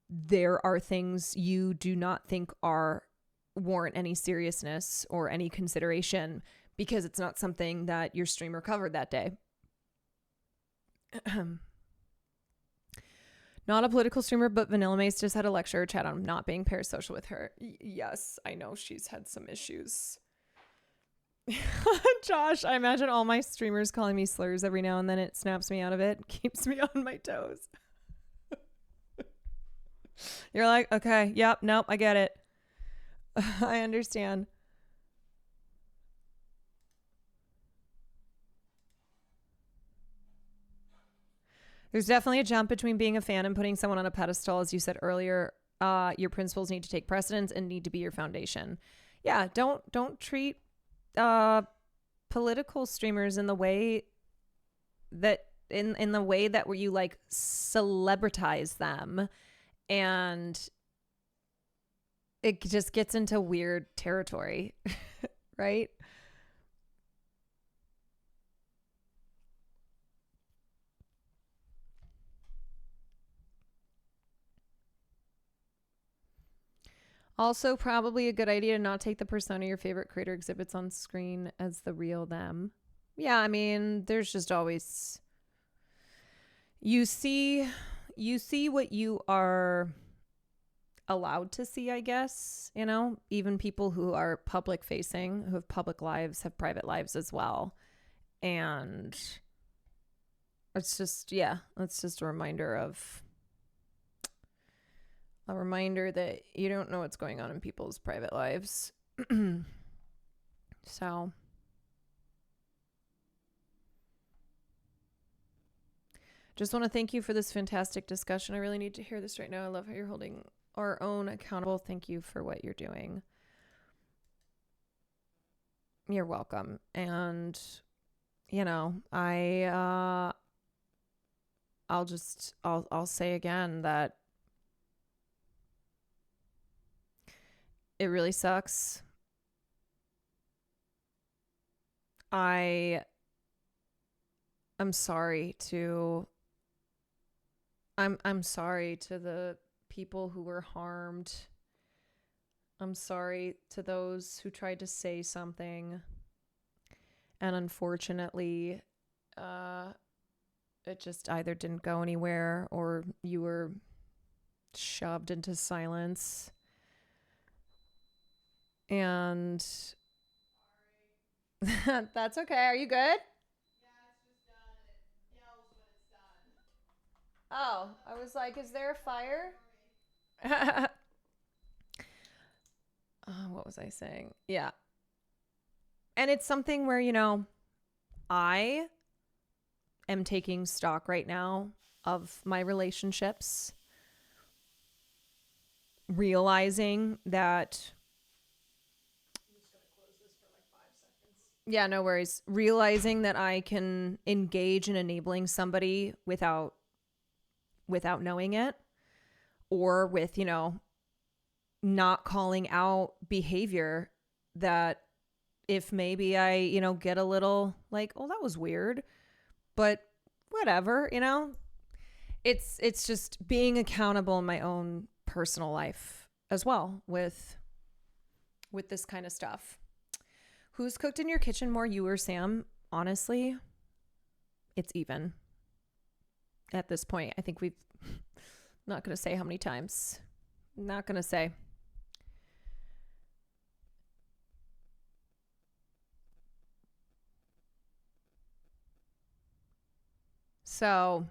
there are things you do not think warrant any seriousness or any consideration because it's not something that your streamer covered that day. Not a political streamer, but Vanilla Mace just had a lecture chat on not being parasocial with her. Yes, I know she's had some issues. Josh, I imagine all my streamers calling me slurs every now and then. It snaps me out of it, keeps me on my toes. You're like, okay, yep, nope, I get it. I understand. There's definitely a jump between being a fan and putting someone on a pedestal. As you said earlier, your principles need to take precedence and need to be your foundation. Yeah, don't treat political streamers in the way that in the way that where you like celebritize them, and it just gets into weird territory, right? Also, probably a good idea to not take the persona your favorite creator exhibits on screen as the real them. Yeah, I mean, there's just always you see what you are allowed to see, I guess, even people who are public facing, who have public lives, have private lives as well. And it's just a reminder that you don't know what's going on in people's private lives. So just want to thank you for this fantastic discussion. I really need to hear this right now. I love how you're holding our own accountable. Thank you for what you're doing. You're welcome. And I'll say again that it really sucks. I'm sorry to the people who were harmed. I'm sorry to those who tried to say something. And unfortunately, it just either didn't go anywhere or you were shoved into silence. And that's okay. Are you good? Yeah, it's just done. It yells when it's done. Oh, I was like, is there a fire? What was I saying? Yeah. And it's something where, I am taking stock right now of my relationships, realizing that yeah, no worries. Realizing that I can engage in enabling somebody without knowing it, or with, not calling out behavior that if maybe I, get a little like, oh, that was weird, but whatever, it's just being accountable in my own personal life as well with this kind of stuff. Who's cooked in your kitchen more, you or Sam? Honestly, it's even. At this point, I think we've not going to say how many times. Not going to say. So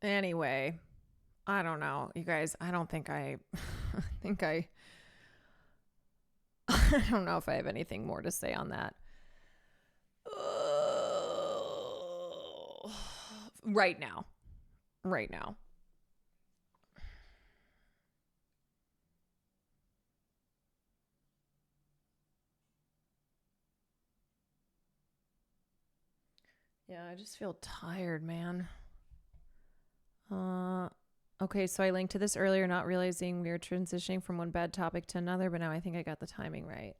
Anyway, I don't know, you guys. I don't think I think I I don't know if I have anything more to say on that. Right now. Right now. Yeah, I just feel tired, man. Okay, so I linked to this earlier, not realizing we were transitioning from one bad topic to another, but now I think I got the timing right.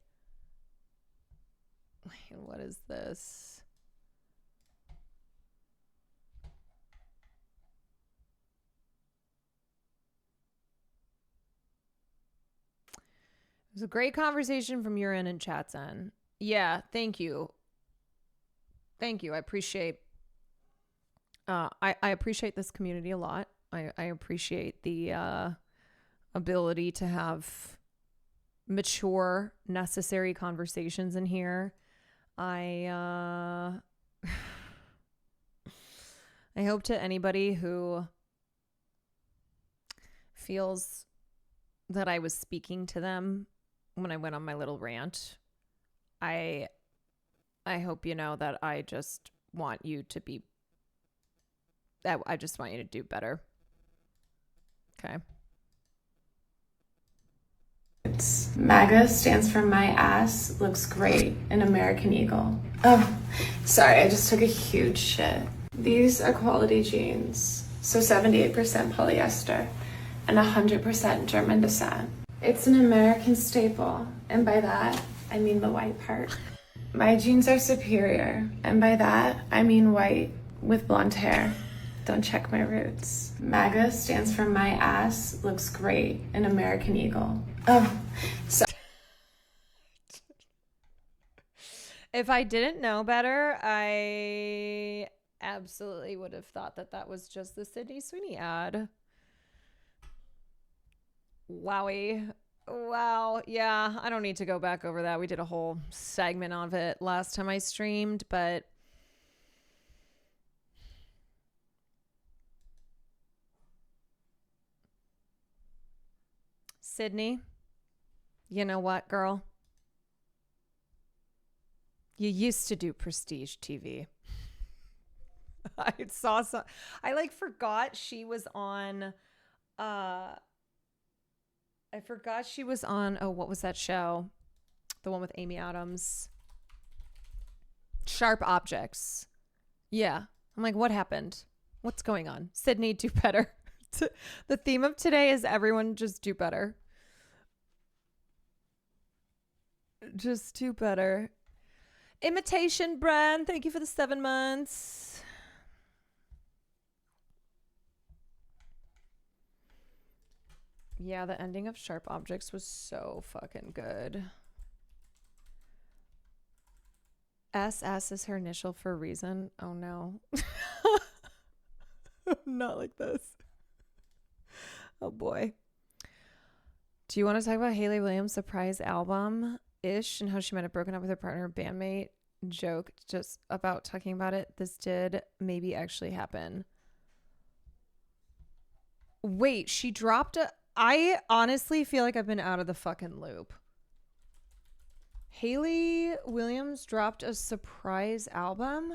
Wait, what is this? It was a great conversation from your end and chat's end. Yeah, thank you. Thank you. I appreciate I appreciate this community a lot. I appreciate the ability to have mature, necessary conversations in here. I hope to anybody who feels that I was speaking to them when I went on my little rant, I hope you know that I just want you to be I just want you to do better. Okay. MAGA stands for my ass looks great, an American Eagle. Oh, sorry, I just took a huge shit. These are quality jeans, so 78% polyester and 100% German descent. It's an American staple, and by that, I mean the white part. My jeans are superior, and by that, I mean white with blonde hair. Don't check my roots. MAGA stands for my ass looks great, an American Eagle. Oh, so If I didn't know better, I absolutely would have thought that that was just the Sydney Sweeney ad. Wowie. Wow. Yeah, I don't need to go back over that. We did a whole segment of it last time I streamed, but Sydney, you know what, girl? You used to do prestige TV. I saw some. I forgot she was on. I forgot she was on. Oh, what was that show? The one with Amy Adams. Sharp Objects. Yeah. I'm like, what happened? What's going on? Sydney, do better. The theme of today is everyone just do better. Just do better. Imitation Brand, thank you for the 7 months. Yeah, the ending of Sharp Objects was so fucking good. SS is her initial for a reason. Oh no. Not like this. Oh boy. Do you want to talk about Hayley Williams' surprise album ish and how she might have broken up with her partner or bandmate? Joke just about talking about it. This did maybe actually happen. Wait, she dropped a... I honestly feel like I've been out of the fucking loop. Hayley Williams dropped a surprise album.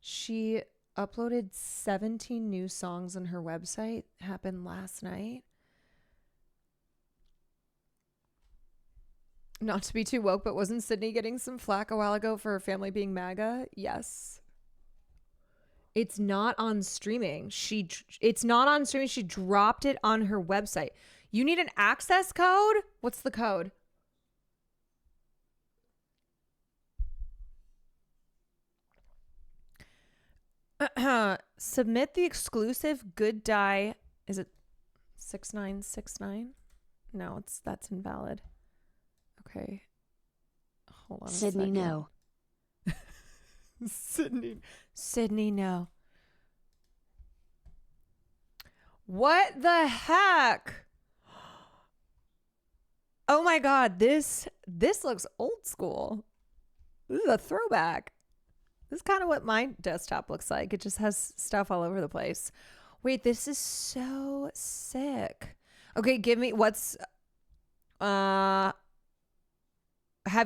She uploaded 17 new songs on her website. Happened last night. Not to be too woke, but wasn't Sydney getting some flack a while ago for her family being MAGA? Yes. It's not on streaming. It's not on streaming. She dropped it on her website. You need an access code? What's the code? Submit the exclusive good die. Is it 6969? No, that's invalid. Okay. Hold on. Sydney, no. Sydney, no. What the heck? Oh my God, this looks old school. This is a throwback. This is kind of what my desktop looks like. It just has stuff all over the place. Wait, this is so sick. Okay, give me what's have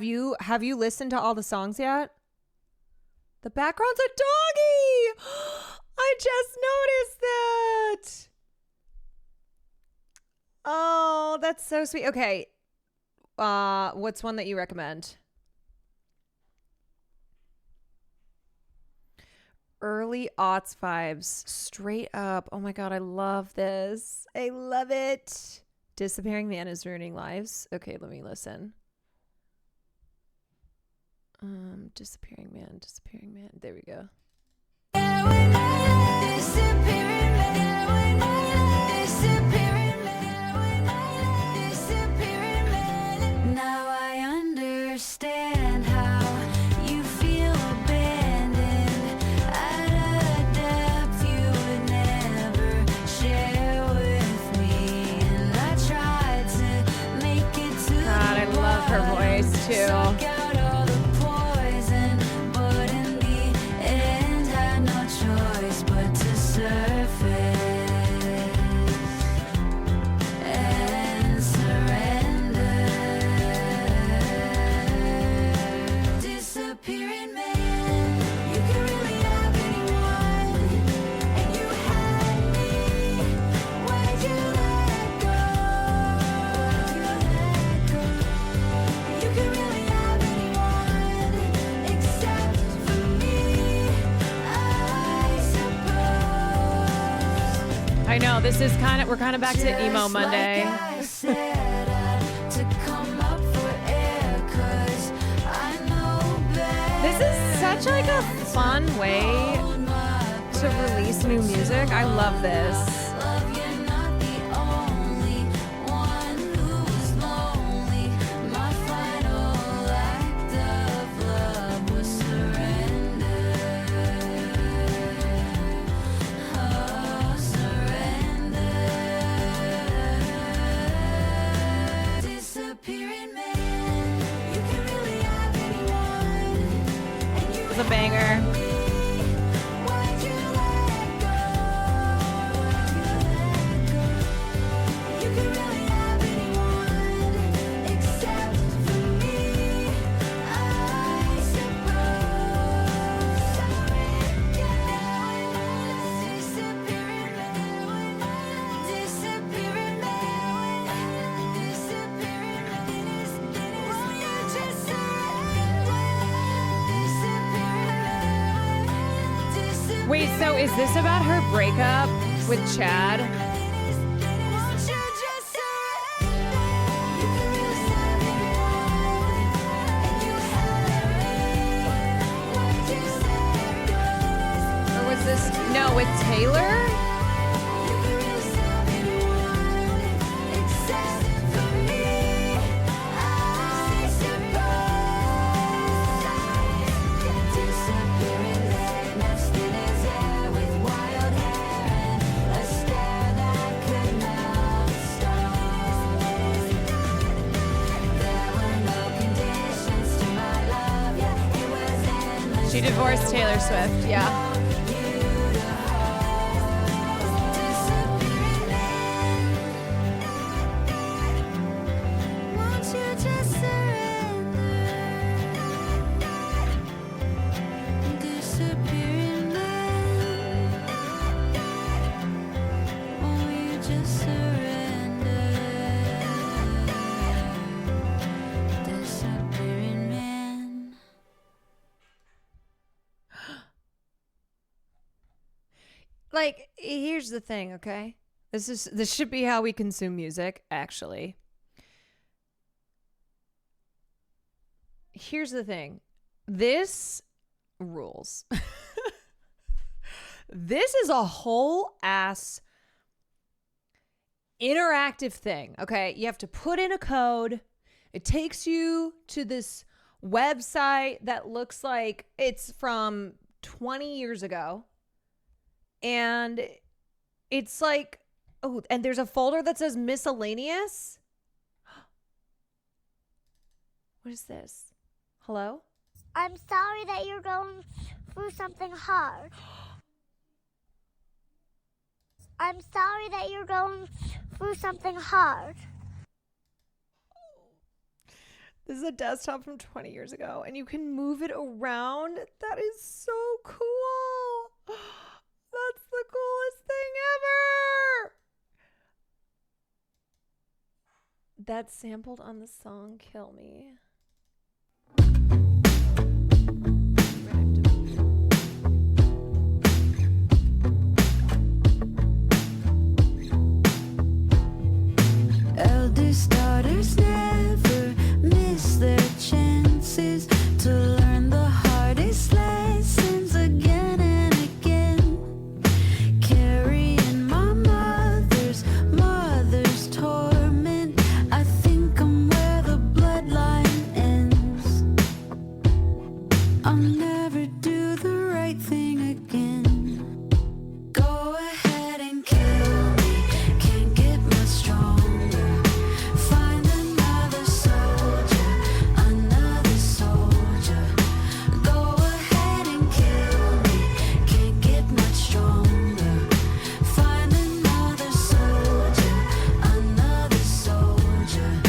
you listened to all the songs yet? The background's a doggy. I just noticed that. Oh, that's so sweet. Okay. What's one that you recommend? Early aughts vibes, straight up. Oh my god, I love this. I love it. Disappearing Man is ruining lives. Okay, let me listen. Disappearing Man. There we go. Now I understand how you feel abandoned at a depth you would never share with me. And I tried to make it to God, I love her voice too. suck out all the poison, but in the end had no choice but to surface and surrender. Disappearing man, you can really have anyone, and you had me. Why'd you let go? You can really have anyone except for me, I suppose. I know this is we're kind of back to emo Monday. Like I said, to come up for air, 'cause I know better. This is such like a fun way to release new music. I love this. Love, you're not the only one who's lonely. My final act of love was surrender. Oh, surrender. Disappearing man, you can really have anyone, and you It's a banger. Why'd you let go? You can really have anyone except for me, I suppose. Disappearing man, disappearing man, disappearing man. Won't you just surrender? Disappearing man. Wait, so is this about her breakup with Chad? Won't you just surrender? You can really have anyone, and you had me. Why'd you say Or was this with Taylor? you can really have anyone except for me, I suppose. Disappearing man, nested his hair with wild hair and a stare that could melt stone. There were no conditions to my love, yeah, it was endless. She divorced Taylor Swift, yeah. Disappearing man, won't you just surrender? Disappearing man, won't you just surrender? Disappearing man. Like, here's the thing, okay? This should be how we consume music, actually. Here's the thing. This rules. This is a whole ass interactive thing, okay? You have to put in a code. It takes you to this website that looks like it's from 20 years ago. And it's like, oh, and there's a folder that says miscellaneous. What is this? Hello? I'm sorry that you're going through something hard. I'm sorry that you're going through something hard. This is a desktop from 20 years ago, and you can move it around. That is so cool. That's the coolest thing ever. That's sampled on the song Kill Me. Eldest daughters never miss their chances to learn the hardest lessons again and again. Carrying my mother's torment. I think I'm where the bloodline ends. I'll never do the right thing again. Go ahead and kill me. Can't get much stronger. Find another soldier, another soldier. Go ahead and kill me. Can't get much stronger. Find another soldier, another soldier.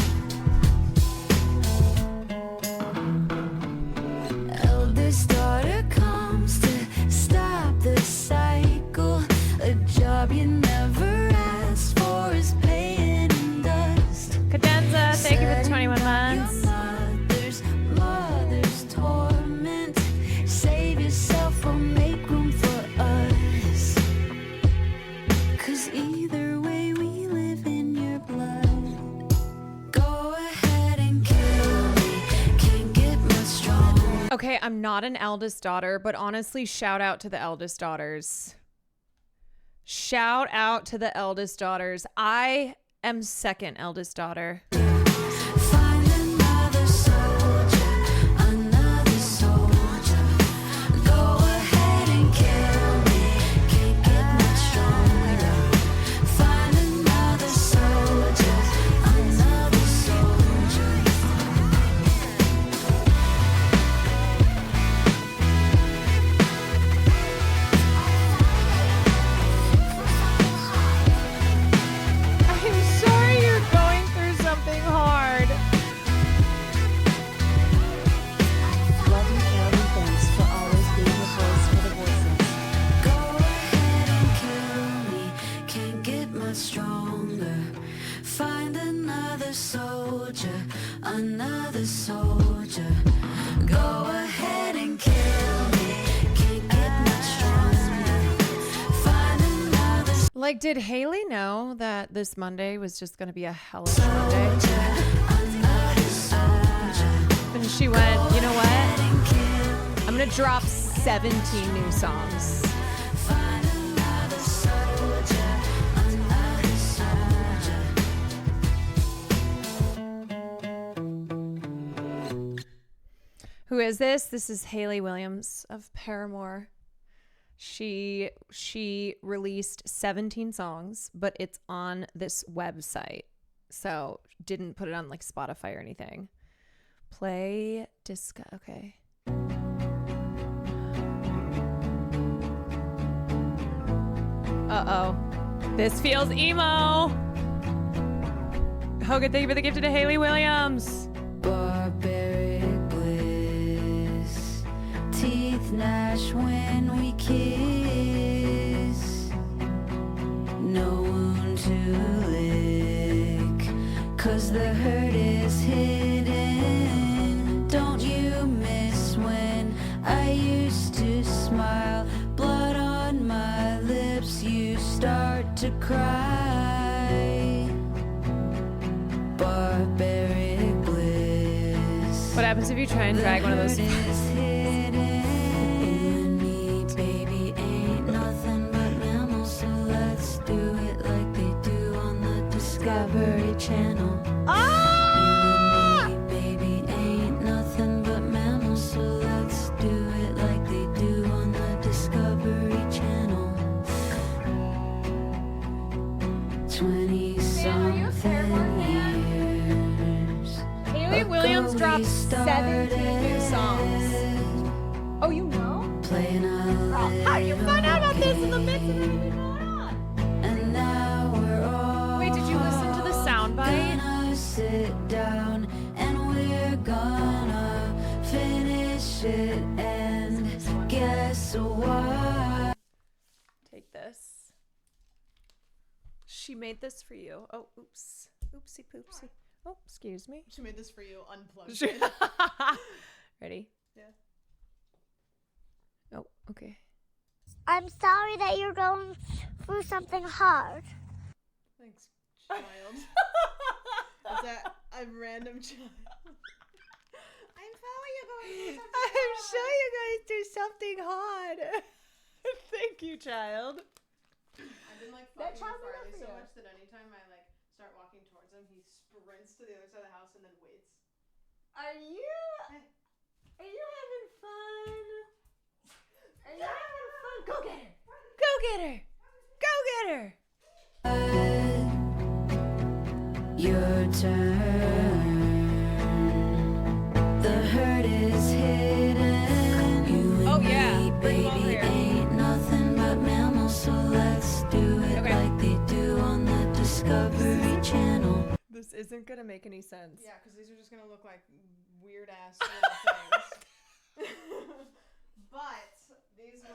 Eldest daughter comes to stop the cycle. A job you never asked for is paying in dust. Cadenza, thank you for the 21 months. Your mother's torment. Save yourself or make room for us. 'Cause either way we live in your blood. Go ahead and kill me. Can't get much stronger. Okay, I'm not an eldest daughter, but honestly, shout out to the eldest daughters. Shout out to the eldest daughters. I am second eldest daughter. Find another soldier, another soldier. Go ahead and kill me. Can't get much stronger. Find another soldier, another soldier. I'm sorry you're going through something hard. Love you, Carol, and thanks for always being a voice for the voiceless. Go ahead and kill me. Can't get much stronger. Find another soldier, another soldier. Go ahead and kill me. Can't get much stronger. Find another Like, did Haley know that this Monday was just going to be a hellish Monday? another soldier. And she went, you know what? I'm going to drop 17 new songs. Find another soldier, another soldier. Who is this? This is Haley Williams of Paramore. She released 17 songs, but it's on this website. So didn't put it on like Spotify or anything. Play disco. Okay. Uh-oh. This feels emo. Hogan, thank you for the gift to Haley Williams. Barbaric bliss, teeth gnash when we kiss. No wound to lick, 'cause the hurt is hidden. Don't you miss when I used to smile? Blood on my lips, you start to cry. Barbaric bliss. What happens if you try and drag one of those? The hurt is hidden. You and me, baby, ain't nothing but mammals. So let's do it like they do on the Discovery Channel. You and me, baby, ain't nothing but mammals. So let's do it like they do on the Discovery Channel. 20-something years. Haley Williams ago dropped we 17 new songs. Oh, you know? Playing a How do you find out about this in the midst of everything going on? and it down, and we're gonna finish it. And guess what? Take this. She made this for you. Oh, oops. Oopsie poopsie. Oh, excuse me. She made this for you, unplugged. Ready? Yeah. Oh, okay. I'm sorry that you're going through something hard. Thanks, child. Is that a random child? I'm sorry you're going through something I'm sure you're going through something hard. Thank you, child. I've been like That fucking child's with enough Farley for so you. much that anytime I like start walking towards him, he sprints to the other side of the house and then waits. Are you having fun? Are you having fun? Go get her. Go get her. Go get her. Your turn. The hurt is hidden. You and Oh, yeah. me, Bring 'em over baby, here. ain't nothing but mammals, so let's do it Okay. like they do on the Discovery Channel. This isn't gonna make any sense. Yeah, because these are just gonna look like weird ass little things. But these will be the best.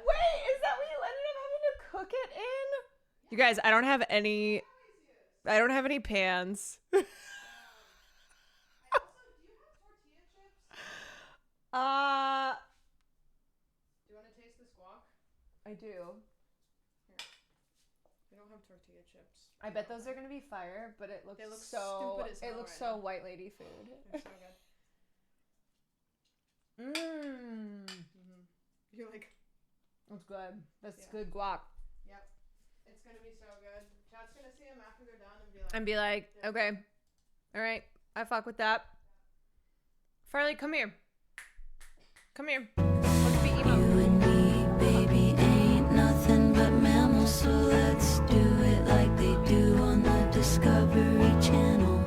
Wait, is that what you ended up having to cook it in? You guys, I don't have any pans. Do you have tortilla chips? Do you want to taste this guac? I do. We don't have tortilla chips. I bet those are gonna be fire, but it looks They look so stupid as hell right so now. white lady food. They're so good. Mmm. You're like, That's good. That's Yeah. good guac. yep. It's gonna be so good. Chat's gonna see them after they're done and be like, And be like, okay, all right, I fuck with that. Farley, come here. Come here. Let's be You emo. and me, baby, ain't nothing but mammals, so let's do it like they do on the Discovery Channel.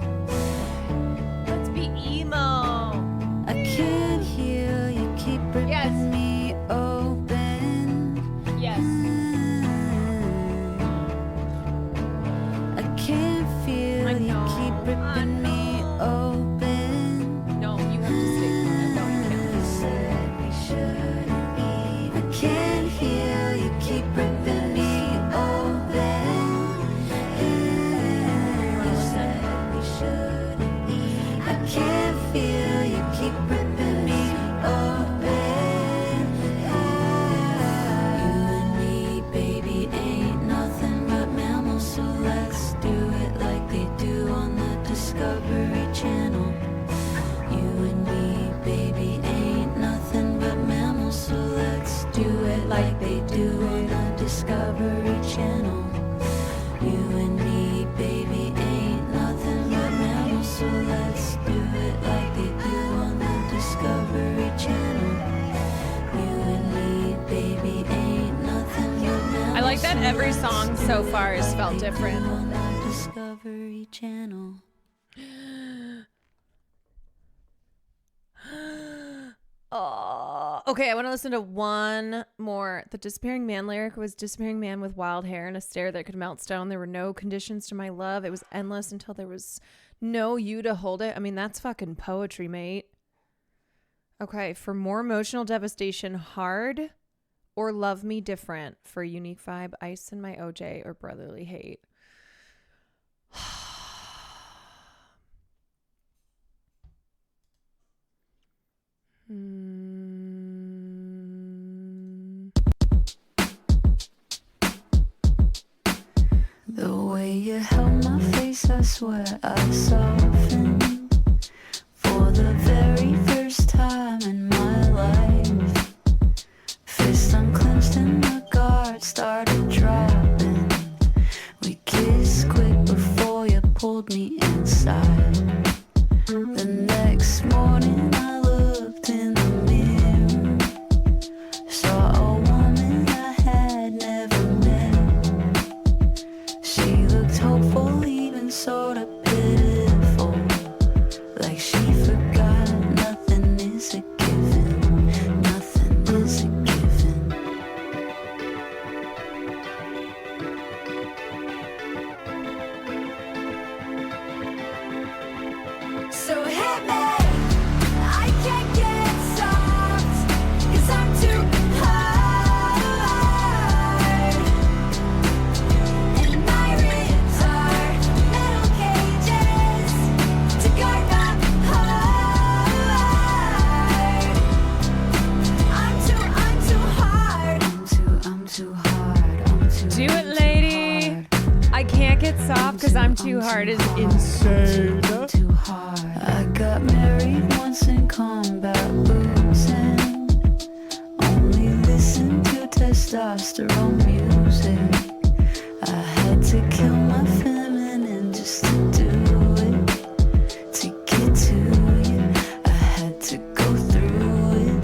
Let's be emo. I can't hear you keep ripping Yes. me open. Yes. I can't feel I you know, keep I ripping me open. No, you have to stay. No, you can't. You said we shouldn't eat. I can't hear you keep ripping me open. You said we shouldn't eat. I can't feel you keep ripping me open. You and me, baby, ain't nothing but mammals, so let's do it like they do on the Discovery Channel. You and me, baby, ain't nothing but mammals, so let's do it like they do on the Discovery Channel. You and me, baby, ain't nothing but mammals, so let's do it like they do on the Discovery Channel. You and me, baby, ain't nothing but mammals. I like that every song so far has felt like they do different. on the Discovery Channel. Oh, okay. I want to listen to one more. The disappearing man lyric was disappearing man with wild hair and a stare that could melt stone. There were no conditions to my love. It was endless until there was no you to hold it. I mean, that's fucking poetry, mate. Okay. For more emotional devastation, hard or love me different. For unique vibe, ice in my OJ or brotherly hate. The way you held my face, I swear I softened for the very first time in my life. Fist unclenched and the guard started dropping. We kissed quick before you pulled me inside. The next morning I looked in the mirror, saw a woman I had never met. She looked hopeful, even sorta pitiful. 'Cause I'm too hard is insane. Too hard. I got married once in combat losing. Only listen to testosterone music. I had to kill my feminine just to do it. To get to you, I had to go through it.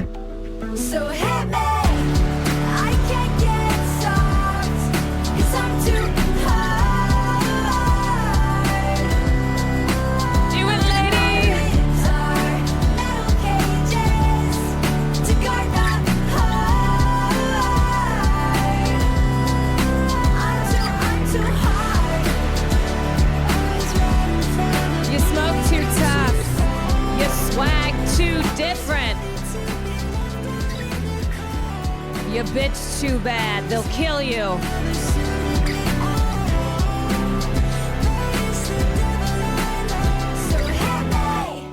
So hit me. I can't get soft, 'cause I'm too hard. Do it, lady. Metal cages to guard the heart. I'm too hard. Always ready for the You smoke too tough. You swag too different. You bitch too bad. They'll kill you. So hit me.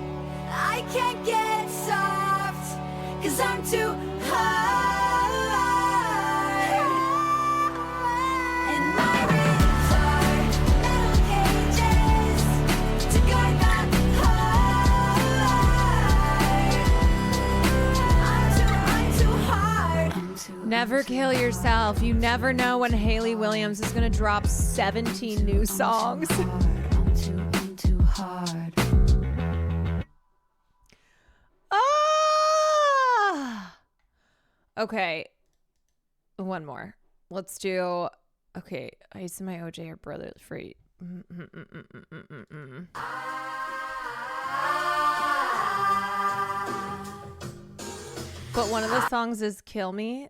I can't get soft, 'cause I'm too hard. And my ribs are metal cages to guard the heart. I'm too hard. Never kill yourself. You never know when Hayley Williams is gonna drop 17 new songs. I'm too hard. Ah! Okay. One more. Let's do. Okay. Ice and my OJ are brothers free. But one of the songs is Kill Me.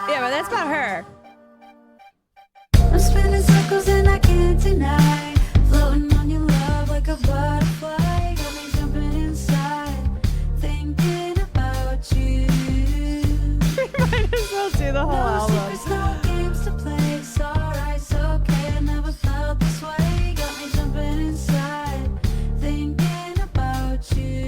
Yeah, but that's about her. I'm spinning circles and I can't deny. Floating on your love like a butterfly. Got me jumping inside, thinking about you. Might as well do the whole No album. secrets, no games to play. It's alright, it's okay. I never felt this way. Got me jumping inside, thinking about you.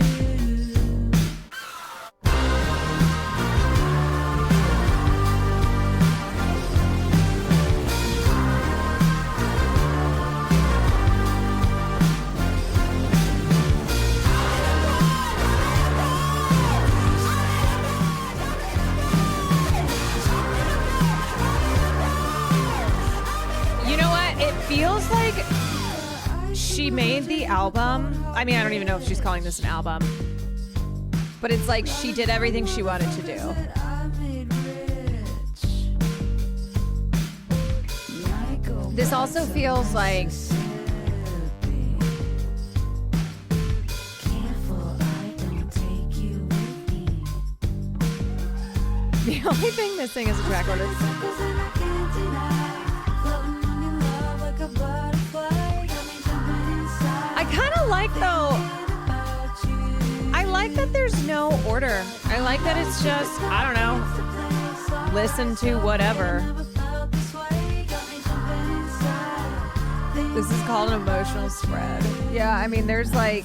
You know what? It feels like she made the album. I mean, I don't even know if she's calling this an album. But it's like she did everything she wanted to do. That I made rich. Might go This also feels like careful, I don't take you with me. the only thing missing is a track order. Circles and I can't deny. Floating on your love like a butterfly. Got me jumping inside. I kind of like though. Thinking about you. I like that there's no order. I like that it's just, I don't know, listen to whatever. Never felt this way. Got me jumping inside. This is called an emotional spread. Yeah, I mean, there's like,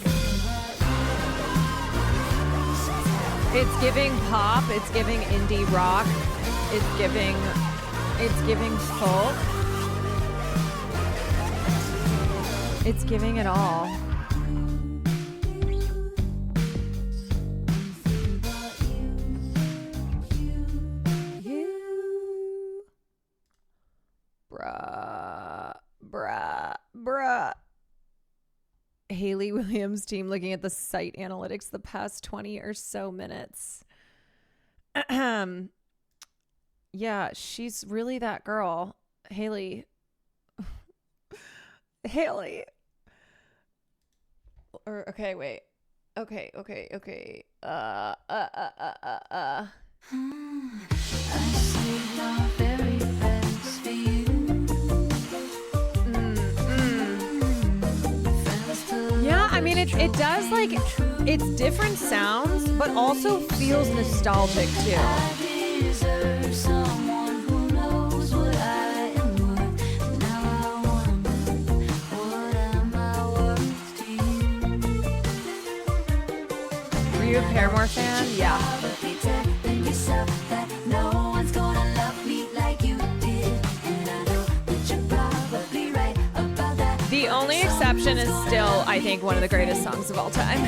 it's giving pop, it's giving indie rock, it's giving folk. It's giving it all. Bruh. Hayley Williams team looking at the site analytics the past 20 or so minutes. Yeah, she's really that girl. Hayley. Or, okay, wait. Okay. I saved our very best for you. Yeah, I mean, it does, like, it's different sounds, but also feels nostalgic, too. I deserve someone who knows what I am worth. Now I wonder, what am I worth to you? Were you a Paramore fan? Yeah. Then yourself that no one's gonna love me like you Prescription is still, I think, one of the greatest songs of all time.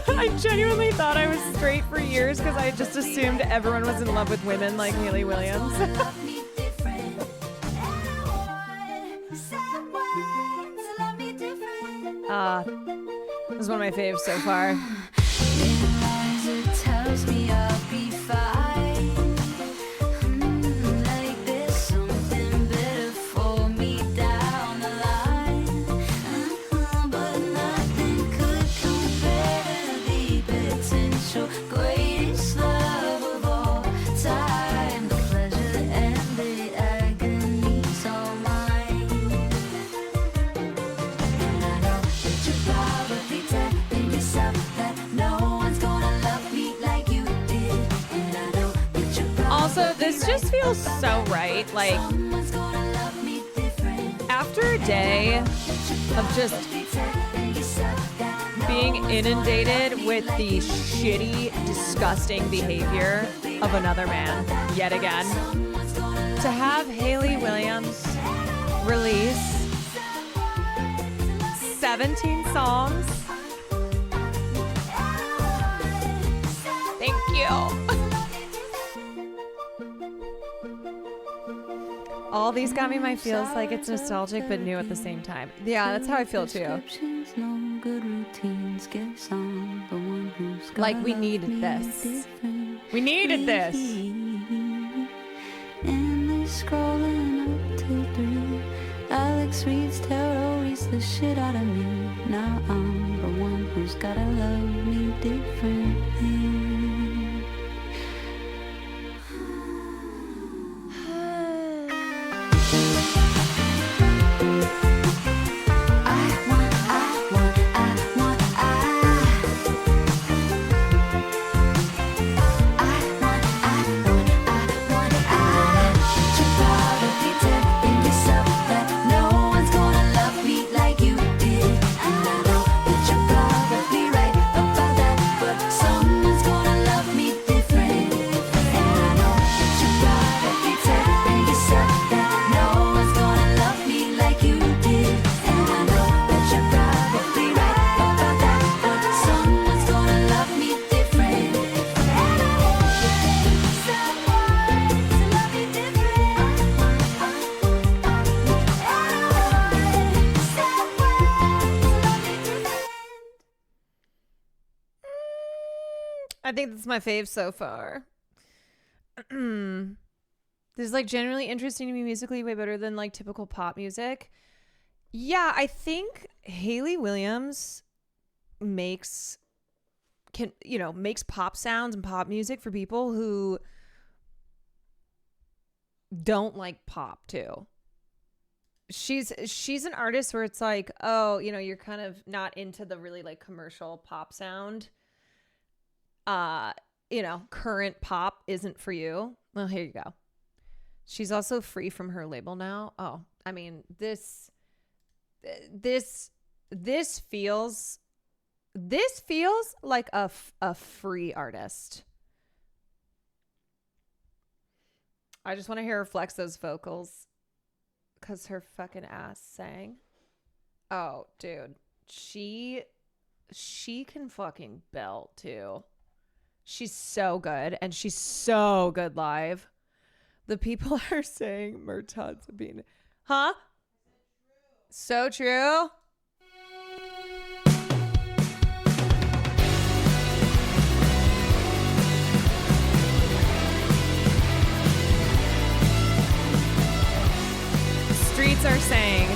I genuinely thought I was straight for years because I just assumed everyone was in love with women like Hayley Williams. This is one of my faves so far. Tells me I'll be fine. Like there's something better for me down the line. But nothing could compare to the potential greatest love of all time. The pleasure and the agony's all mine. And I know that you're probably telling yourself that no one's gonna love me like you did. And I know that you're Also, this just feels so right. Like, someone's gonna love me different. after a day of just being inundated with the shitty, disgusting behavior of another man, yet again, to have Hayley Williams release 17 songs. Thank you. All these got me my feels like it's nostalgic but new at the same time. Yeah, that's how I feel too. Like we needed this. We needed this. And they're scrolling up to 3. Alex reads tarot, reads the shit out of me. Now I'm the one who's gotta love me differently. I think that's my fave so far. This is like generally interesting to me musically, way better than like typical pop music. Yeah, I think Hayley Williams makes pop sounds and pop music for people who don't like pop too. She's an artist where it's like, oh, you're kind of not into the really like commercial pop sound. Current pop isn't for you. Well, here you go. She's also free from her label now. Oh, I mean, this feels like a free artist. I just want to hear her flex those vocals because her fucking ass sang. Oh, dude, she can fucking belt too. She's so good, and she's so good live. The people are saying Murtaugh Sabine. Huh? So true. Streets are saying.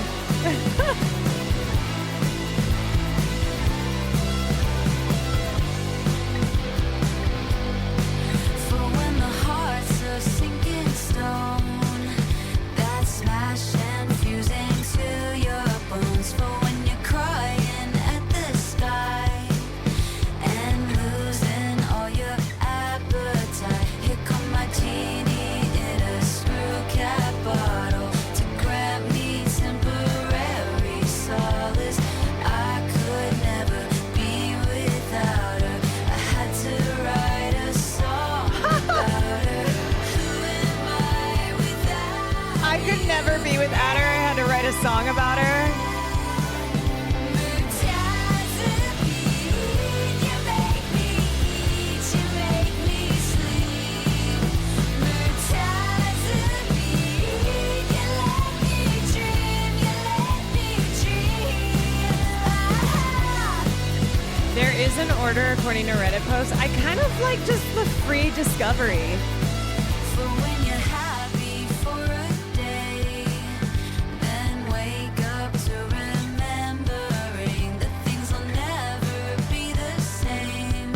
Temporary never be without her. I had to write a song about her. There is an order according to Reddit posts. I kind of like just the free discovery. For when you're happy for a day, then wake up to remembering that things will never be the same.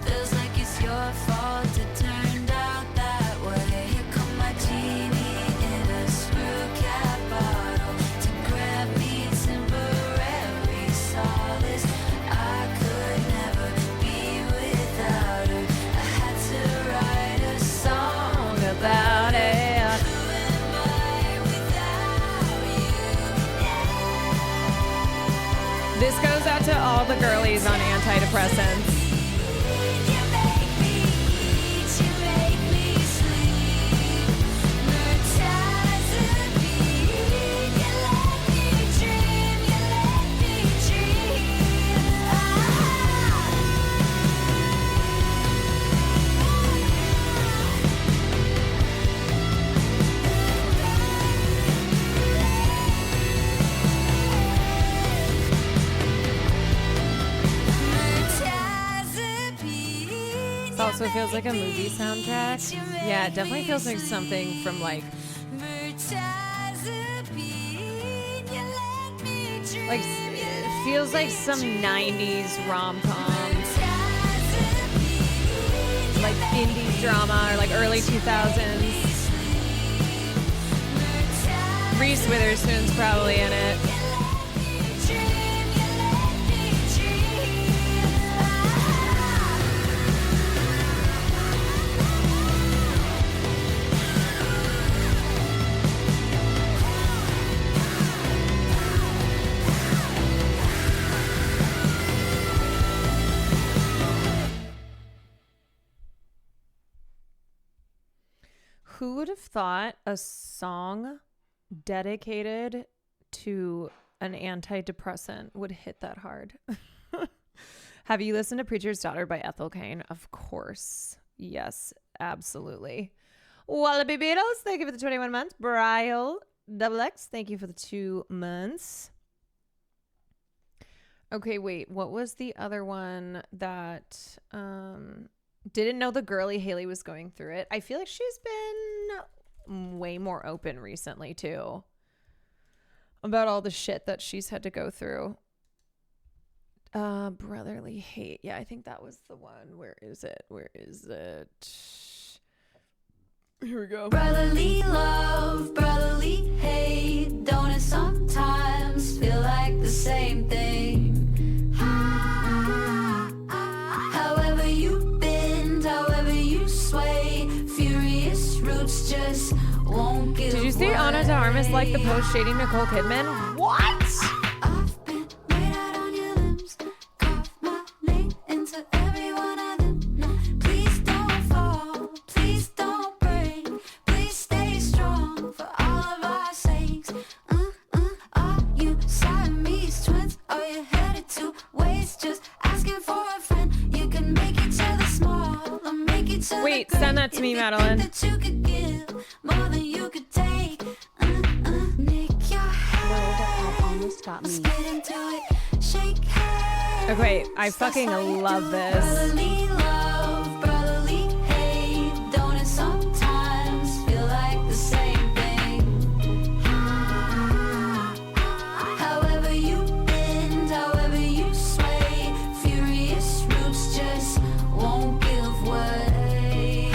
Feels like it's your fault it turned out that way. Here come my genie in a screw cap bottle to grab me temporary solace. I could never be without her. I had to write a song About it. Who am I without you? This goes out to all the girlies on antidepressants. You make me eat, you make me sleep. Murtazapine, you let me dream, you let me dream. Murtazapine, This also feels like a movie soundtrack. Yeah, it definitely feels like something from like it feels like some 90s rom-com, like indie drama or like early 2000s. Reese Witherspoon's probably in it. Who would have thought a song dedicated to an antidepressant would hit that hard? Have you listened to Preacher's Daughter by Ethel Cain? Of course. Yes, absolutely. Wallaby Beatles, thank you for the 21 months. Brial Double X, thank you for the 2 months. Okay, wait. What was the other one that didn't know the girly Haley was going through it? I feel like she's been way more open recently too about all the shit that she's had to go through. Brotherly hate. Yeah, I think that was the one. Where is it? Here we go. Brotherly love, brotherly hate. Don't it sometimes feel like the same thing? However you bend, however you sway, furious roots just won't give way. Did you see Ana de Armas like the post shading Nicole Kidman? What? I've been laid out on your limbs, carved my name into every one of them. No, please don't fall, please don't break, please stay strong for all of our sakes. Are you Siamese twins? Are you headed to waste? Just asking for a friend. You can make each other small or make each other Wait, great. send that to me, If you Madeline. think that you could give more than you could take. Nick your head. Almost got me. Spit into it, shake hands. Okay, I fucking love this. Brotherly love, brotherly hate. Don't it sometimes feel like the same thing? However you bend, however you sway, furious roots just won't give way.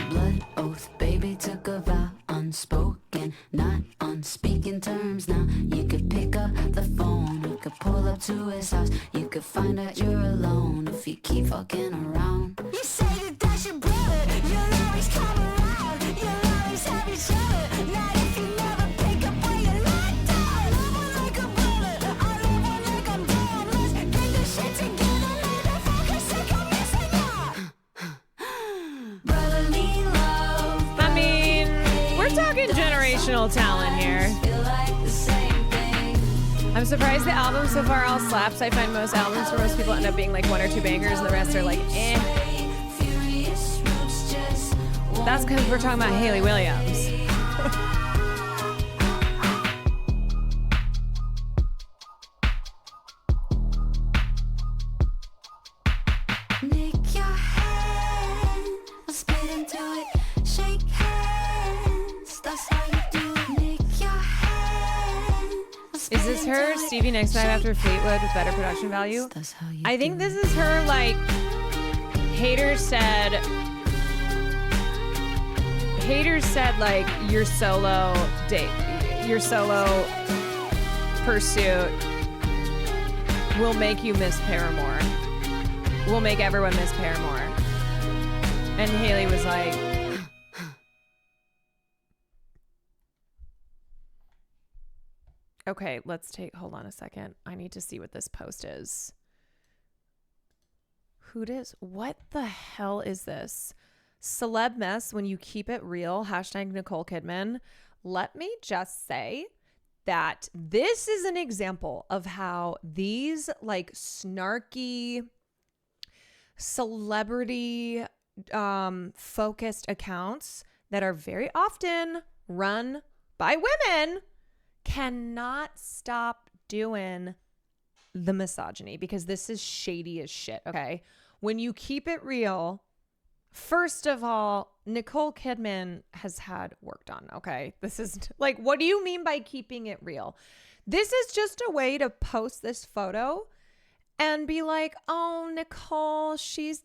Blood oath, baby took a vow, unspoken, not on speaking terms. Now you could pick up the phone, you could pull up to his house, you could find out you're alone if you keep fucking around. You say that that's your brother, you'll always come around, you'll always have each other. Not if you never pick up where you left off. I love one like a bullet, I love one like I'm done. Let's get this shit together, motherfucker, sick of missing ya. Brotherly love, I mean, talking generational talent here. feel like the same thing. I'm surprised the album so far all slaps. I find most albums for most people end up being like 1 or 2 bangers and the rest are like eh. Furious roots just That's because we're talking about Haley Williams. nick your hand, I'll spit into it. Shake hands, that's how you do it. Nick your hand, I'll spit Is this her into it. Stevie Nicks night after Fleetwood with better production value? That's how you I think this is her like haters said like your solo pursuit will make you miss Paramore. Will make everyone miss Paramore. And Haley was like, okay, hold on a second. I need to see what this post is. What the hell is this? Celeb mess when you keep it real. Hashtag Nicole Kidman. Let me just say that this is an example of how these like snarky celebrity focused accounts that are very often run by women cannot stop doing the misogyny, because this is shady as shit. Okay, when you keep it real, first of all, Nicole Kidman has had work done. Okay, this is like, what do you mean by keeping it real? This is just a way to post this photo and be like, oh, Nicole, she's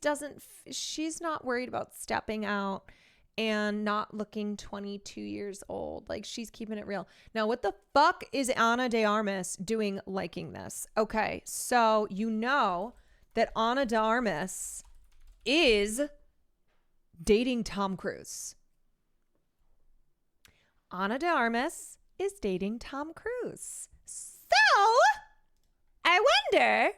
not worried about stepping out and not looking 22 years old. Like, she's keeping it real. Now, what the fuck is Ana de Armas doing liking this? Okay, so you know that Ana de Armas is dating Tom Cruise. Ana de Armas is dating Tom Cruise. So, I wonder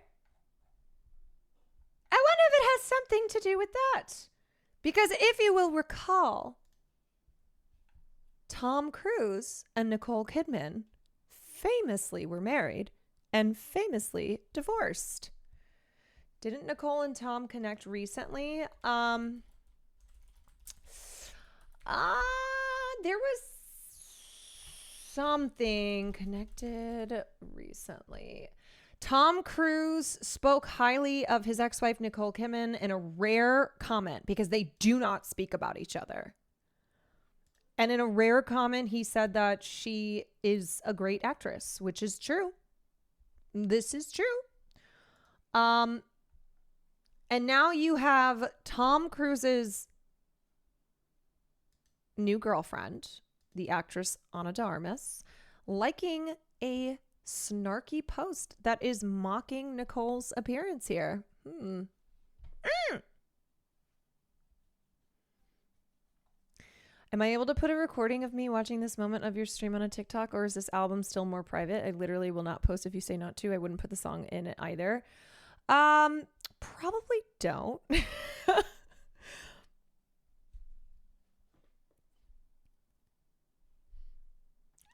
if it has something to do with that. Because if you will recall, Tom Cruise and Nicole Kidman famously were married and famously divorced. Didn't Nicole and Tom connect recently? There was something connected recently. Tom Cruise spoke highly of his ex-wife Nicole Kidman in a rare comment, because they do not speak about each other. And in a rare comment, he said that she is a great actress, which is true. This is true. And now you have Tom Cruise's new girlfriend, the actress Ana de Armas, liking a snarky post that is mocking Nicole's appearance here. Am I able to put a recording of me watching this moment of your stream on a TikTok, or is this album still more private? I literally will not post if you say not to. I wouldn't put the song in it either. Probably don't.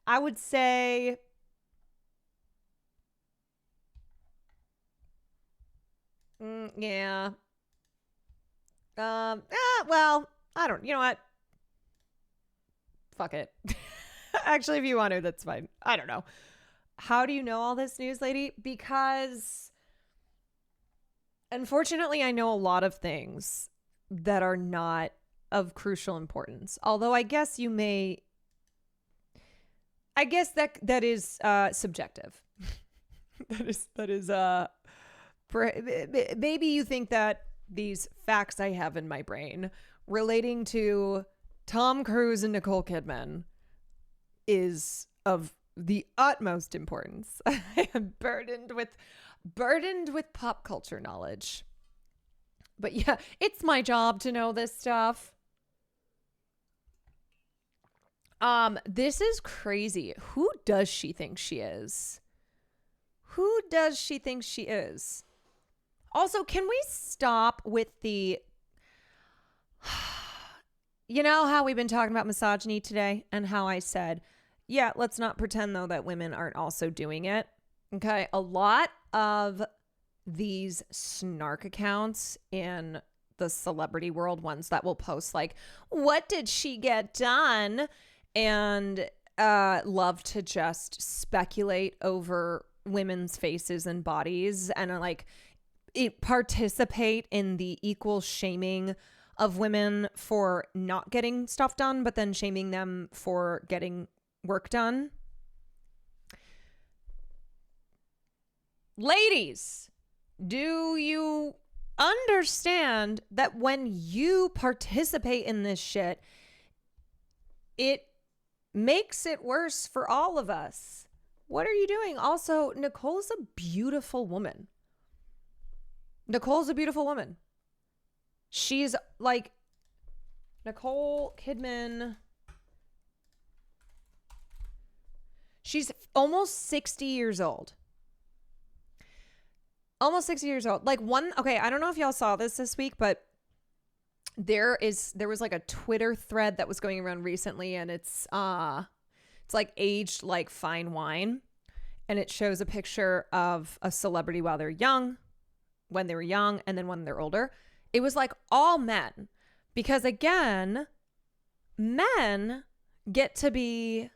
I would say yeah. Well, I don't, you know what? Fuck it. Actually, if you want to, that's fine. I don't know. How do you know all this news, lady? Because unfortunately, I know a lot of things that are not of crucial importance. Although I guess you may, I guess that is subjective. Maybe you think that these facts I have in my brain relating to Tom Cruise and Nicole Kidman is of the utmost importance. I am burdened with pop culture knowledge. But yeah, it's my job to know this stuff. This is crazy. Who does she think she is? Who does she think she is? Also, can we stop with the you know how we've been talking about misogyny today and how I said, yeah, let's not pretend though that women aren't also doing it. Okay. A lot of these snark accounts in the celebrity world, ones that will post like, what did she get done? And love to just speculate over women's faces and bodies and like participate in the equal shaming of women for not getting stuff done, but then shaming them for getting work done. Ladies, do you understand that when you participate in this shit, it makes it worse for all of us? What are you doing? Also, Nicole's a beautiful woman. Nicole's a beautiful woman. She's like Nicole Kidman. She's almost 60 years old. Almost 60 years old. Like okay, I don't know if y'all saw this week, but there was like a Twitter thread that was going around recently, and it's like aged like fine wine, and it shows a picture of a celebrity while they're young, when they were young, and then when they're older. It was like all men, because again, men get to be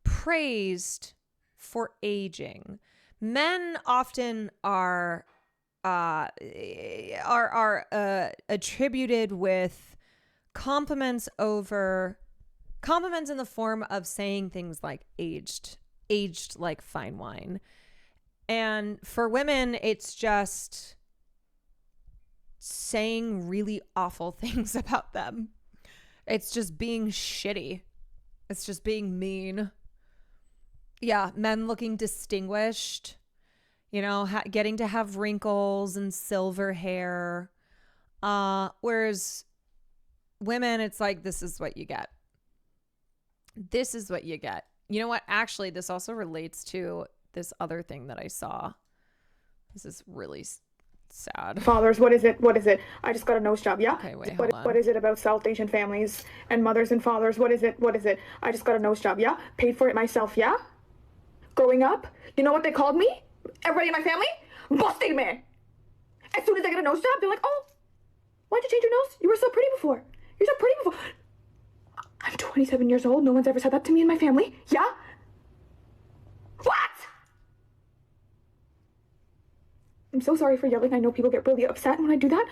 praised for aging. Men often are attributed with compliments in the form of saying things like aged like fine wine. And for women, it's just saying really awful things about them. It's just being shitty. It's just being mean. Yeah, men looking distinguished, getting to have wrinkles and silver hair. Whereas women, it's like, this is what you get. This is what you get. You know what? Actually, this also relates to this other thing that I saw. This is really sad. Fathers, what is it? What is it? I just got a nose job, yeah? Okay, wait, hold on. What is it about South Asian families and mothers and fathers? What is it? What is it? I just got a nose job, yeah? Paid for it myself, yeah? Growing up, you know what they called me? Everybody in my family? Busting man. As soon as I get a nose job, they're like, oh, why'd you change your nose? You were so pretty before. You're so pretty before. I'm 27 years old. No one's ever said that to me in my family. Yeah? What? I'm so sorry for yelling. I know people get really upset when I do that.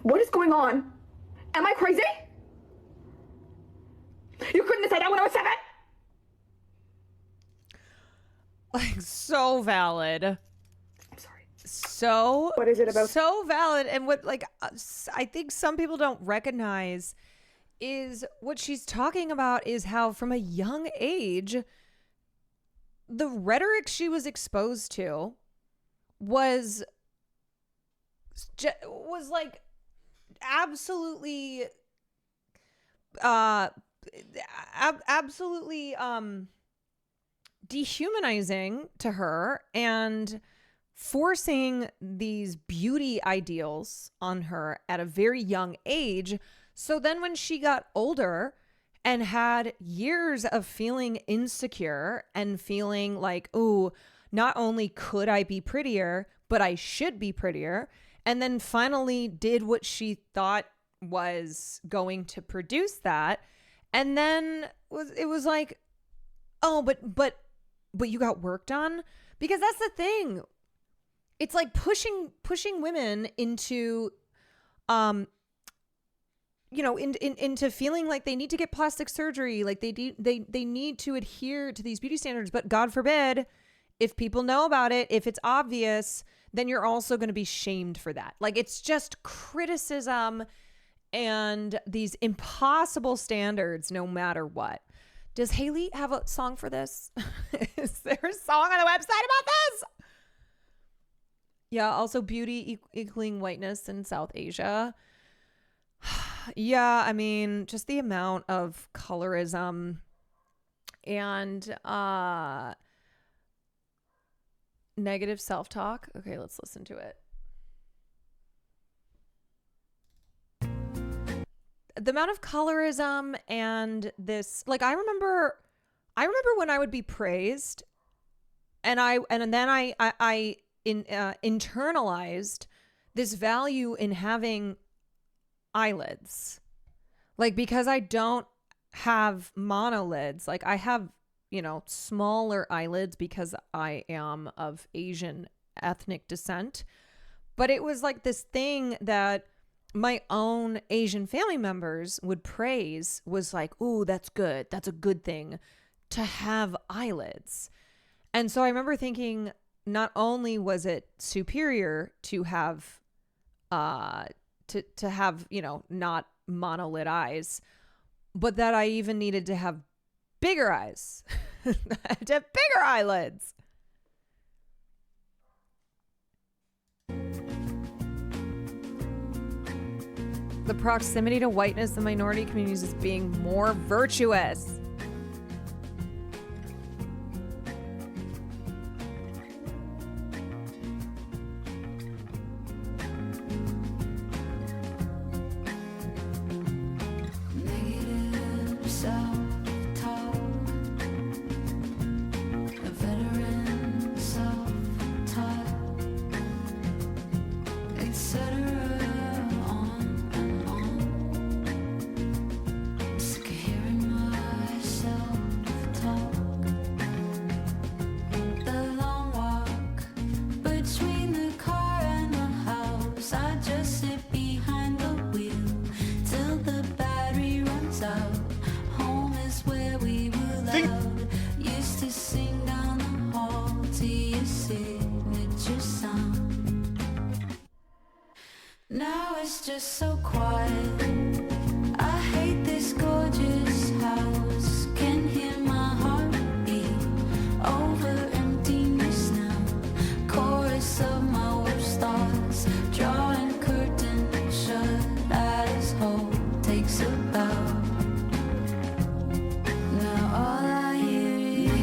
What is going on? Am I crazy? You couldn't have said that when I was 7? Like, so valid. I'm sorry. So what is it about? So valid. And what, like, I think some people don't recognize is what she's talking about is how from a young age, the rhetoric she was exposed to was like absolutely dehumanizing to her and forcing these beauty ideals on her at a very young age. So then when she got older and had years of feeling insecure and feeling like, oh, not only could I be prettier, but I should be prettier, and then finally did what she thought was going to produce that, and then it was like, oh, but you got work done? Because that's the thing. It's like pushing women into into feeling like they need to get plastic surgery, like they need to adhere to these beauty standards. But God forbid, if people know about it, if it's obvious, then you're also going to be shamed for that. Like, it's just criticism and these impossible standards no matter what. Does Haley have a song for this? Is there a song on the website about this? Yeah, also beauty equaling whiteness in South Asia. Yeah, I mean, just the amount of colorism and negative self-talk. Okay, let's listen to it. the amount of colorism and this, like, I remember when I would be praised and then I internalized this value in having eyelids. Like, because I don't have monolids, like I have, you know, smaller eyelids because I am of Asian ethnic descent. But it was like this thing that my own Asian family members would praise, was like, "Ooh, that's good. That's a good thing to have eyelids." And so I remember thinking, not only was it superior to have to have, you know, not monolid eyes, but that I even needed to have bigger eyes, to have bigger eyelids. The proximity to whiteness in minority communities is being more virtuous. Negative self-talk, a veteran self-taught, etc. On and on. Sick of hearing myself talk. The long walk between the car and the house, I just sit behind the wheel till the battery runs out. Home is where we were loud. Used to sing down the hall to your signature sound. Now it's just so quiet. I hate this gorgeous house. Can hear my heartbeat over emptiness now. Chorus of my worst thoughts, drawing curtain shut as hope takes a bow. Now all I hear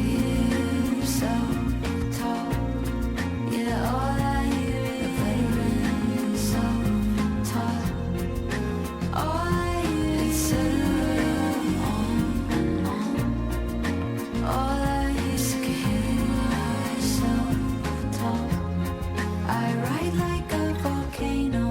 is self-talk. Yeah, all I hear is veteran self-talk. All I hear is on and on. All I hear is sick of hearing myself talk. I write like a volcano,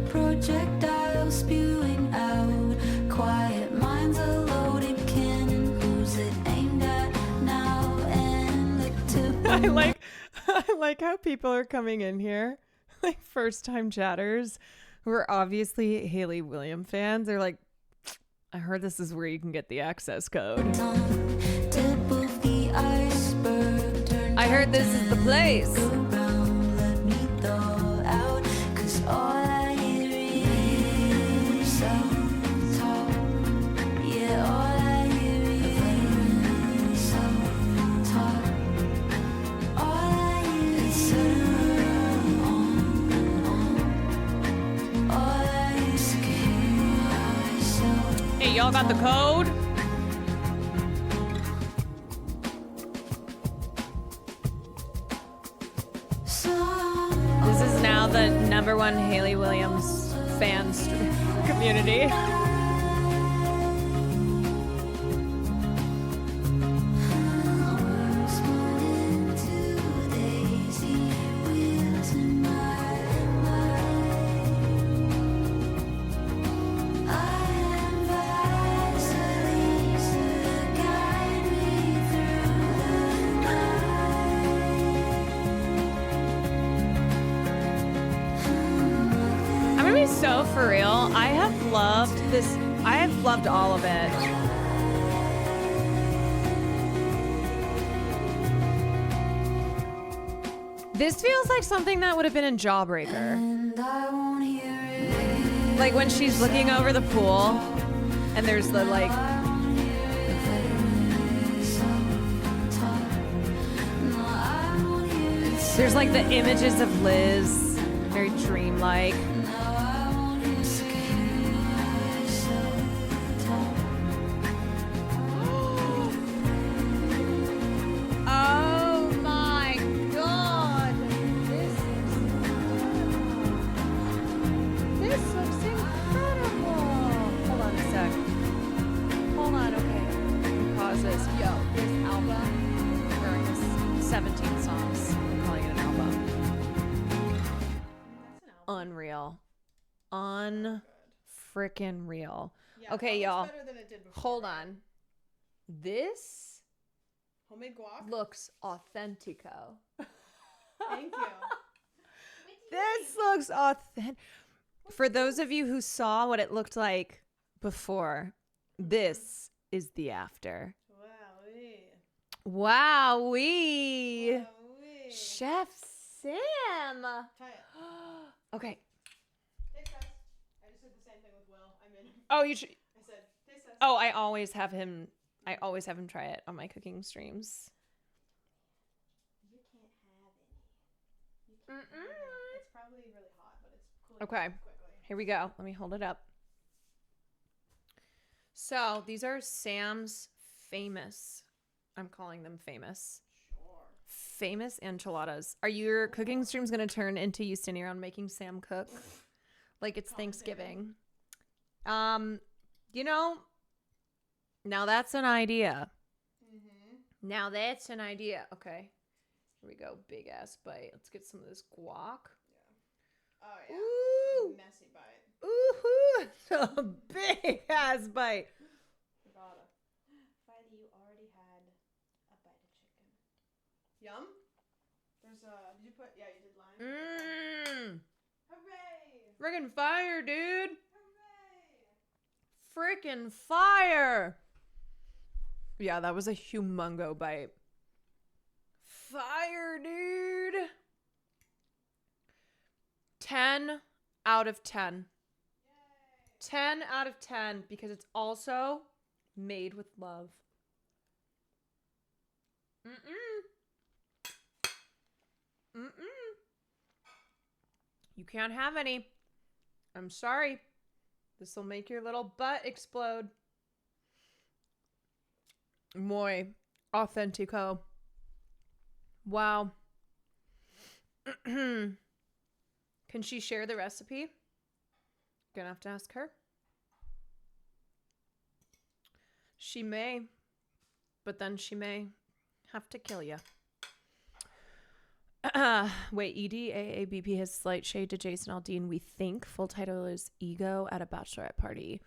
projectile spewing out. Quiet minds, a loaded cannon. Who's it aimed at now? And the tip. I like how people are coming in here, like first time chatters who are obviously Haley Williams fans. They're like, I heard this is where you can get the access code. Tip of the iceberg. Turn I heard this is the place. around, let me thaw out. 'Cause all I hear is self-talk. Yeah, all I hear is self-talk. All I hear is on and on. All I hear is sick of hearing myself. Hey, y'all got the code? This is now the #1 Haley Williams fans community. I'm gonna be so for real. I have loved this. I have loved all of it. This feels like something that would have been in Jawbreaker. And I won't hear it. Like when she's looking over the pool and there's the like there's like the images of Liz, very dreamlike. Oh my god. This looks incredible. this. Yo, this album, or I guess 17 songs. I'm calling it an album. Unreal. Un-frickin' real. Yeah, Okay, that y'all. looks better than it did before, Hold right? on. This Homemade guac. looks authentico. Thank you. This looks authentic. For those of you who saw what it looked like before, this is the after. Wowee. Chef Sam. Try it. Okay. Taste test. I just did the same thing with Will. Oh, you should. I said taste test. Oh, I always have him try it on my cooking streams. You can't have any. You can't have any. It's probably really hot, but it's cooling Okay. quickly. Here we go. Let me hold it up. So these are Sam's famous. I'm calling them famous. Sure. Famous enchiladas. Are your cooking streams going to turn into you standing around making Sam cook? Like it's Thanksgiving. You know, now that's an idea. Now that's an idea. Okay. Here we go. Big ass bite. Let's get some of this guac. Oh yeah. Ooh. Messy bite. Ooh, it's a big ass bite. Friday, you already had a bite of chicken. Yum. There's did you put? Yeah, you did lime. Hooray! Friggin' fire, dude. Hooray! Freaking fire. Yeah, that was a humongo bite. Fire, dude. 10 out of 10. 10 out of 10 because it's also made with love. You can't have any. I'm sorry. This will make your little butt explode. Muy authentico. Wow. Can she share the recipe? Gonna have to ask her. She may, but then she may have to kill you. Wait, EDAABP has slight shade to Jason Aldean. We think full title is Ego at a Bachelorette Party.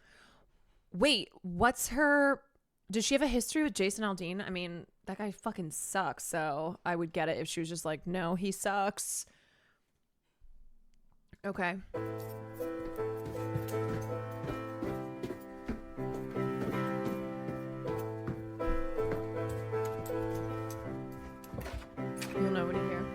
Wait, what's her... Does she have a history with Jason Aldean? I mean, that guy fucking sucks, so I would get it if she was just like, no, he sucks. Okay. You'll know when you hear.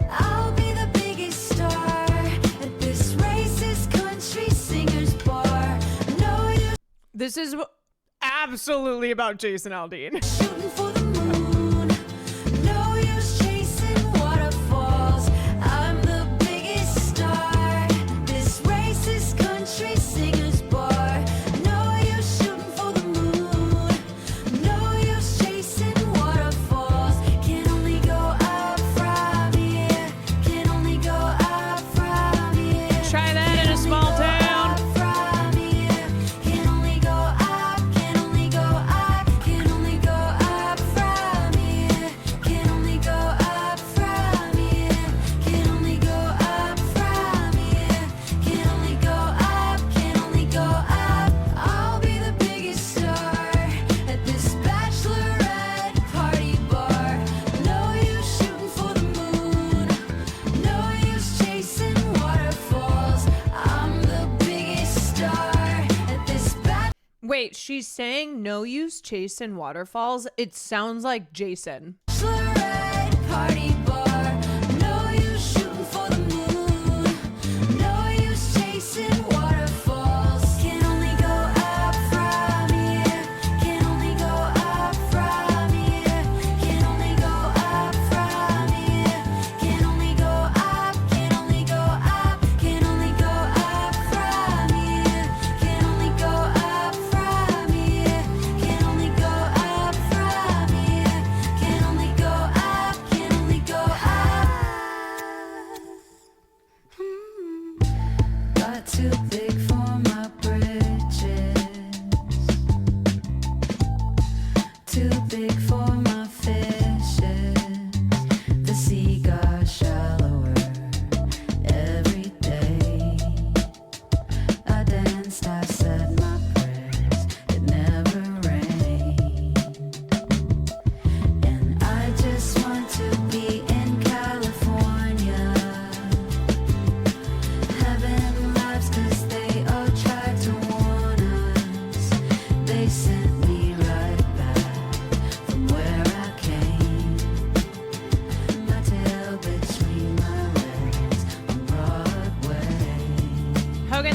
I'll be the biggest star at this racist country singers bar. No, you This is absolutely about Jason Aldean. shooting for the moon. No use chasing waterfalls. I'm the biggest star at this racist country singers bar. No use shooting for the moon. No use chasing waterfalls. Can only go up from here. Can only go up from here. Try that in a small town. From here. Can only go up. Can only go up. Can only go up from here. Can only go up from here. Can only go up from here. Can only go up. Can only go up. I'll be the biggest star at this bachelorette party bar. No use shooting for the moon. No use chasing waterfalls. I'm the biggest star at this Wait, she's saying no use chasing waterfalls? It sounds like Jason. bachelorette party bar. No use shooting for the moon. No use chasing waterfalls. Can only go up from here. Can only go up from here. Can only go up from here. Can only go up. Can only go up. Can only go up from here. Can only go up from here. Can only go up from here. Can only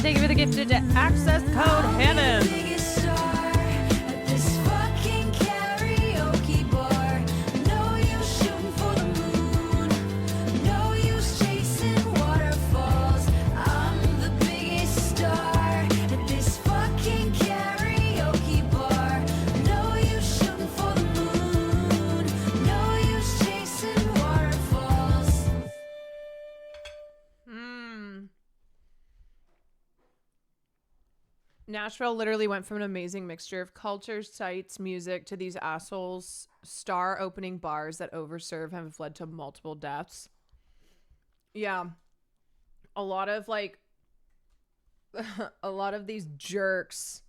and thank you for the gifted access code, Hannon. Biggest star at this fucking karaoke bar. No use shooting for the moon. No use chasing waterfalls. I'm the biggest star at this fucking karaoke bar. No use shooting for the moon. No use chasing waterfalls. Nashville literally went from an amazing mixture of culture, sights, music to these assholes star opening bars that overserve have led to multiple deaths. Yeah. A lot of like a lot of these jerks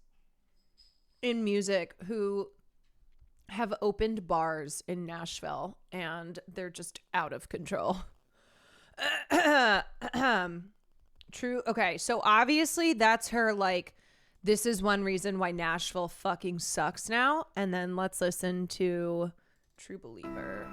in music who have opened bars in Nashville and they're just out of control. True. Okay, so obviously that's her like this is one reason why Nashville fucking sucks now. And then let's listen to True Believer.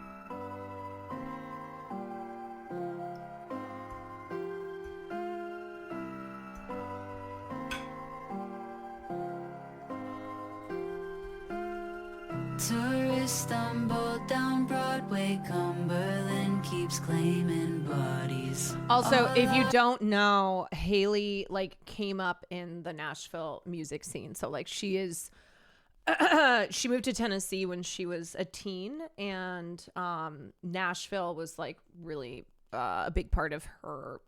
Tourists stumble down Broadway. Cumberland keeps claiming bodies. Also, if you don't know, Haley like came up in the Nashville music scene. So like she is she moved to Tennessee when she was a teen, and Nashville was like really a big part of her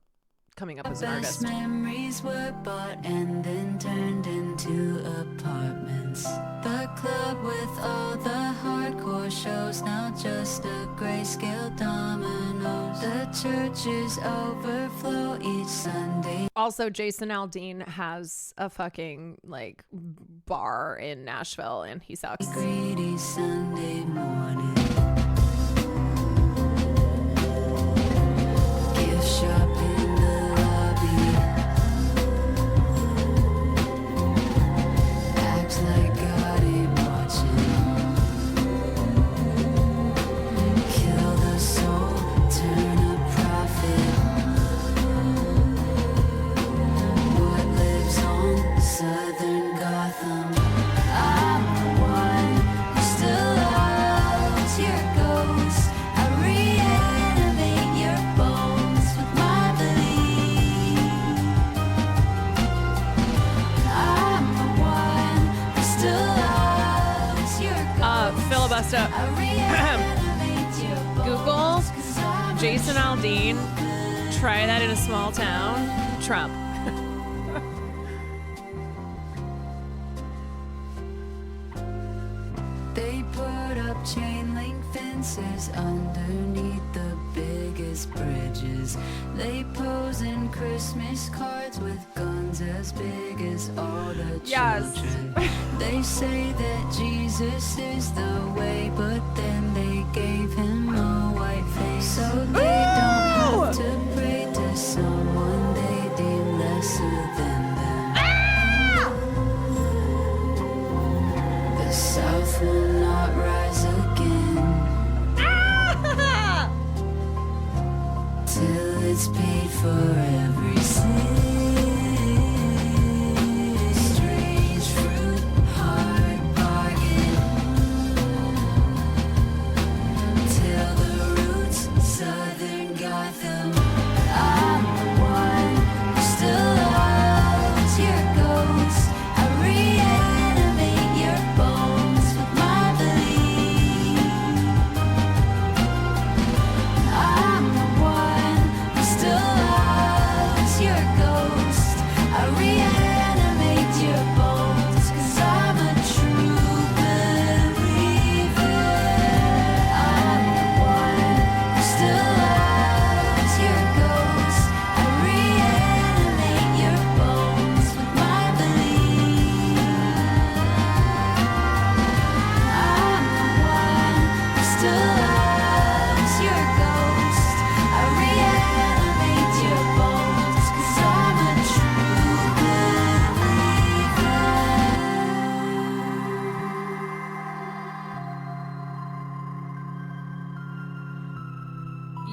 coming up as an Best artist. memories were bought and then turned into apartments. The club with all the hardcore shows, now just a grayscale dominoes. The churches overflow each Sunday. Also, Jason Aldean has a fucking like bar in Nashville, and he sucks. Greedy Sunday morning. Gift shop in the lobby. Acts like God ain't watching. Kill the soul, turn a profit. What lives on Southern Gotham? I'm the one who still loves your ghost. I reanimate your bones with my belief. I'm the one who still loves your ghost. Filibuster. I reanimate your bones. Google 'Cause I'm a Jason Aldean. Try that in a small town. Trump. They put up chain link fences underneath the biggest bridges. They pose in Christmas cards with guns as big as all the Yes. children. They say that Jesus is the way, but then they gave him a white face. So they don't have to pray to someone they deem lesser than them. The South will not rise again till it's paid for every sin. Strange fruit, hard bargain till the roots, Southern Gotham. I'm the one who still loves your ghost. I reanimate your bones with my belief. I'm the one who still loves your ghost. I reanimate your bones 'cause I'm a true believer. I'm the one who still loves your ghost. I reanimate your bones with my belief. I'm the one who still loves your ghost. I reanimate your bones 'cause I'm a true believer.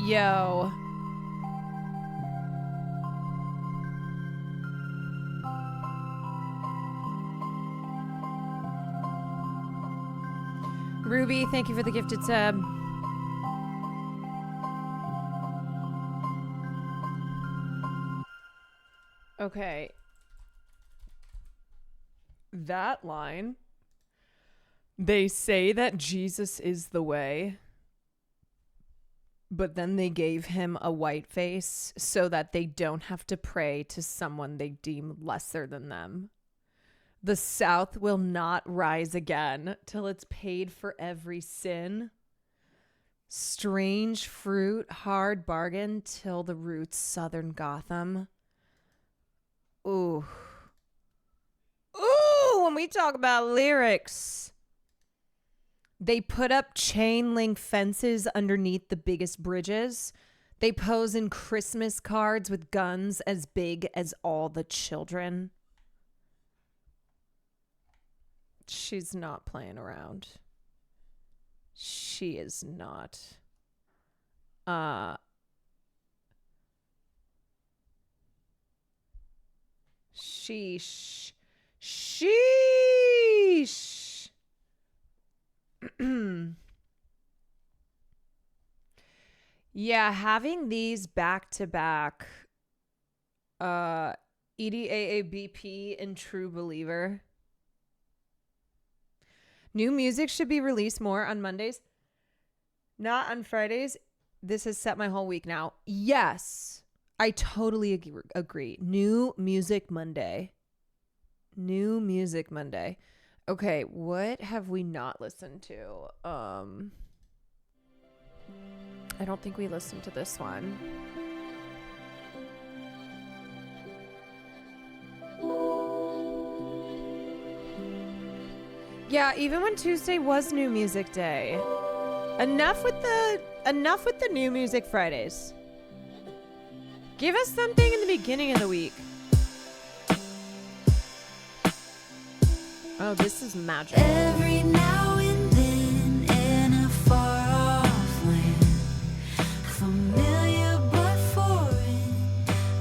Yo. Ruby, thank you for the gifted sub. Okay. That line. They say that Jesus is the way, but then they gave him a white face so that they don't have to pray to someone they deem lesser than them. The South will not rise again till it's paid for every sin. Strange fruit, hard bargain till the roots Southern Gotham. Ooh. Ooh, when we talk about lyrics. They put up chain link fences underneath the biggest bridges. They pose in Christmas cards with guns as big as all the children. She's not playing around. She is not. Sheesh. Sheesh. Yeah, having these back to back, EDAABP and True Believer. New music should be released more on Mondays, not on Fridays. This has set my whole week now. Yes, I totally agree. New Music Monday. New Music Monday. Okay, what have we not listened to? I don't think we listened to this one. Yeah, even when Tuesday was New Music Day. Enough with the New Music Fridays. Give us something in the beginning of the week. Oh, this is magic. Every now and then in a far off land, familiar but foreign,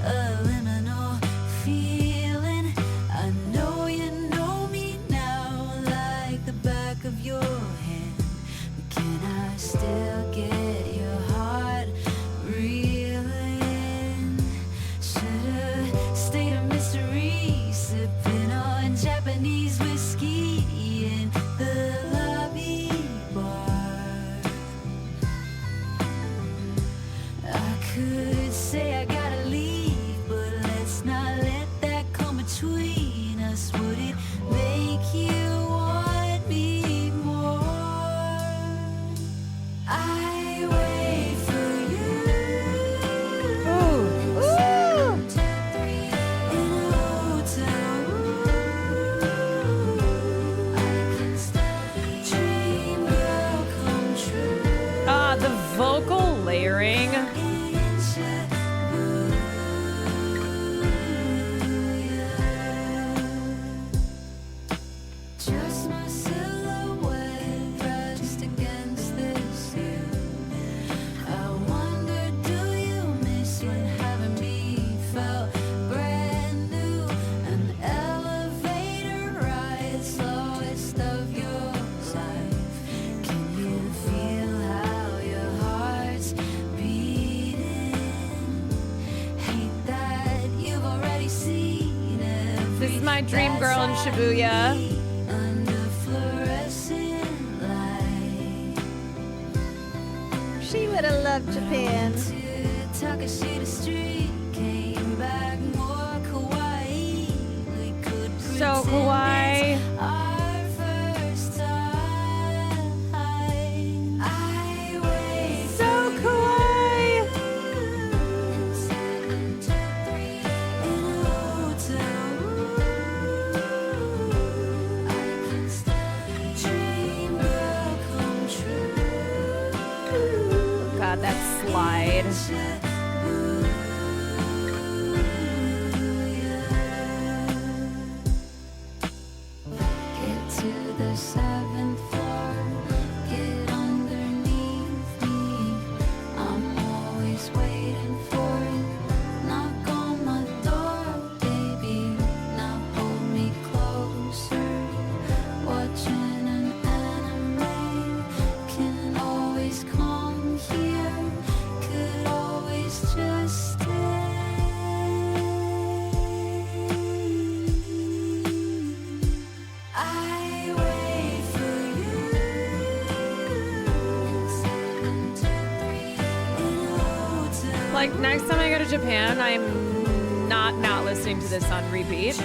a liminal feeling. I know you know me now like the back of your hand, but can I still get your heart reeling? Should've stayed a mystery, sipping on Japanese whiskey in the lobby bar. I could say I gotta leave, but let's not let that come between us. Would it make you want me more? I wait for you. Ooh. In a hotel room. I can dream girl come true. The vocal layering. In Shibuya. Just my silhouette pressed against this view. I wonder, do you miss when having me felt brand new? An elevator ride, slowest of your life. Can you feel how your heart's beating? Hate that you've already seen This is my dream girl in Shibuya. under fluorescent light. She would have loved Japan. To Takashita Street, came back more kawaii. We could So kawaii. our first time. I wait So kawaii. in a hotel room. I can dream girl come true. God, that slide. Get to the 7th floor, get underneath me. I'm always waiting for you. Knock on my door, baby. Now hold me closer. Watching an anime Like, next time I go to Japan, I'm not listening to this on repeat.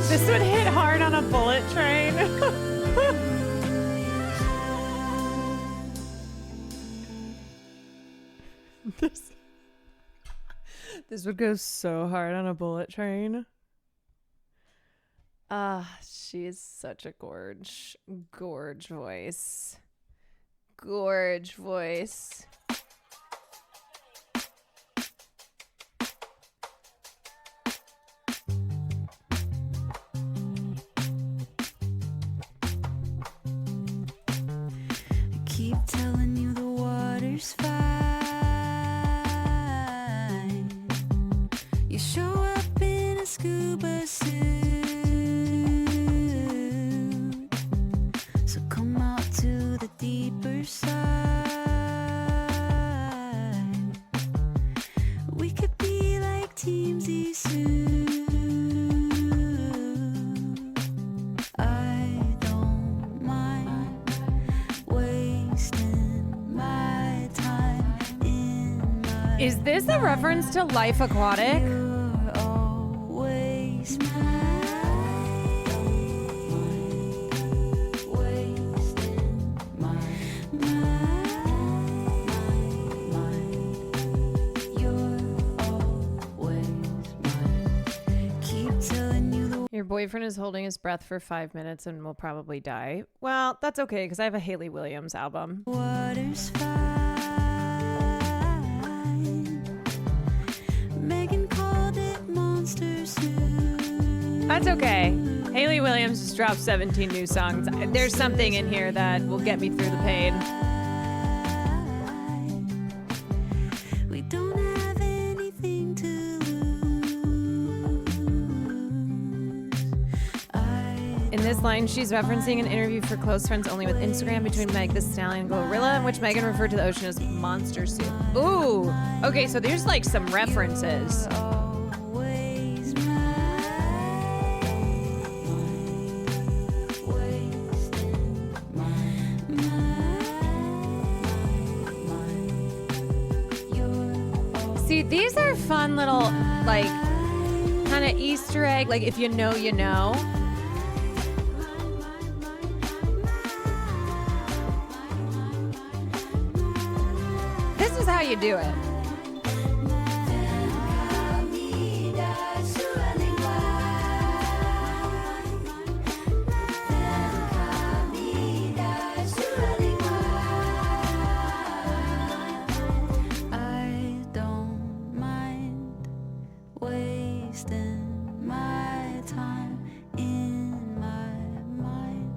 This would hit hard on a bullet train. This would go so hard on a bullet train. She is such a gorge voice. Gorge voice. Keep telling you the water's fine. You show up in a scuba suit, so come out to the deeper side. We could be like Teamsy soon. I don't mind wasting my time in my Is this a reference to Life Aquatic? You're always mine. Wasting my mind. You're always mine. Keep telling you the Your boyfriend is holding his breath for 5 minutes and will probably die. Well, that's okay because I have a Haley Williams album. water's fine. Megan called it monster soup. That's okay. Haley Williams just dropped 17 new songs. There's something in here that will get me through the pain. We don't have anything to lose. In this line, she's referencing an interview for Close Friends Only with Instagram between Meg Thee Stallion and Gorilla, in which Megan referred to the ocean as monster soup. Ooh. Okay, so there's like some references. Always mine. Wasting my mind. You're See, these are fun little, like, kind of Easter egg. Like, if you know, you know. This is how you do it. I don't mind wasting my time in my mind.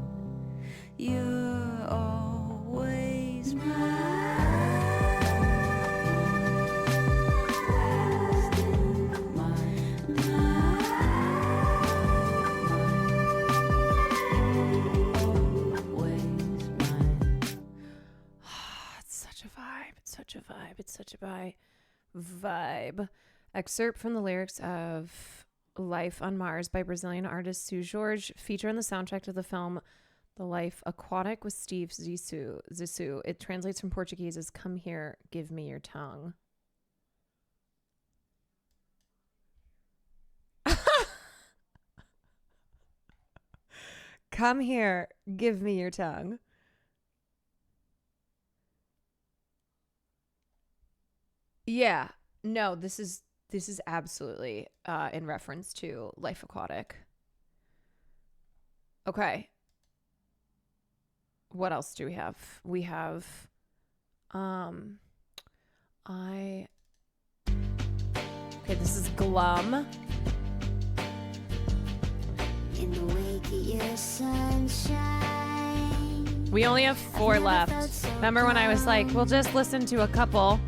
You're always mine. Wasting my always mine. It's such a vibe. It's such a vibe. It's such a vibe. Excerpt from the lyrics of Life on Mars by Brazilian artist Sue Jorge, feature on the soundtrack to the film The Life Aquatic with Steve Zissou. It translates from Portuguese as "Come here, give me your tongue." Come here, give me your tongue. Yeah, no, this is absolutely in reference to Life Aquatic. Okay. What else do we have? We have okay, this is Glum. In the wake of your sunshine. We only have 4 left. Remember when I was like, we'll just listen to a couple?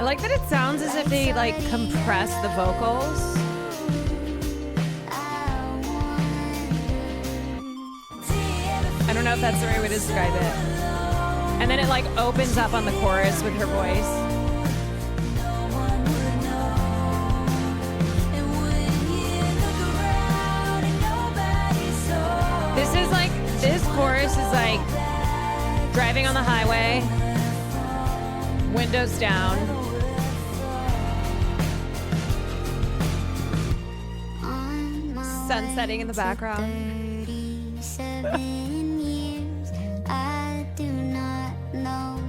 like that it sounds as if they like compress the vocals. I don't know if that's the right way to describe it. And then it like opens up on the chorus with her voice. This chorus is like driving on the highway, windows down. Sun setting in the background. 37 years, I do not know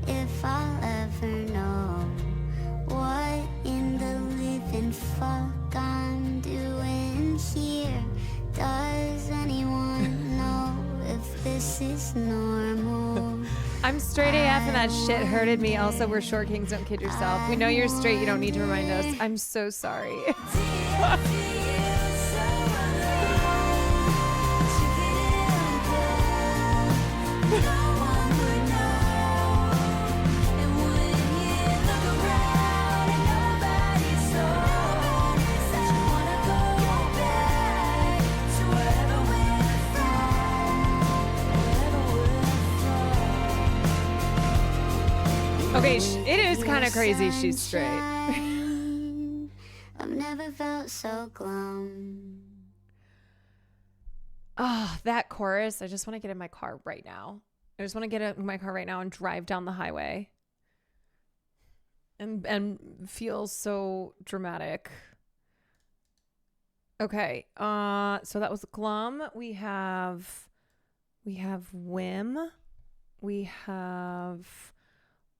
if I'll ever know what in the living fuck I'm doing here. Does anyone know if this is normal? I'm straight AF and that shit hurted me. Also, we're short kings, don't kid yourself. We know you're straight, you don't need to remind us. I'm so sorry. Okay, it is kind of crazy she's straight. I've never felt so glum. Oh, that chorus. I just want to get in my car right now. I just want to get in my car right now and drive down the highway. And feel so dramatic. Okay. So that was Glum. We have Whim. We have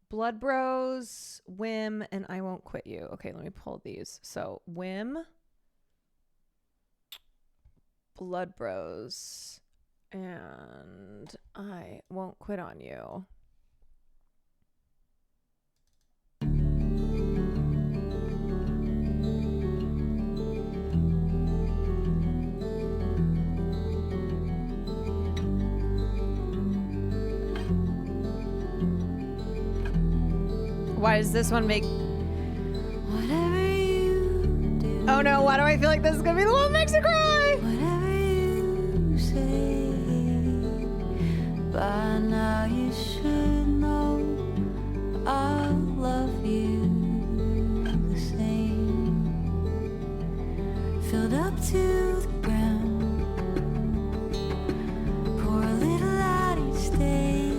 Blood Bros, Whim, and I Won't Quit You. Okay, let me pull these. So Whim, Blood Bros, and I Won't Quit on You. Why does this one make... Whatever you do, Oh no, why do I feel like this is gonna be the one that makes her cry? whatever you say, by now you should know I love you the same. Filled up to the ground, pour a little out each day,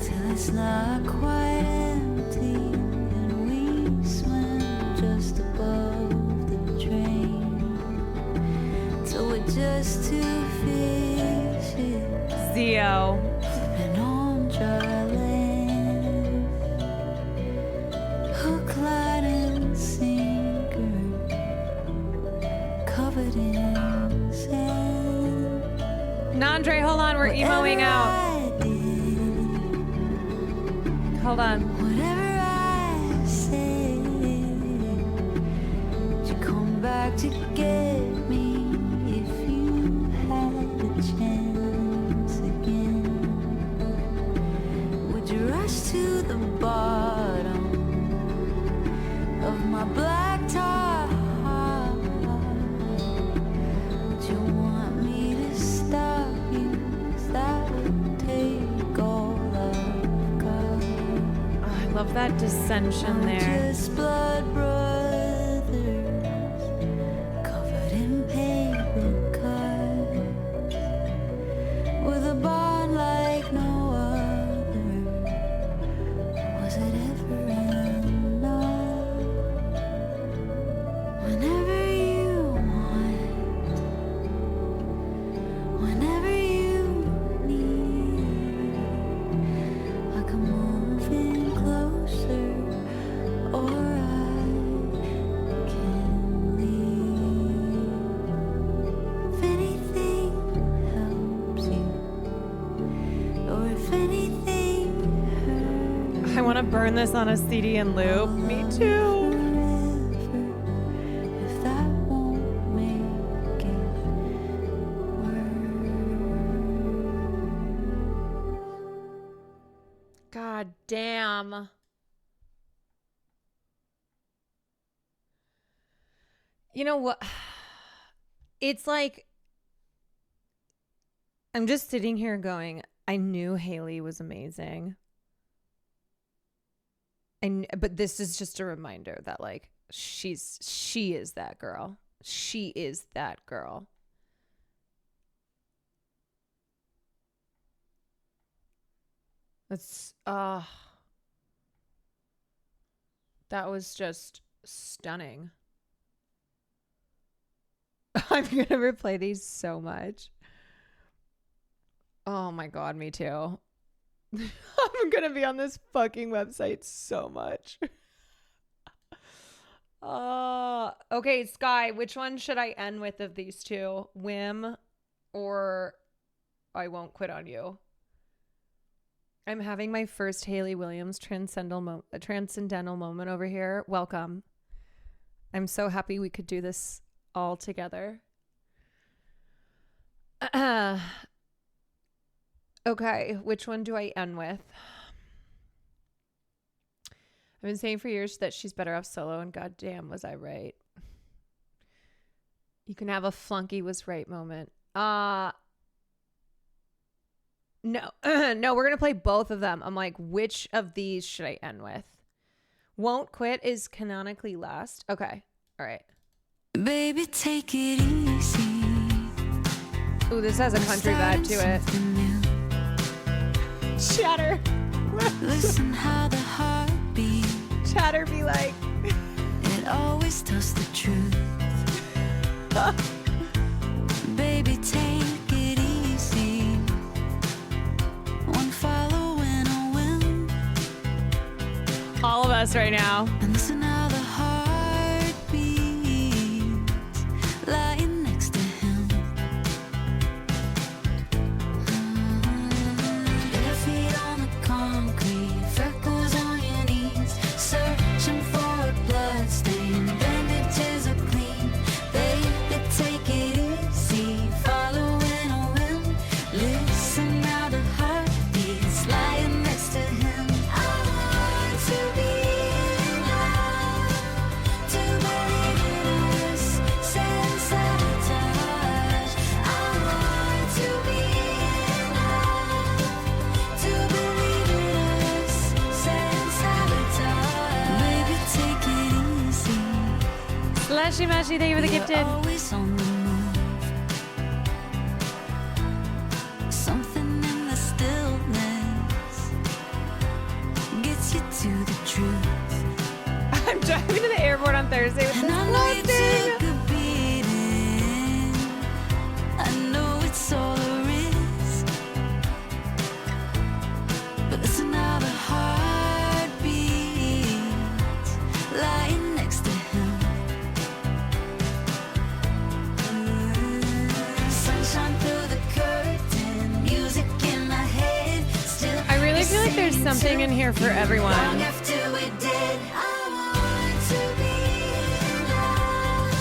till it's not quite empty and we swim just above the drain, till we're just two fishes Zio. flipping on dry land, hook, line, and sinker, covered in sand. Nandre, hold on, we're emoing out. Hold on. Whatever I say, would you come back to get me if you had a chance again? Would you rush to the bottom of my black tie? Would you want me to stop you? 'Cause that would take all I've got. I love that dissension We're there. just blood brothers, covered in paper cuts, with a bond like no other. Was it ever enough? Whenever you want, whenever you need, I can move in closer, or I can leave. If anything helps you, or if anything hurts, I want to burn this on a CD and loop. Me too. forever, if that won't make it worse. God damn. You know what? It's like I'm just sitting here going, I knew Haley was amazing. But this is just a reminder that like she is that girl. She is that girl. That's that was just stunning. I'm gonna replay these so much. Oh my god, me too. I'm gonna be on this fucking website so much. Okay, Sky, which one should I end with of these two? Whim or I Won't Quit on You? I'm having my first Haley Williams transcendental moment over here. Welcome. I'm so happy we could do this all together. Okay, which one do I end with? I've been saying for years that she's better off solo, and goddamn was I right. You can have a flunky was right moment. No, no, we're gonna play both of them. I'm like, which of these should I end with? Won't Quit is canonically last. Okay, all right. Baby, take it easy. Ooh, this has a country vibe to it. Chatter. Listen how the heart beats. Chatter be like. It always tells the truth. Baby, take it easy. One following a whim. All of us right now. And listen how the heart beats. Lying next to him. Bare feet on the concrete. Freckles on your knees. Searching for a blood stain. Bandages are clean. Baby, take it easy. Following a whim. Listen how the heart beats. Lying next to him. I want to be in love. To believe in us. Sense sabotage. I want to be in love. To believe in us. Sense sabotage. Baby, take it easy. Slashy Mashy, thank you for the You're gifted. always on the move. Something in the stillness gets you to the truth. I'm driving to the airport on Thursday with And I this know you blessing. took a beating. I know it's all a risk. But listen how the heart beats. Lying next to him. Sunshine through the curtain. Music in my head. Still I really feel like there's something in here for long everyone. after we're dead. I want to be in love.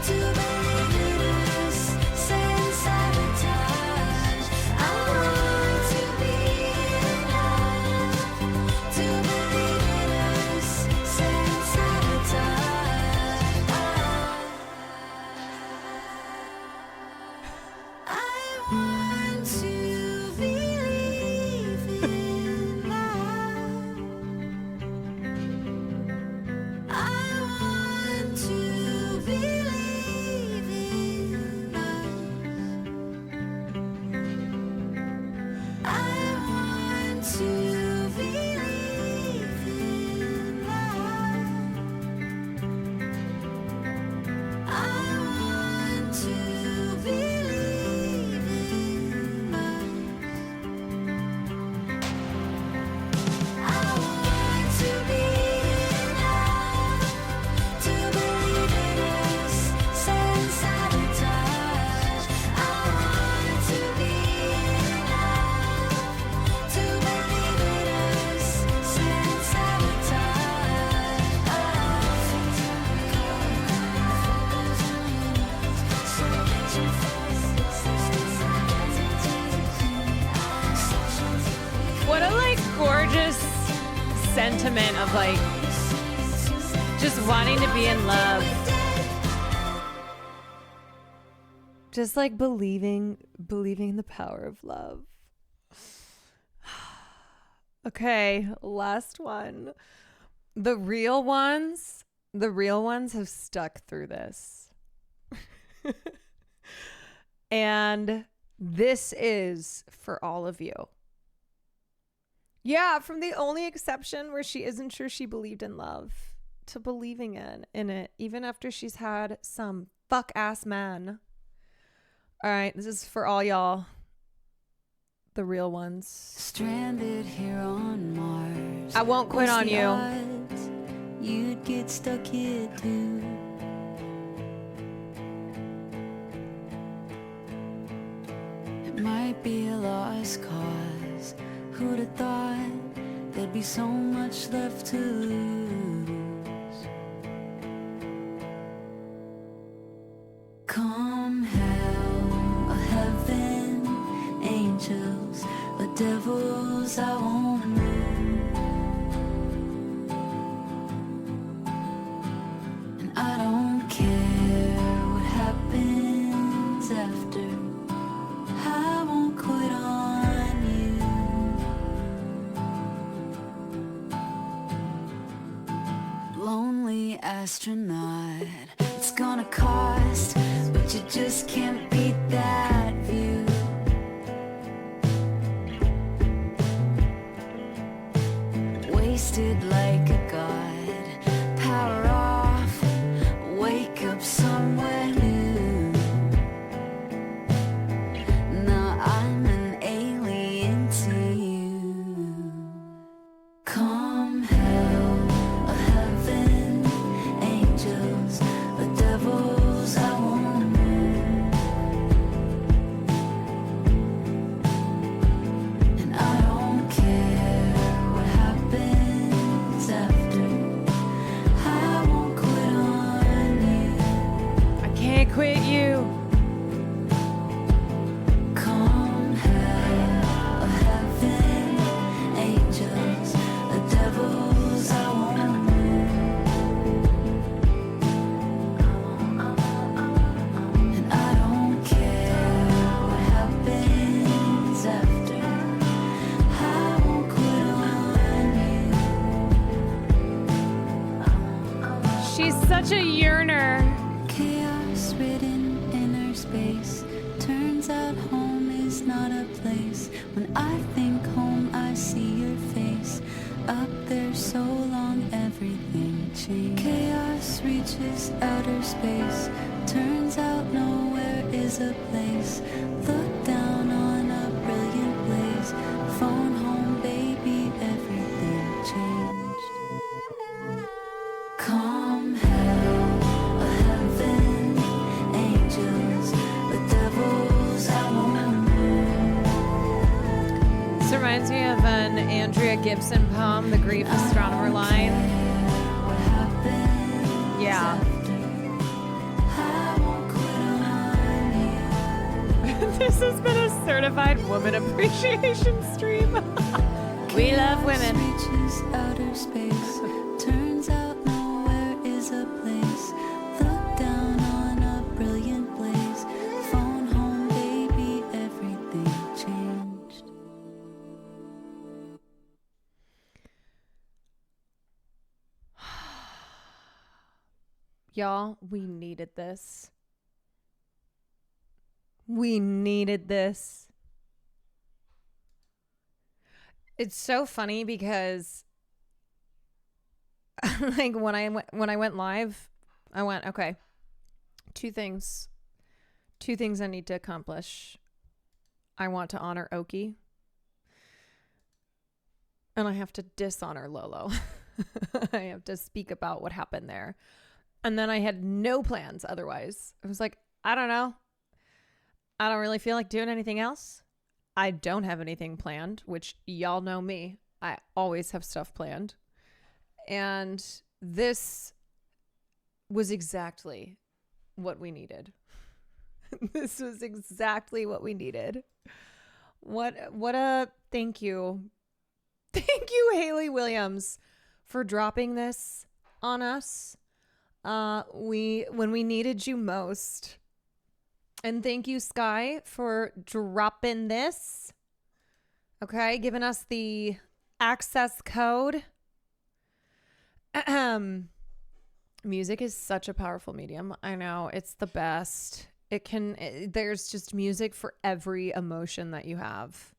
To believe in us. Sense sabotage. I want to be in love. To believe in us. Sense sabotage. I want to believe in love. I want to believe in us. I want to believe in love. I want to believe in us. I want to be in love. To believe in us. Sense sabotage. I want to be in love. To believe in us. Sense sabotage. What a like gorgeous sentiment of like just wanting to be in love. Just like believing in the power of love. Okay, last one. The real ones have stuck through this. And this is for all of you. Yeah, from the only exception where she isn't sure she believed in love to believing in it, even after she's had some fuck ass man. All right, this is for all y'all. The real ones. Stranded here on Mars. I won't quit on you. Odds you'd get stuck here too. It might be a lost cause. Who'd have thought there'd be so much left to lose? Come hell or heaven, angels or devils, I wanna know. And I don't care what happens after, I won't quit on you. Lonely astronaut, it's gonna cost, but you just can't beat that view. Wasted like a god, power off, wake up somewhere new. Now I'm an alien to you. Come hell or heaven, angels or devils, I wanna know. And I don't care what happens after, I won't quit on you. I can't quit you. Come hell or heaven, angels or devils, I wanna know. And I don't care what happens after, I won't quit on you. She's such a yearner. Chaos ridden inner space. Turns out home is not a place. When I think home, I see your face. Up there so long, everything changed. Chaos reaches outer space. Turns out nowhere is a place. Look down on a brilliant blaze. Phone home, baby, everything changed. Come hell or heaven, angels or devils, I wanna know. This reminds me of an Andrea Gibson poem, The Grief Astronomer line. What happens Yeah. I won't quit on you. This has been a certified woman appreciation stream. We love women. Reaches outer space. Turns out nowhere is a place. Look down on a brilliant blaze. Phone home, baby, everything changed. Y'all, we needed this. We needed this. It's so funny because like when I went live, I went, okay, two things I need to accomplish. I want to honor Oki, and I have to dishonor Lolo. I have to speak about what happened there. And then I had no plans otherwise. I was like, I don't know. I don't really feel like doing anything else. I don't have anything planned, which y'all know me. I always have stuff planned. And this was exactly what we needed. This was exactly what we needed. What a thank you. Thank you, Haley Williams, for dropping this on us. When we needed you most. And thank you, Sky, for dropping this. Okay, giving us the access code. Music is such a powerful medium. I know, it's the best. There's just music for every emotion that you have.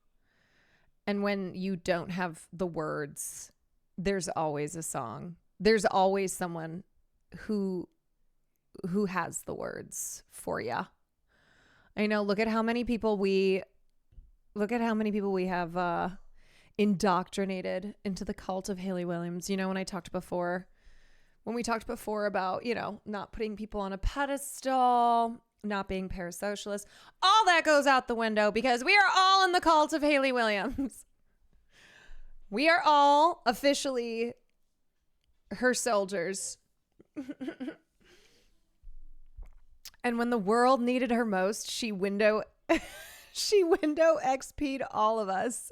And when you don't have the words, there's always a song. There's always someone who has the words for you. I know, look at how many people we have indoctrinated into the cult of Haley Williams. You know, when we talked before about, you know, not putting people on a pedestal, not being parasocialist, all that goes out the window because we are all in the cult of Haley Williams. We are all officially her soldiers. And when the world needed her most, she window XP'd all of us.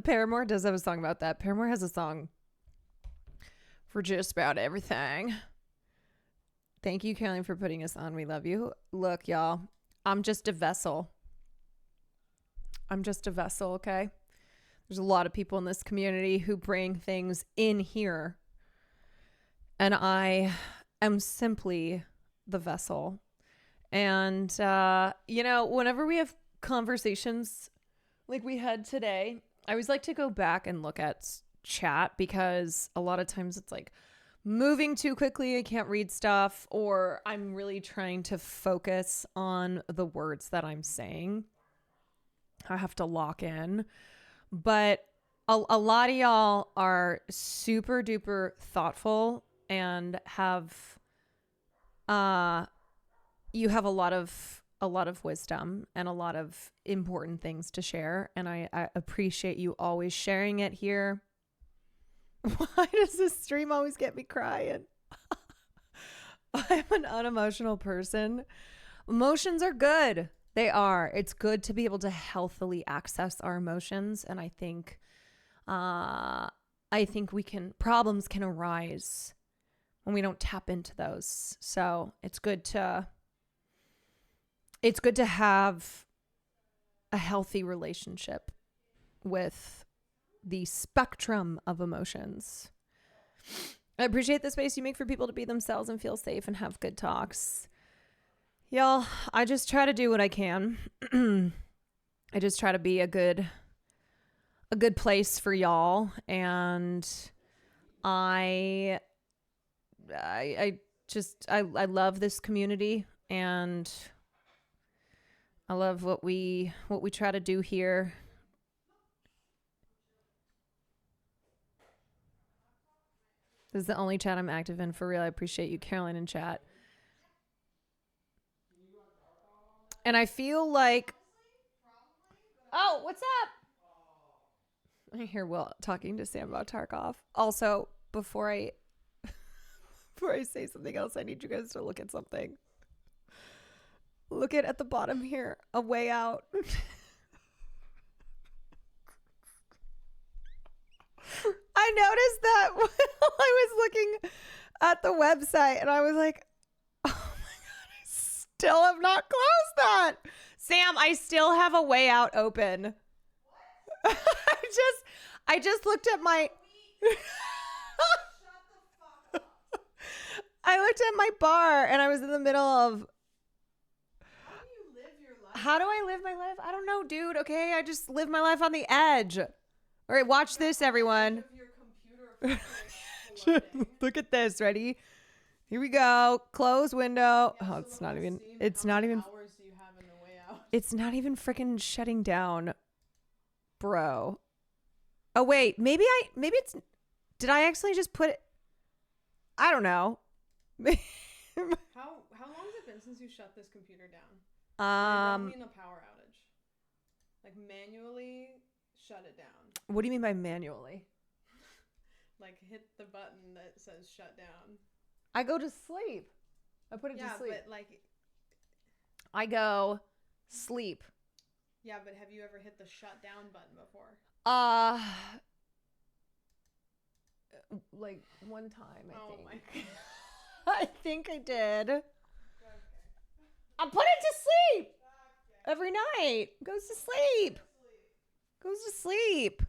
Paramore does have a song about that. Paramore has a song for just about everything. Thank you, Caroline, for putting us on. We love you. Look, y'all, I'm just a vessel. Okay? There's a lot of people in this community who bring things in here. And I am simply the vessel. And, you know, whenever we have conversations like we had today, I always like to go back and look at chat because a lot of times it's like moving too quickly. I can't read stuff, or I'm really trying to focus on the words that I'm saying. I have to lock in. But a lot of y'all are super duper thoughtful and have you have a lot of wisdom and a lot of important things to share, and I appreciate you always sharing it here. Why does this stream always get me crying? I'm an unemotional person. Emotions are good. They are. It's good to be able to healthily access our emotions, and I think problems can arise when we don't tap into those. So it's good to have a healthy relationship with the spectrum of emotions. I appreciate the space you make for people to be themselves and feel safe and have good talks. Y'all, I just try to do what I can. I just try to be a good place for y'all, and I love this community, and I love what we try to do here. This is the only chat I'm active in, for real. I appreciate you, Caroline, in chat. And I feel like, oh, what's up? I hear Will talking to Sam about Tarkov. Also, before I say something else, I need you guys to look at something. Look at the bottom here, a way out. I noticed that while I was looking at the website, and I was like, oh my God, I still have not closed that. Sam, I still have a way out open. I just looked at my I looked at my bar, and I was in the middle of how do I live my life? I don't know, dude. Okay, I just live my life on the edge. All right, watch this, everyone. Look at this. Ready? Here we go. Close window. Oh, it's not even freaking shutting down, bro. Oh wait, maybe did I actually just put it? I don't know. How long has it been since you shut this computer down? I don't mean a power outage. Like manually shut it down. What do you mean by manually? Like hit the button that says shut down. I go to sleep. I put it to sleep. Yeah, but like I go sleep. Yeah, but have you ever hit the shut down button before? Like one time, I think. Oh my God. I think I did. I'm putting it to sleep every night. Goes to sleep. Goes to sleep.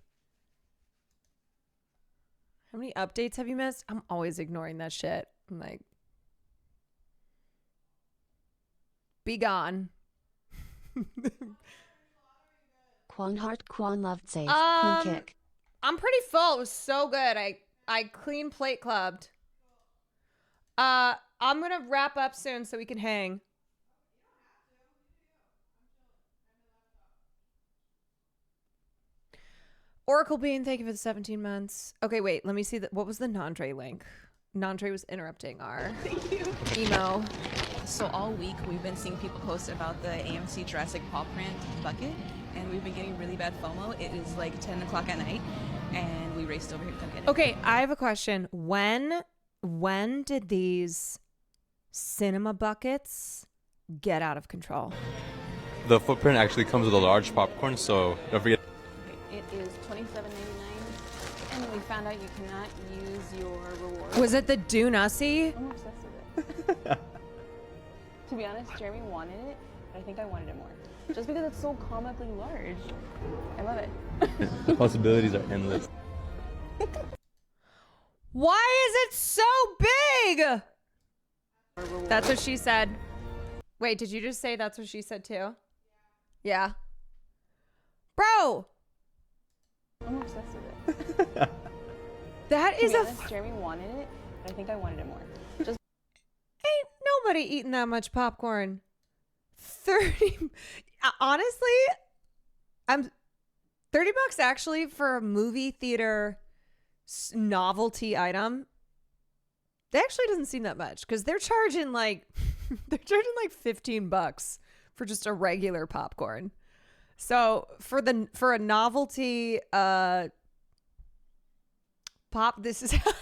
How many updates have you missed? I'm always ignoring that shit. I'm like, be gone. Quan heart, Quan loved save, Quan kick. I'm pretty full. It was so good. I clean plate clubbed. I'm gonna wrap up soon so we can hang. Oracle Bean, thank you for the 17 months. Okay, wait, let me see what was the Nandre link? Nandre was interrupting our emo. So all week we've been seeing people post about the AMC Jurassic Paw print bucket, and we've been getting really bad FOMO. It is like 10 o'clock at night, and we raced over here to come get it. Okay, I have a question. When did these cinema buckets get out of control? The footprint actually comes with a large popcorn, so don't forget. It is $27.99, and we found out you cannot use your reward. Was it the Dune-Ussie? I'm obsessed with it. To be honest, Jeremy wanted it, but I think I wanted it more. Just because it's so comically large. I love it. The possibilities are endless. Why is it so big? That's what she said. Wait, did you just say that's what she said too? Yeah. Bro! I'm obsessed with it. That to is be a honest, Jeremy wanted it, but I think I wanted it more. Just ain't nobody eating that much popcorn. 30 honestly, I'm $30 actually for a movie theater novelty item. That actually doesn't seem that much because they're charging like $15 for just a regular popcorn. So for a novelty pop, this is how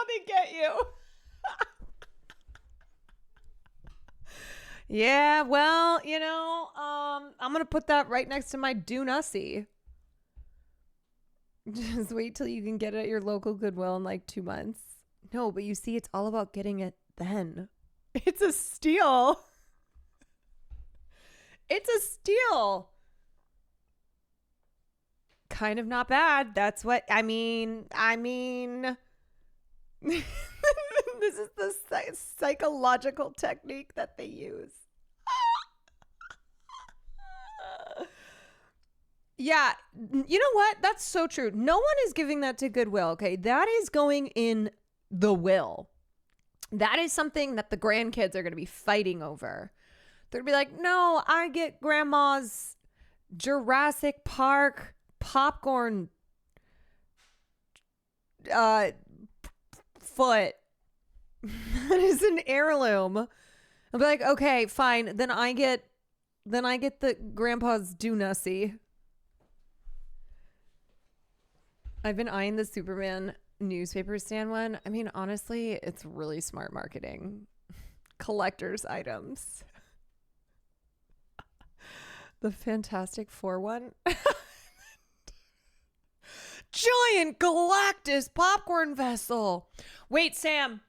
they get you. Yeah, well, I'm gonna put that right next to my Dune-Ussie. Just wait till you can get it at your local Goodwill in like 2 months. No, but you see, it's all about getting it then. It's a steal. It's a steal. Kind of not bad. That's what I mean. This is the psychological technique that they use. Yeah, you know what? That's so true. No one is giving that to Goodwill, okay? That is going in the will. That is something that the grandkids are going to be fighting over. They're going to be like, no, I get grandma's Jurassic Park popcorn foot. That is an heirloom. I'll be like, okay, fine. Then I get the grandpa's Dune-Ussie. I've been eyeing the Superman newspaper stand one. I mean, honestly, it's really smart marketing. Collector's items. The Fantastic Four one. Giant Galactus popcorn vessel. Wait, Sam.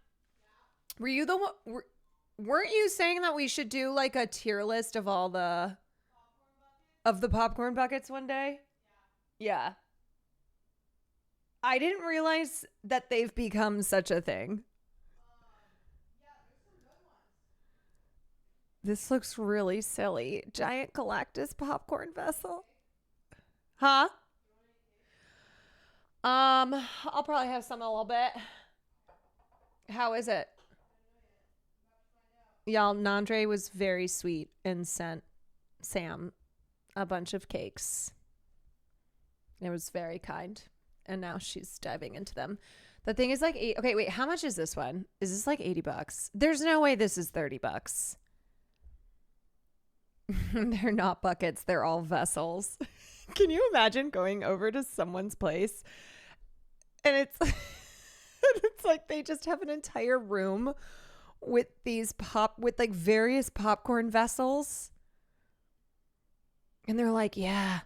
Were you the one? Weren't you saying that we should do like a tier list of all the popcorn buckets one day? Yeah. I didn't realize that they've become such a thing. This looks really silly. Giant Galactus popcorn vessel. Huh? I'll probably have some in a little bit. How is it? Y'all, Nandre was very sweet and sent Sam a bunch of cakes. It was very kind. And now she's diving into them. The thing is like okay, wait, how much is this one? Is this like $80? There's no way this is $30. They're not buckets, they're all vessels. Can you imagine going over to someone's place and it's it's like they just have an entire room with these like various popcorn vessels. And they're like, yeah,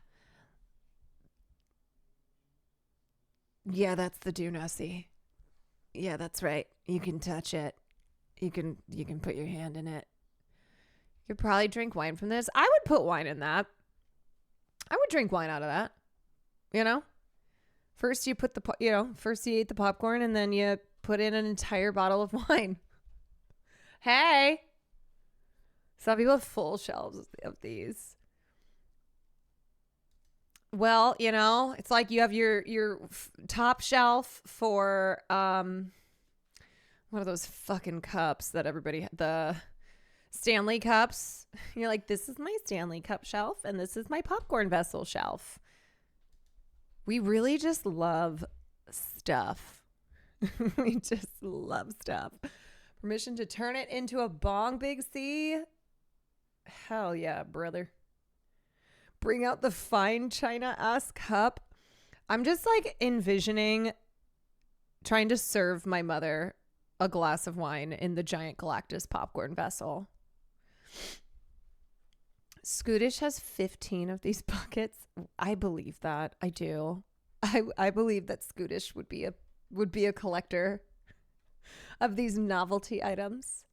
that's the Dune-Ussie. Yeah, that's right. You can touch it. You can put your hand in it. You could probably drink wine from this. I would put wine in that. I would drink wine out of that. You know? First you put first you ate the popcorn and then you put in an entire bottle of wine. Hey. Some people have full shelves of these. Well, you know, it's like you have your top shelf for one of those fucking cups that everybody, the Stanley cups. You're like, this is my Stanley cup shelf and this is my popcorn vessel shelf. We really just love stuff. We just love stuff. Permission to turn it into a bong, Big C? Hell yeah, brother. Bring out the fine china-ass cup. I'm just like envisioning trying to serve my mother a glass of wine in the giant Galactus popcorn vessel. Scootish has 15 of these buckets. I believe that. I do. I believe that Scootish would be a collector of these novelty items.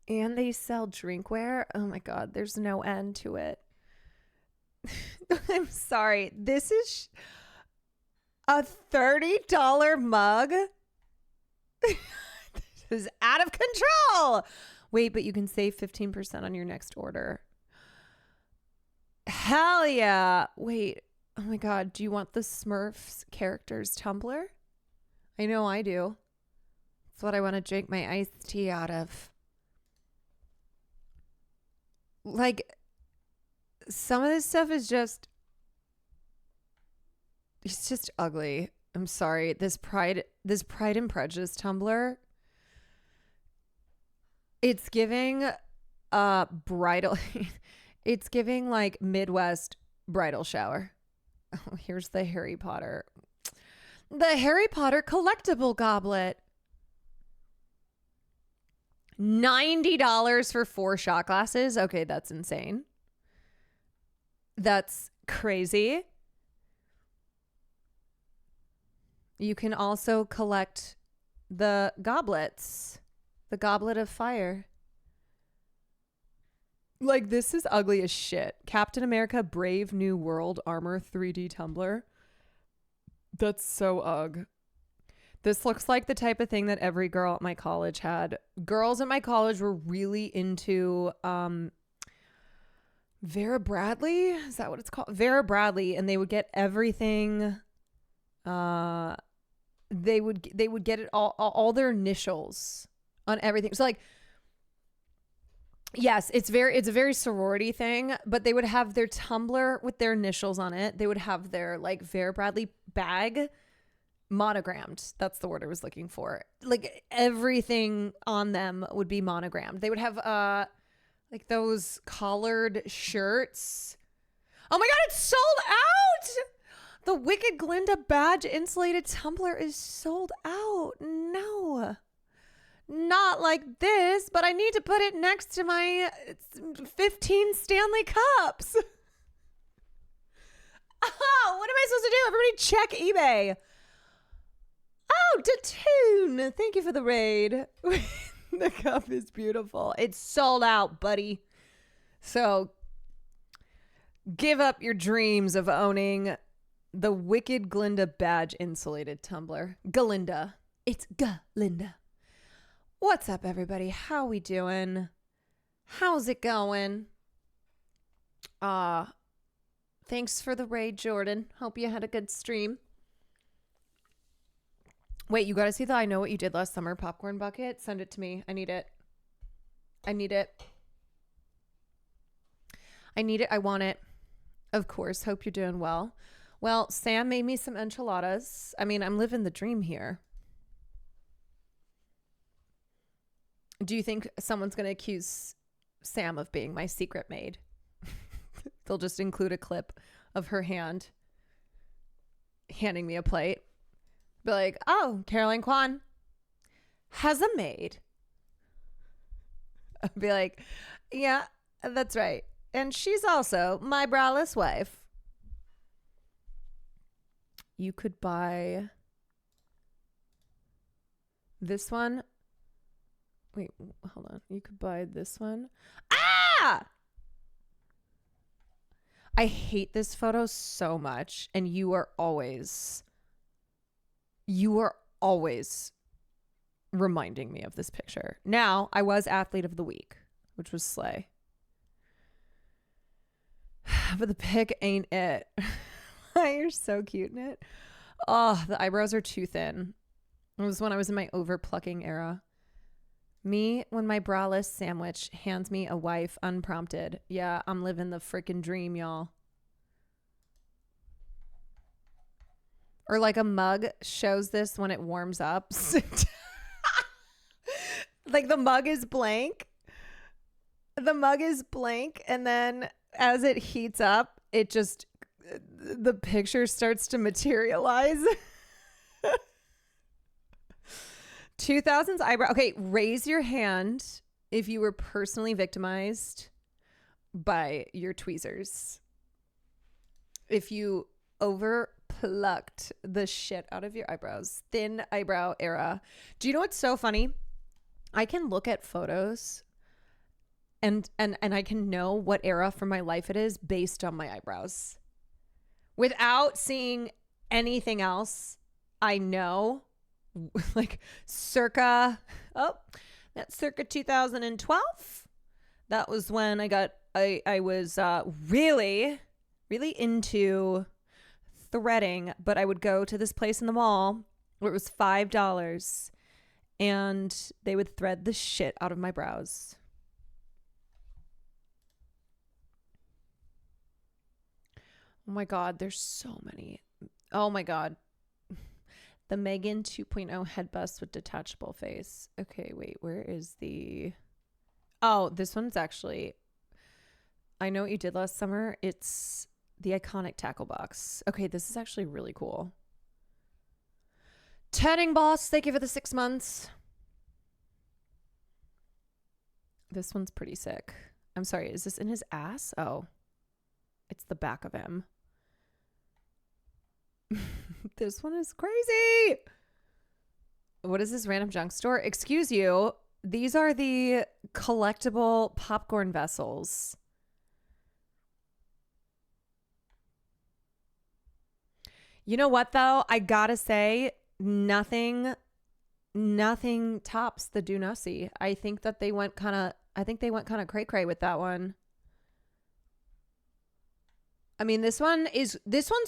And they sell drinkware. Oh my God, there's no end to it. I'm sorry. This is a $30 mug. This is out of control. Wait, but you can save 15% on your next order. Hell yeah. Wait. Oh my God. Do you want the Smurfs characters tumbler? I know I do. That's what I want to drink my iced tea out of. Like, some of this stuff is just, it's just ugly. I'm sorry. This Pride and Prejudice tumbler, it's giving bridal it's giving like Midwest bridal shower. Oh, here's the Harry Potter collectible goblet. $90 for 4 shot glasses. Okay, that's insane. That's crazy. You can also collect the goblets. The Goblet of Fire. Like, this is ugly as shit. Captain America Brave New World Armor 3D tumbler. That's so ugh. This looks like the type of thing that every girl at my college had. Girls at my college were really into Vera Bradley. Is that what it's called? Vera Bradley. And they would get everything. They would get it all their initials on everything. So like, yes, it's a very sorority thing, but they would have their tumbler with their initials on it. They would have their like Vera Bradley bag monogrammed. That's the word I was looking for. Like everything on them would be monogrammed. They would have like those collared shirts. Oh my God, it's sold out. The Wicked Glinda badge insulated tumbler is sold out. No. Not like this, but I need to put it next to my 15 Stanley Cups. Oh, what am I supposed to do? Everybody check eBay. Oh, Datoon. Thank you for the raid. The cup is beautiful. It's sold out, buddy. So give up your dreams of owning the Wicked Glinda badge insulated tumbler. Galinda. It's Galinda. What's up, everybody? How we doing? How's it going? Thanks for the raid, Jordan. Hope you had a good stream. Wait, you gotta see the I Know What You Did Last Summer popcorn bucket? Send it to me. I need it. I need it. I need it. I want it. Of course. Hope you're doing well. Well, Sam made me some enchiladas. I mean, I'm living the dream here. Do you think someone's going to accuse Sam of being my secret maid? They'll just include a clip of her hand handing me a plate. Be like, oh, Caroline Kwan has a maid. I'll be like, yeah, that's right. And she's also my braless wife. You could buy this one Wait, hold on. You could buy this one. Ah! I hate this photo so much, and you are always reminding me of this picture. Now, I was athlete of the week, which was slay. But the pic ain't it. You're so cute in it. Oh, the eyebrows are too thin. It was when I was in my over plucking era. Me when my braless sandwich hands me a wife unprompted. Yeah, I'm living the freaking dream, y'all. Or like a mug shows this when it warms up. Like the mug is blank. The mug is blank, and then as it heats up, it just, the picture starts to materialize. 2000s eyebrow. Okay, raise your hand if you were personally victimized by your tweezers. If you over plucked the shit out of your eyebrows. Thin eyebrow era. Do you know what's so funny? I can look at photos and I can know what era from my life it is based on my eyebrows. Without seeing anything else, I know like circa 2012. That was when I was really into threading, but I would go to this place in the mall where it was $5 and they would thread the shit out of my brows. Oh my God, there's so many. Oh my God. The Megan 2.0 head bust with detachable face. Okay, wait, where is the... Oh, this one's actually... I know what you did last summer. It's the iconic tackle box. Okay, this is actually really cool. Tanning Boss, thank you for the 6 months. This one's pretty sick. I'm sorry, is this in his ass? Oh, it's the back of him. This one is crazy. What is this random junk store? Excuse you. These are the collectible popcorn vessels. You know what though? I gotta say, nothing tops the Do Nussy. I think they went kind of cray cray with that one. I mean, this one's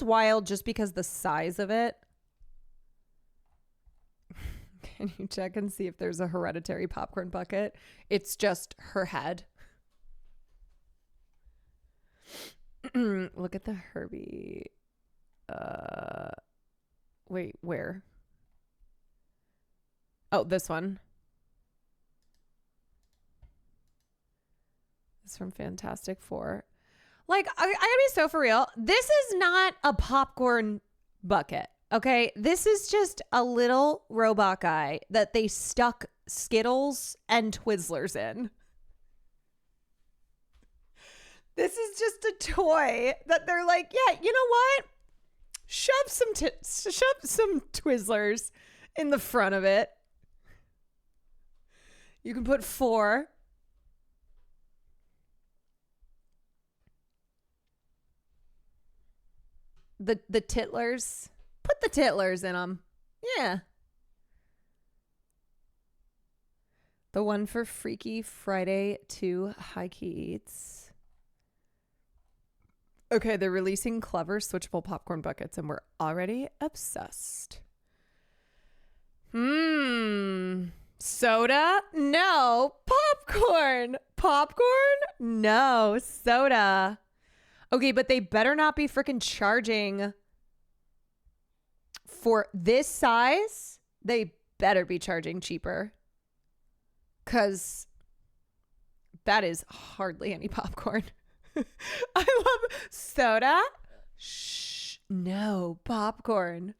wild just because the size of it. Can you check and see if there's a hereditary popcorn bucket? It's just her head. Look at the Herbie. Wait, where? Oh, this one. It's from Fantastic Four. Like, I gotta be so for real. This is not a popcorn bucket, okay? This is just a little robot guy that they stuck Skittles and Twizzlers in. This is just a toy that they're like, yeah, you know what? Shove some Twizzlers in the front of it. You can put 4. The titlers. Put the titlers in them. Yeah. The one for Freaky Friday 2 High Key Eats. Okay, they're releasing clever switchable popcorn buckets and we're already obsessed. Soda? No. Popcorn. Popcorn? No. Soda. Okay, but they better not be freaking charging for this size. They better be charging cheaper. Because that is hardly any popcorn. I love soda. Shh. No, popcorn.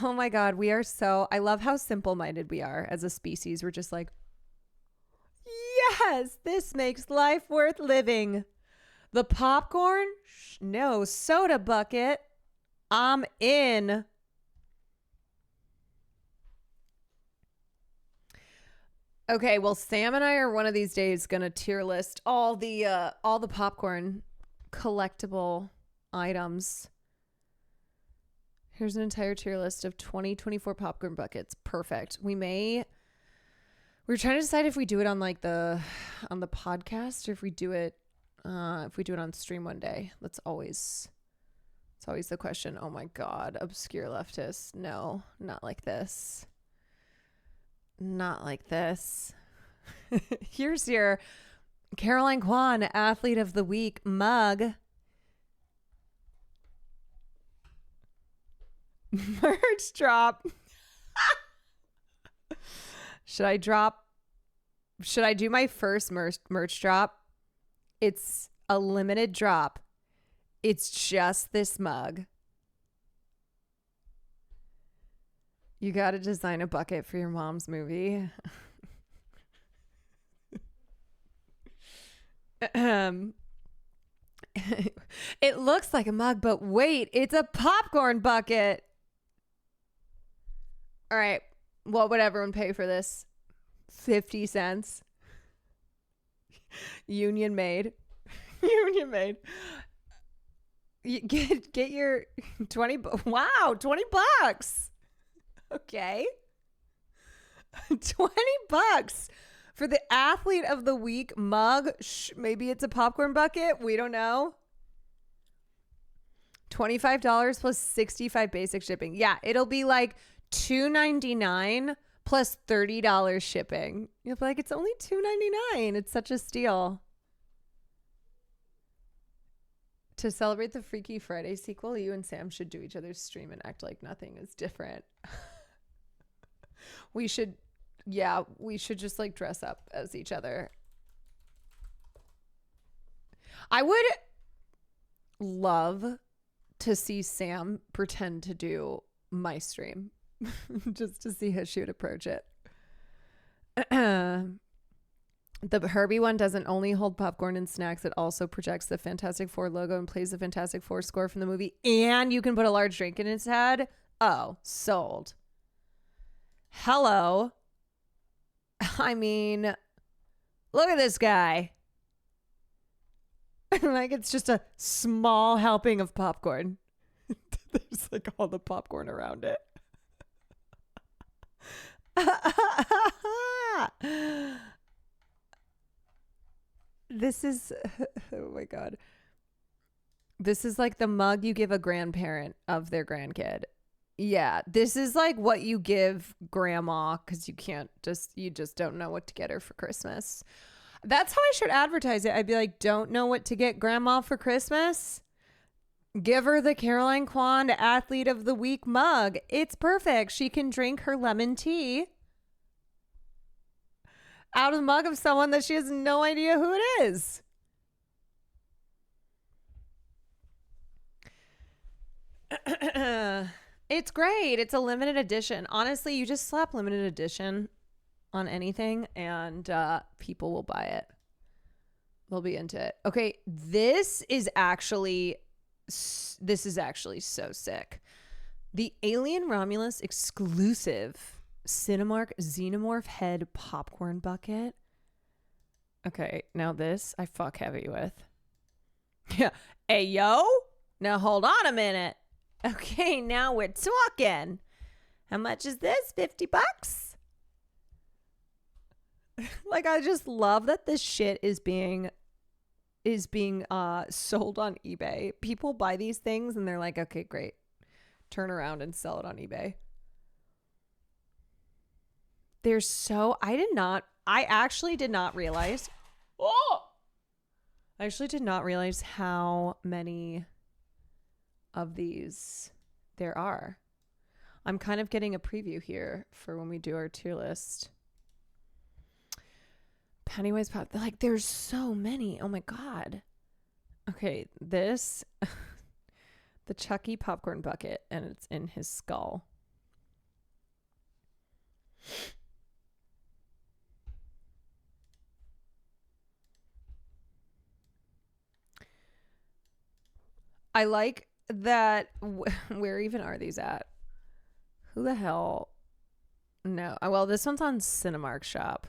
Oh my God, we are so... I love how simple-minded we are as a species. We're just like, yes, this makes life worth living. The popcorn? No. Soda bucket? I'm in. Okay, well, Sam and I are one of these days gonna tier list all the popcorn collectible items. Here's an entire tier list of 2024 popcorn buckets. Perfect. We're trying to decide if we do it on like on the podcast or if we do it on stream one day. It's always the question. Oh my God, obscure leftist. No, not like this. Not like this. Here's your Caroline Kwan Athlete of the Week mug. Merch drop. Should I do my first merch drop? It's a limited drop. It's just this mug. You got to design a bucket for your mom's movie. It looks like a mug, but wait, it's a popcorn bucket. All right. What would everyone pay for this? 50 cents. Union made. Union made. You get your 20. Wow, 20 bucks. Okay. 20 bucks for the Athlete of the Week mug. Maybe it's a popcorn bucket. We don't know. $25 plus 65 basic shipping. Yeah, it'll be like $2.99 plus $30 shipping. You'll be like, it's only $2.99. It's such a steal. To celebrate the Freaky Friday sequel, you and Sam should do each other's stream and act like nothing is different. We should just like dress up as each other. I would love to see Sam pretend to do my stream just to see how she would approach it. The Herbie one doesn't only hold popcorn and snacks, it also projects the Fantastic Four logo and plays the Fantastic Four score from the movie, and you can put a large drink in its head. Oh, sold. Hello. I mean, look at this guy. Like, it's just a small helping of popcorn. There's like all the popcorn around it. This is, oh my God. This is like the mug you give a grandparent of their grandkid. Yeah, this is like what you give grandma because you just don't know what to get her for Christmas. That's how I should advertise it. I'd be like, don't know what to get grandma for Christmas? Give her the Caroline Kwan Athlete of the Week mug. It's perfect. She can drink her lemon tea out of the mug of someone that she has no idea who it is. It's great. It's a limited edition. Honestly, you just slap limited edition on anything and people will buy it. They'll be into it. Okay, this is actually so sick. The Alien Romulus exclusive Cinemark Xenomorph head popcorn bucket. Okay, now this I fuck heavy with. Yeah. Hey, yo. Now hold on a minute. Okay, now we're talking. How much is this? 50 bucks? Like, I just love that this shit is being sold on eBay. People buy these things and they're like, okay, great. Turn around and sell it on eBay. I actually did not realize how many of these there are. I'm kind of getting a preview here for when we do our tier list. Pennywise pop, like, there's so many. Oh my God. Okay, this the Chucky popcorn bucket, and it's in his skull. I like that. Where even are these at? Who the hell? No. Well, this one's on Cinemark Shop.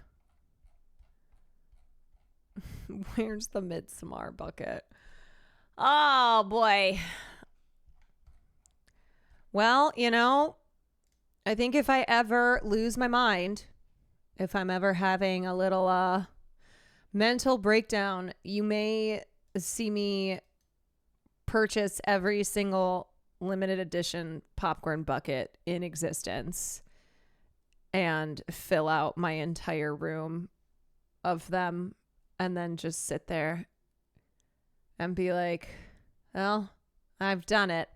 Where's the Midsommar bucket? Oh boy. Well, you know, I think if I ever lose my mind, if I'm ever having a little mental breakdown, you may see me purchase every single limited edition popcorn bucket in existence and fill out my entire room of them and then just sit there and be like, well, I've done it.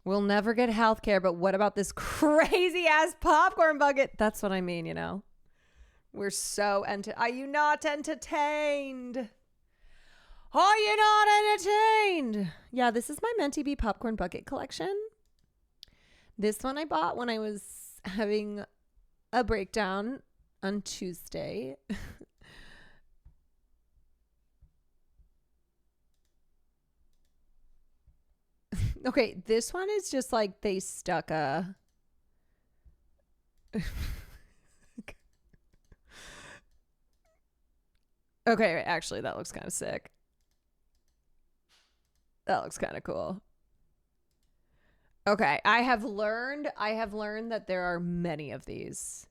We'll never get health care, but what about this crazy ass popcorn bucket? That's what I mean, you know? We're so are you not entertained? Are you not entertained? Yeah, this is my Menti Bee popcorn bucket collection. This one I bought when I was having a breakdown on Tuesday. Okay, this one is just like they stuck a... Okay, actually, that looks kind of sick. That looks kind of cool. Okay, I have learned that there are many of these.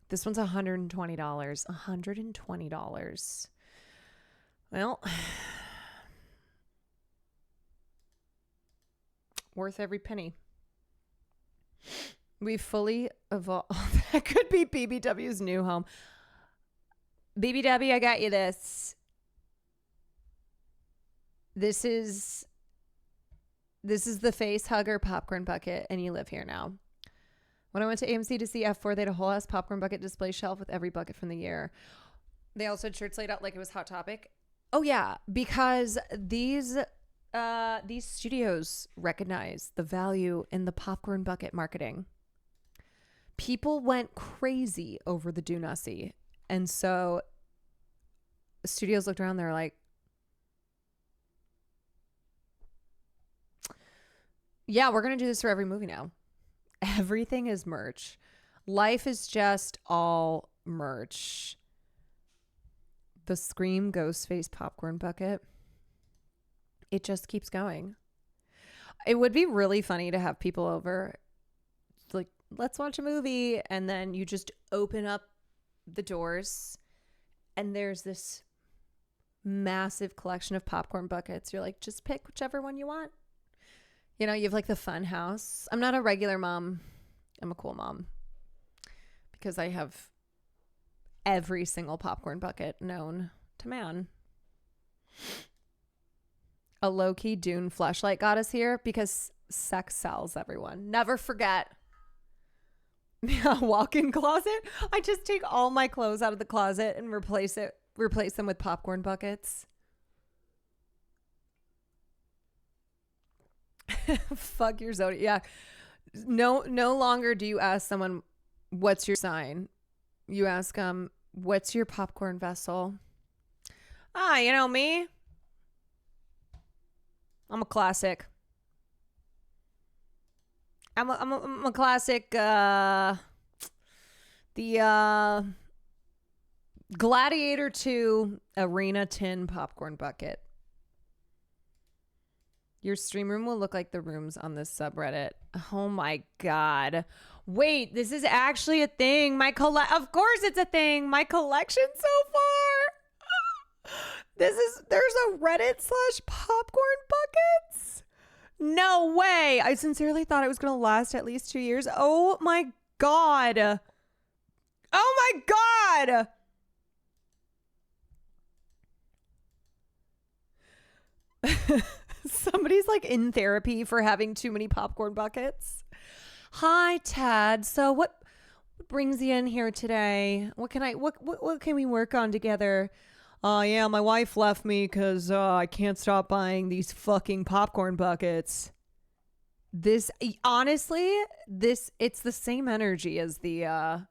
This one's $120. $120. Well, worth every penny. We fully evolved. That could be BBW's new home. BBW, I got you this. This is the face hugger popcorn bucket, and you live here now. When I went to AMC to see F4, they had a whole ass popcorn bucket display shelf with every bucket from the year. They also had shirts laid out like it was Hot Topic. Oh yeah, because these studios recognize the value in the popcorn bucket marketing. People went crazy over the Do Nussie. And so studios looked around, they're like, yeah, we're going to do this for every movie now. Everything is merch. Life is just all merch. The Scream Ghostface popcorn bucket. It just keeps going. It would be really funny to have people over, like, let's watch a movie, and then you just open up the doors and there's this massive collection of popcorn buckets. You're like, just pick whichever one you want. You know, you have like the fun house. I'm not a regular mom. I'm a cool mom because I have every single popcorn bucket known to man. A low-key Dune fleshlight got us here because sex sells, everyone. Never forget. Walk-in closet. I just take all my clothes out of the closet and replace them with popcorn buckets. Fuck your zodiac. Yeah. No longer do you ask someone, what's your sign? You ask them, what's your popcorn vessel? You know me. I'm a classic. I'm a classic. The Gladiator 2 Arena Tin popcorn bucket. Your stream room will look like the rooms on this subreddit. Oh my god. Wait, this is actually a thing. Of course it's a thing. My collection so far. There's a Reddit / popcorn buckets. No way. I sincerely thought it was going to last at least 2 years. Oh my god. Oh my god. Somebody's like in therapy for having too many popcorn buckets. Hi, Tad. So what brings you in here today? What can we work on together? Yeah, my wife left me because I can't stop buying these fucking popcorn buckets. Honestly, it's the same energy as the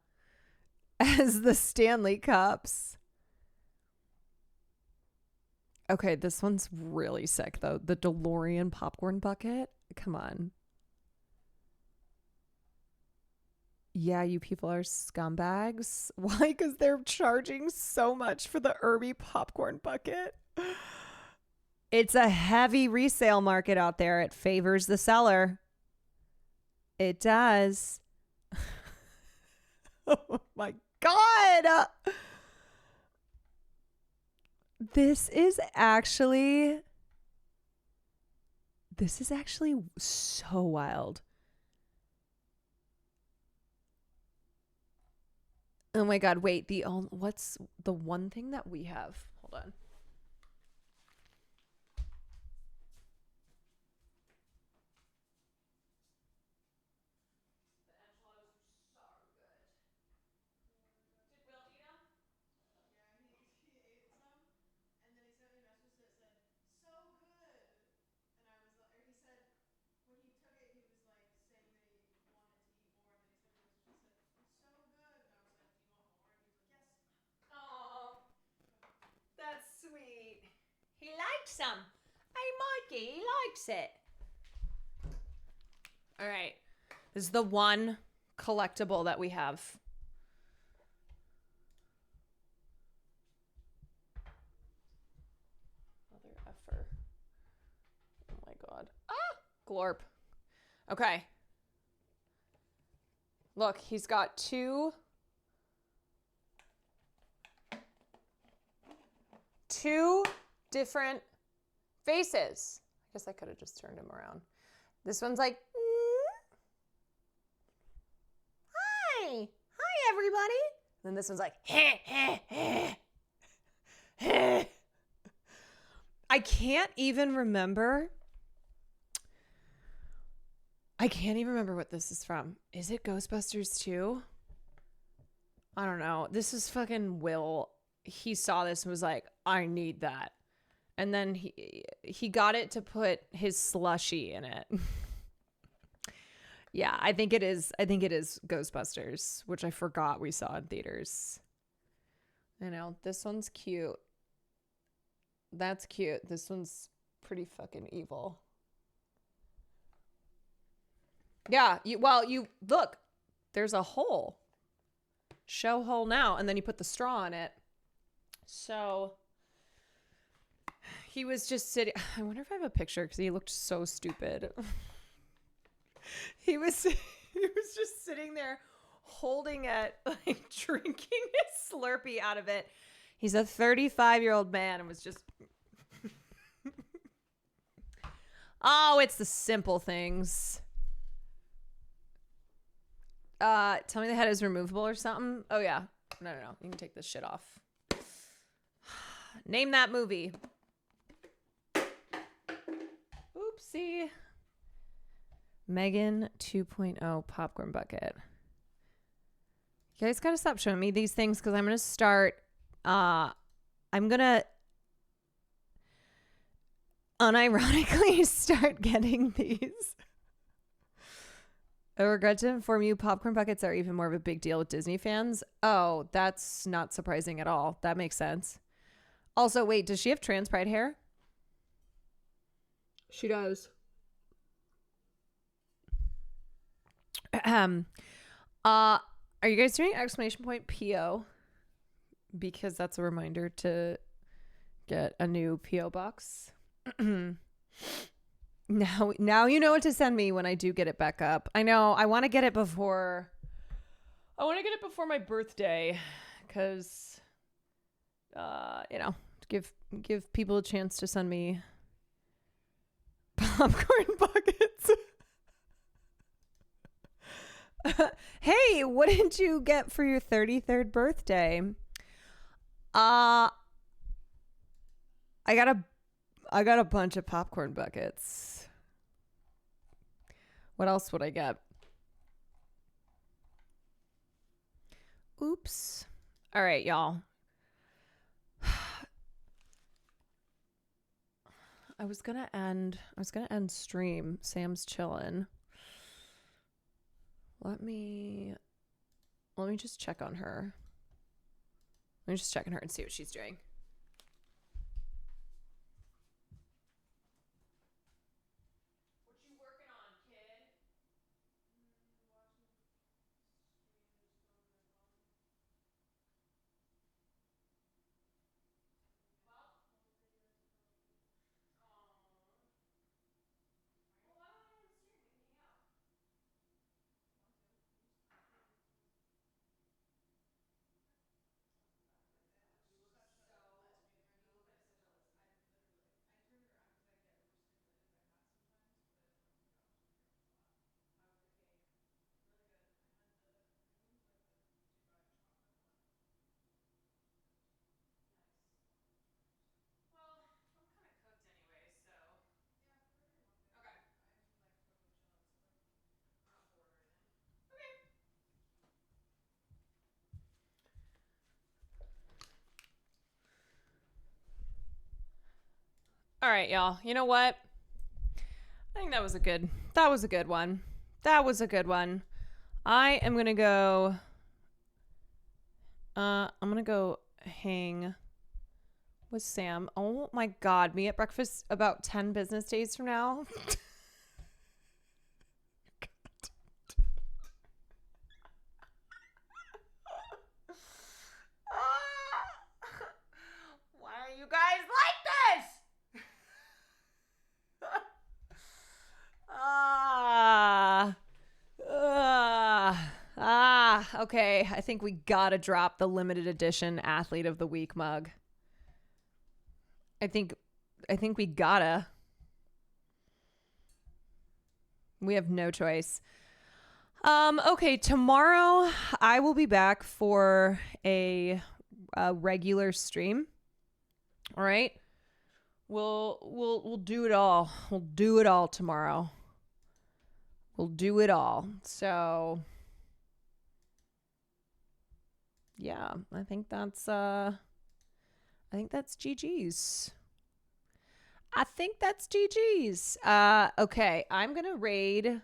Stanley Cups. Okay, this one's really sick though. The DeLorean popcorn bucket. Come on. Yeah, you people are scumbags. Why? Because they're charging so much for the Irby popcorn bucket. It's a heavy resale market out there. It favors the seller. It does. Oh my God. This is actually so wild. Oh my God, wait, what's the one thing that we have? Hold on. That's sweet. He likes some. Hey, Mikey, he likes it. All right. This is the one collectible that we have. Mother effer. Oh my God. Ah! Glorp. Okay. Look, he's got two different faces. I guess I could have just turned him around. This one's like, hi. Hi, everybody. And then this one's like, I can't even remember. What this is from. Is it Ghostbusters 2? I don't know. This is fucking Will. He saw this and was like, I need that. And then he got it to put his slushie in it. Yeah, I think it is Ghostbusters, which I forgot we saw in theaters. I know, this one's cute. That's cute. This one's pretty fucking evil. Yeah, you look, there's a hole. Show hole now, and then you put the straw in it. So he was just sitting. I wonder if I have a picture because he looked so stupid. He was just sitting there holding it, like drinking his Slurpee out of it. He's a 35-year-old man and was just oh, it's the simple things. Tell me the head is removable or something. Oh yeah. No. You can take this shit off. Name that movie. Oopsie. Megan 2.0 popcorn bucket. You guys gotta stop showing me these things because I'm gonna start. I'm gonna unironically start getting these. I regret to inform you, popcorn buckets are even more of a big deal with Disney fans. Oh, that's not surprising at all. That makes sense. Also, wait, does she have trans pride hair? She does. Are you guys doing exclamation point PO? Because that's a reminder to get a new PO box. Now you know what to send me when I do get it back up. I know I want to get it before my birthday cuz give people a chance to send me popcorn buckets. Hey, what did you get for your 33rd birthday? I got a bunch of popcorn buckets. What else would I get? Oops. All right, y'all. I was gonna end stream. Sam's chilling. Let me just check on her. Let me just check on her and see what she's doing. What you working on, kid? All right, y'all. You know what? I think that was a good one. That was a good one. I am going to go I'm going to go hang with Sam. Oh my God. Me at breakfast about 10 business days from now. Why are you guys like this? Okay. I think we gotta drop the limited edition Athlete of the Week mug. I think we gotta. We have no choice. Okay, tomorrow I will be back for a regular stream. All right? We'll do it all. We'll do it all tomorrow. We'll do it all. So yeah, I think that's GG's. I think that's GG's. Okay, I'm gonna raid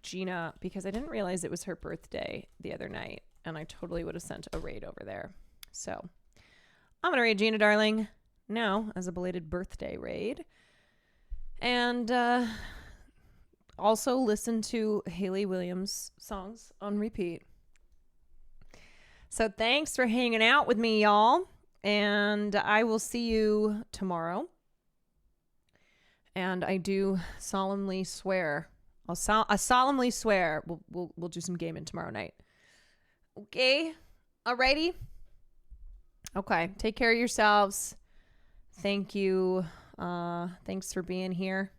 Gina because I didn't realize it was her birthday the other night, and I totally would have sent a raid over there. So I'm gonna raid Gina, darling, now as a belated birthday raid, and also listen to Hayley Williams songs on repeat. So thanks for hanging out with me, y'all. And I will see you tomorrow. And I do solemnly swear, I solemnly swear we'll do some gaming tomorrow night. Okay? Alrighty? Okay. Take care of yourselves. Thank you. Thanks for being here.